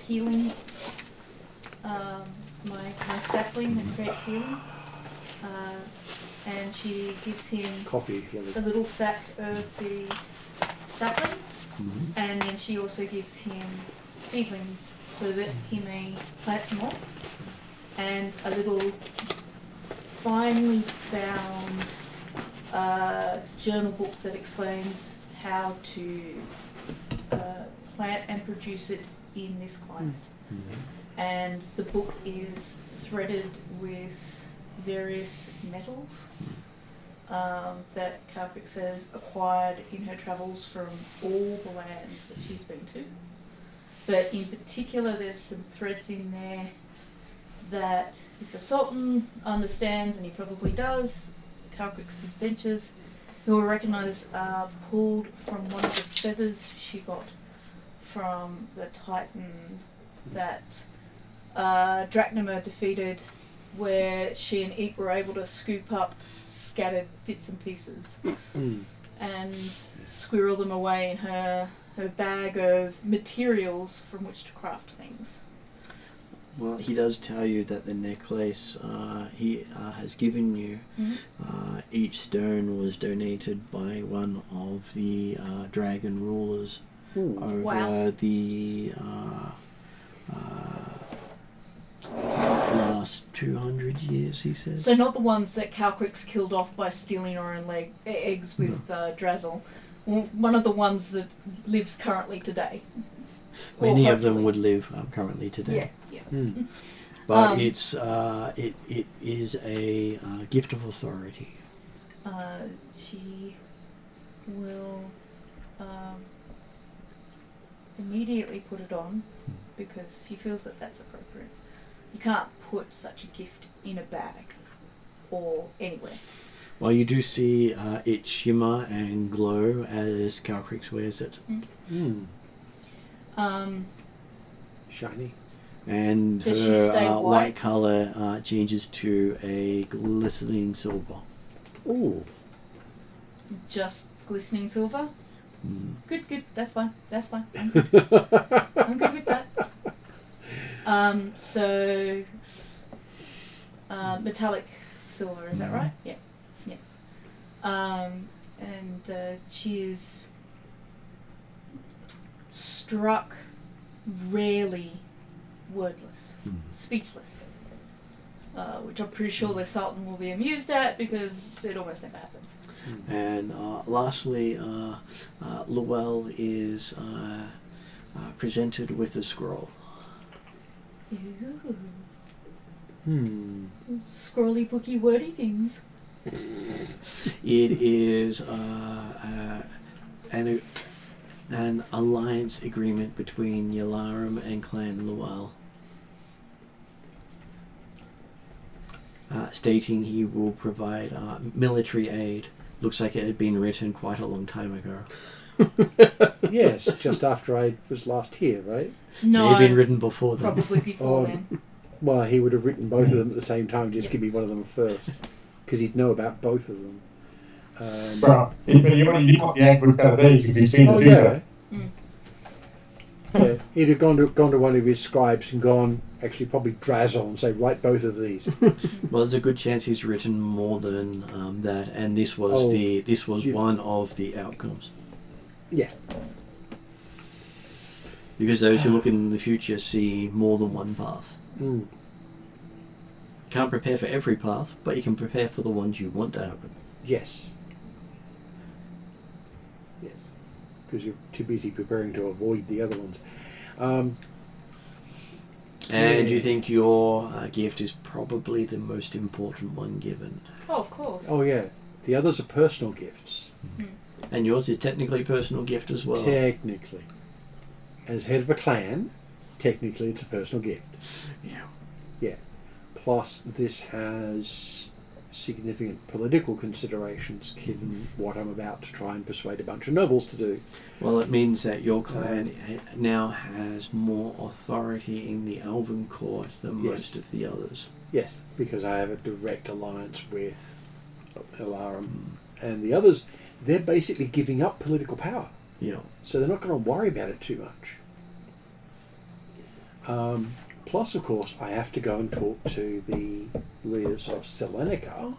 Speaker 8: healing, my sapling that creates healing. And she gives him a little sack of the sapling, and then she also gives him seedlings so that he may plant some more, and a little finely bound journal book that explains how to plant and produce it in this climate. And the book is threaded with various metals that Calcrix has acquired in her travels from all the lands that she's been to. But in particular, there's some threads in there that if the Sultan understands, and he probably does, Calcrix's ventures, he will recognise pulled from one of the feathers she got from the Titan that Drachnima defeated, where she and Eep were able to scoop up scattered bits and pieces and squirrel them away in her bag of materials from which to craft things.
Speaker 2: Well, he does tell you that the necklace he has given you, each stone was donated by one of the dragon rulers over the last 200 years, he says.
Speaker 8: So not the ones that Calcrix killed off by stealing her own eggs with Drazzle. One of the ones that lives currently today.
Speaker 2: Many of them would live currently today.
Speaker 8: Yeah.
Speaker 2: But it is a gift of authority.
Speaker 8: She will immediately put it on because she feels that that's appropriate. You can't put such a gift in a bag or anywhere.
Speaker 2: Well, you do see it shimmer and glow as Calcrix wears it.
Speaker 3: Shiny.
Speaker 2: And
Speaker 8: Does she stay
Speaker 2: her
Speaker 8: white?
Speaker 2: white colour changes to a glistening silver.
Speaker 3: Ooh.
Speaker 8: Just glistening silver? Good. That's fine. I'm good. I'm good with that. So metallic silver, is that right? Yeah. And she is struck rarely wordless, speechless, which I'm pretty sure the Sultan will be amused at because it almost never happens.
Speaker 2: And lastly, Llewell is presented with a scroll.
Speaker 8: Ooh.
Speaker 3: Scrolly
Speaker 8: booky wordy things.
Speaker 2: It is an alliance agreement between Ylaruam and Clan Llewell, stating he will provide military aid. Looks like it had been written quite a long time ago.
Speaker 3: Yes, just after I was last here, right?
Speaker 8: No,
Speaker 2: It had been written before then.
Speaker 8: probably before then.
Speaker 3: Well, he would have written both of them at the same time. Just give me one of them first, because he'd know about both of them.
Speaker 6: Well, but you want the angles out of these if you've seen the
Speaker 3: yeah.
Speaker 8: Mm.
Speaker 3: Yeah, he'd have gone to one of his scribes and gone, actually probably Drazzle, and say, write both of these.
Speaker 2: Well, there's a good chance he's written more than that, and this was one of the outcomes.
Speaker 3: Yeah.
Speaker 2: Because those who look in the future see more than one path. Can't prepare for every path, but you can prepare for the ones you want to happen.
Speaker 3: Yes. Yes. Because you're too busy preparing to avoid the other ones.
Speaker 2: And you think your gift is probably the most important one given.
Speaker 8: Oh, of course.
Speaker 3: Oh, yeah. The others are personal gifts.
Speaker 2: And yours is technically a personal gift as well.
Speaker 3: Technically. As head of a clan, technically it's a personal gift.
Speaker 2: Yeah.
Speaker 3: Yeah. Plus, this has significant political considerations given what I'm about to try and persuade a bunch of nobles to do.
Speaker 2: Well, it means that your clan now has more authority in the Elven court than most of the others.
Speaker 3: Yes, because I have a direct alliance with Ylaruam. And the others, they're basically giving up political power.
Speaker 2: Yeah.
Speaker 3: So they're not going to worry about it too much. Plus, of course, I have to go and talk to the leaders of Selenica.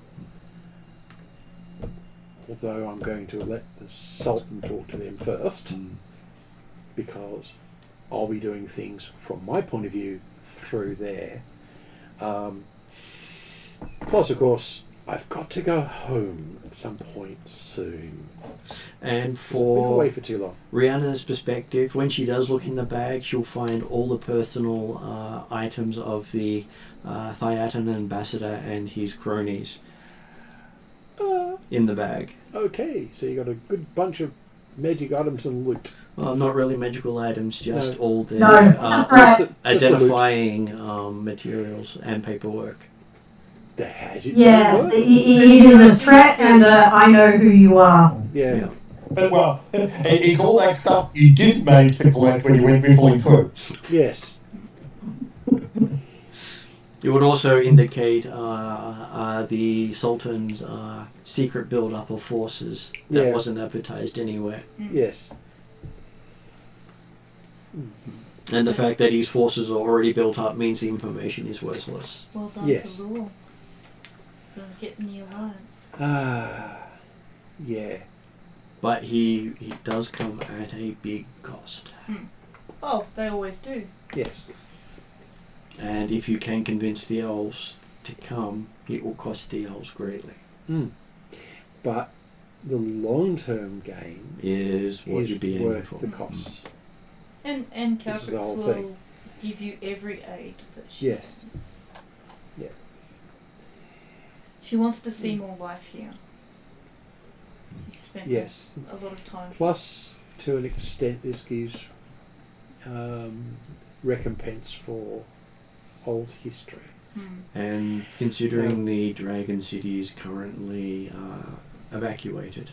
Speaker 3: Although I'm going to let the Sultan talk to them first. Because I'll be doing things from my point of view through there. Plus, of course, I've got to go home at some point soon.
Speaker 2: And
Speaker 3: Been
Speaker 2: for
Speaker 3: away for too long.
Speaker 2: Rihanna's perspective, when she does look in the bag, she'll find all the personal items of the Tyranny ambassador and his cronies in the bag.
Speaker 3: Okay, so you got a good bunch of magic items and loot.
Speaker 2: Well, not really magical items, just
Speaker 3: No.
Speaker 2: all the
Speaker 1: No, right.
Speaker 3: Just the
Speaker 2: identifying materials and paperwork.
Speaker 3: The gadgets.
Speaker 1: Yeah,
Speaker 3: and
Speaker 1: it
Speaker 3: work.
Speaker 1: is a threat and I know who you are.
Speaker 3: Yeah.
Speaker 6: But well, it's all that stuff you did manage to collect when you went rippling through.
Speaker 3: Yes.
Speaker 2: It would also indicate the Sultan's secret build-up of forces that
Speaker 3: Yeah.
Speaker 2: wasn't advertised anywhere.
Speaker 3: Yes.
Speaker 2: And the fact that his forces are already built up means the information is worthless.
Speaker 8: Well done
Speaker 3: Yes.
Speaker 8: to Lure for getting the alliance.
Speaker 3: Yeah.
Speaker 2: But he does come at a big cost.
Speaker 8: Oh, they always do.
Speaker 3: Yes.
Speaker 2: And if you can convince the elves to come, it will cost the elves greatly.
Speaker 3: But the long-term gain
Speaker 2: Is what
Speaker 3: is
Speaker 2: you'd be aiming
Speaker 3: worth
Speaker 2: for.
Speaker 3: the cost.
Speaker 8: And
Speaker 3: is the
Speaker 8: Calcrix
Speaker 3: whole
Speaker 8: will
Speaker 3: thing.
Speaker 8: give you every aid that she
Speaker 3: Yes.
Speaker 8: can.
Speaker 3: Yeah.
Speaker 8: She wants to see more life here. She's spent
Speaker 3: Yes.
Speaker 8: a lot of time.
Speaker 3: Plus, to an extent, this gives recompense for old history.
Speaker 2: And considering the Dragon City is currently evacuated,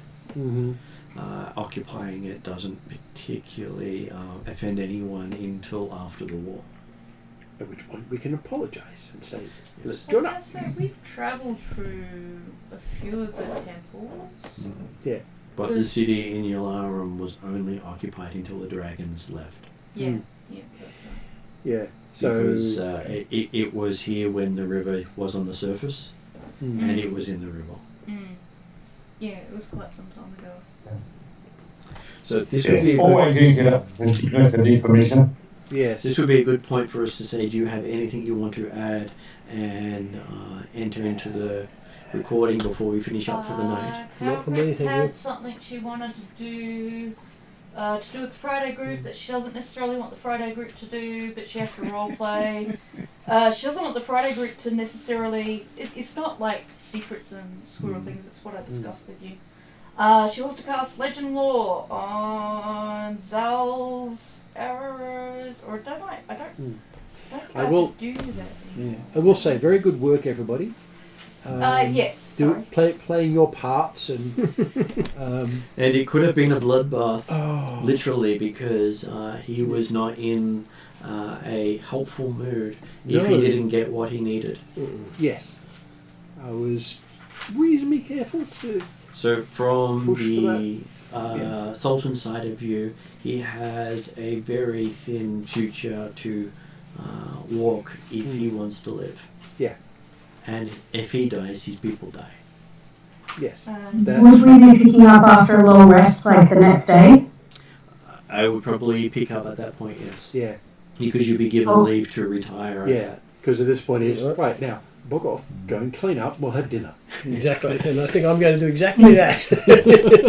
Speaker 2: occupying it doesn't particularly offend anyone until after the war.
Speaker 3: At which point we can apologise and say, let's
Speaker 8: I was
Speaker 3: join
Speaker 8: going
Speaker 3: up.
Speaker 8: to say, we've travelled through a few of the temples.
Speaker 3: Yeah.
Speaker 2: But the city in Ylaruam was only occupied until the dragons left.
Speaker 8: Yeah, yeah, that's right.
Speaker 3: Yeah. So
Speaker 2: Because it was here when the river was on the surface, and it was in the river.
Speaker 8: Yeah, it was quite some time ago.
Speaker 2: So this would be
Speaker 6: It's
Speaker 2: a
Speaker 6: always
Speaker 2: good,
Speaker 6: easier to need permission.
Speaker 3: yes.
Speaker 2: this would be a good point for us to say, do you have anything you want to add and enter into the recording before we finish up for the night?
Speaker 5: Not for me,
Speaker 8: Calcrix
Speaker 5: thank
Speaker 8: had
Speaker 5: you.
Speaker 8: something she wanted to do with the Friday group that she doesn't necessarily want the Friday group to do, but she has to roleplay. She doesn't want the Friday group to necessarily... It's not like secrets and squirrel things, it's what I discussed with you. She wants to cast Legend Lore on Zal's arrows, or don't I? I don't think I
Speaker 3: will-
Speaker 8: can do that anymore.
Speaker 3: I will say, very good work, everybody.
Speaker 8: Yes, sorry.
Speaker 3: Playing your parts and
Speaker 2: And it could have been a bloodbath,
Speaker 3: oh,
Speaker 2: literally, because he was not in a helpful mood if
Speaker 3: No.
Speaker 2: he didn't get what he needed.
Speaker 3: yes, I was reasonably careful to.
Speaker 2: So from
Speaker 3: Push for
Speaker 2: the Sultan side of you, he has a very thin future to walk if he wants to live.
Speaker 3: Yeah.
Speaker 2: And if he dies, his people die.
Speaker 3: Yes,
Speaker 1: Would we be picking up after a long rest, like the next day?
Speaker 2: I would probably pick up at that point, yes.
Speaker 3: yeah,
Speaker 2: Because you'd be given
Speaker 1: Oh.
Speaker 2: leave to retire.
Speaker 3: yeah. Because at this point is right now. Bug off, go and clean up. We'll have dinner.
Speaker 5: Exactly, and I think I'm going to do exactly that.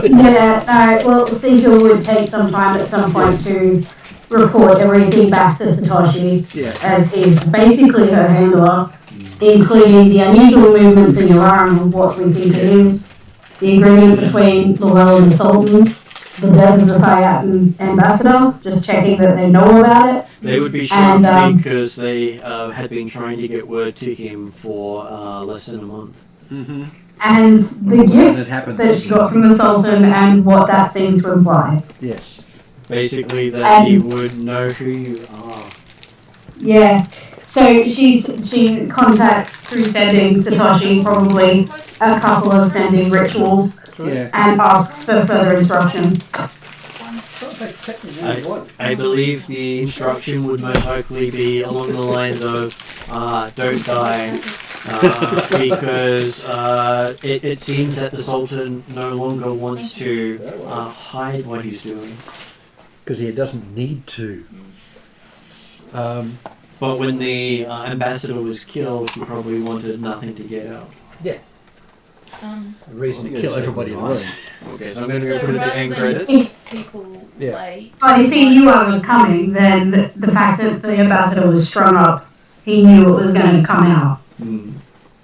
Speaker 1: Yeah, alright, well, Seeker would take some time at some point to report everything back to Satoshi,
Speaker 3: Yeah.
Speaker 1: as he's basically her handler, including the unusual movements in Ylaruam of what we think it is, the agreement between Lowell and the Sultan, the death of the Thayatan ambassador, just checking that they know about it.
Speaker 2: They would be shocked
Speaker 1: And,
Speaker 2: because they had been trying to get word to him for less than a month.
Speaker 3: Mm-hmm.
Speaker 1: And the
Speaker 3: It
Speaker 1: gift
Speaker 3: happens.
Speaker 1: that she got from the Sultan and what that seems to imply.
Speaker 3: Yes.
Speaker 2: Basically, that he
Speaker 1: And-
Speaker 2: would know who you are.
Speaker 1: Yeah. So she contacts through sending Satoshi probably a couple of sending rituals
Speaker 3: Yeah.
Speaker 1: and asks for further instruction.
Speaker 2: I believe the instruction would most likely be along the lines of don't die, because it seems that the Sultan no longer wants to hide what he's doing.
Speaker 3: Because he doesn't need to.
Speaker 2: But when the ambassador was killed, he probably wanted nothing to get out.
Speaker 5: A reason to kill everybody in the room.
Speaker 2: Okay, so I'm going to
Speaker 8: So
Speaker 2: go put it to
Speaker 8: rather
Speaker 2: end
Speaker 8: than
Speaker 2: credits.
Speaker 8: keep people
Speaker 3: Yeah.
Speaker 8: late,
Speaker 1: But if he knew I was coming, then the fact that the ambassador was strung up, he knew it was going to come out.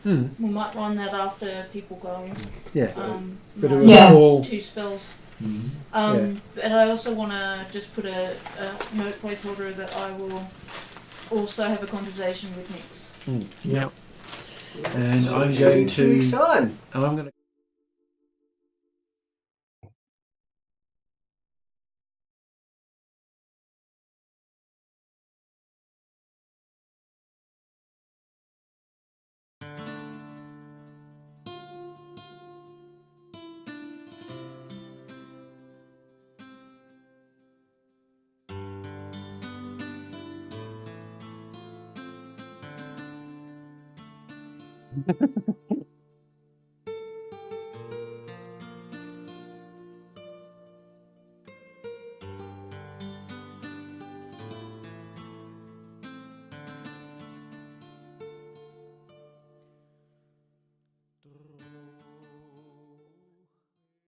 Speaker 8: we might run that after people go.
Speaker 3: Yeah.
Speaker 8: Um,
Speaker 3: But it
Speaker 8: run
Speaker 3: was
Speaker 1: Yeah.
Speaker 3: all.
Speaker 8: 2 spells. But I also want to just put a note placeholder that I will also have a conversation with Nix.
Speaker 2: Yep. And I'm going to.
Speaker 3: time.
Speaker 2: And I'm going to.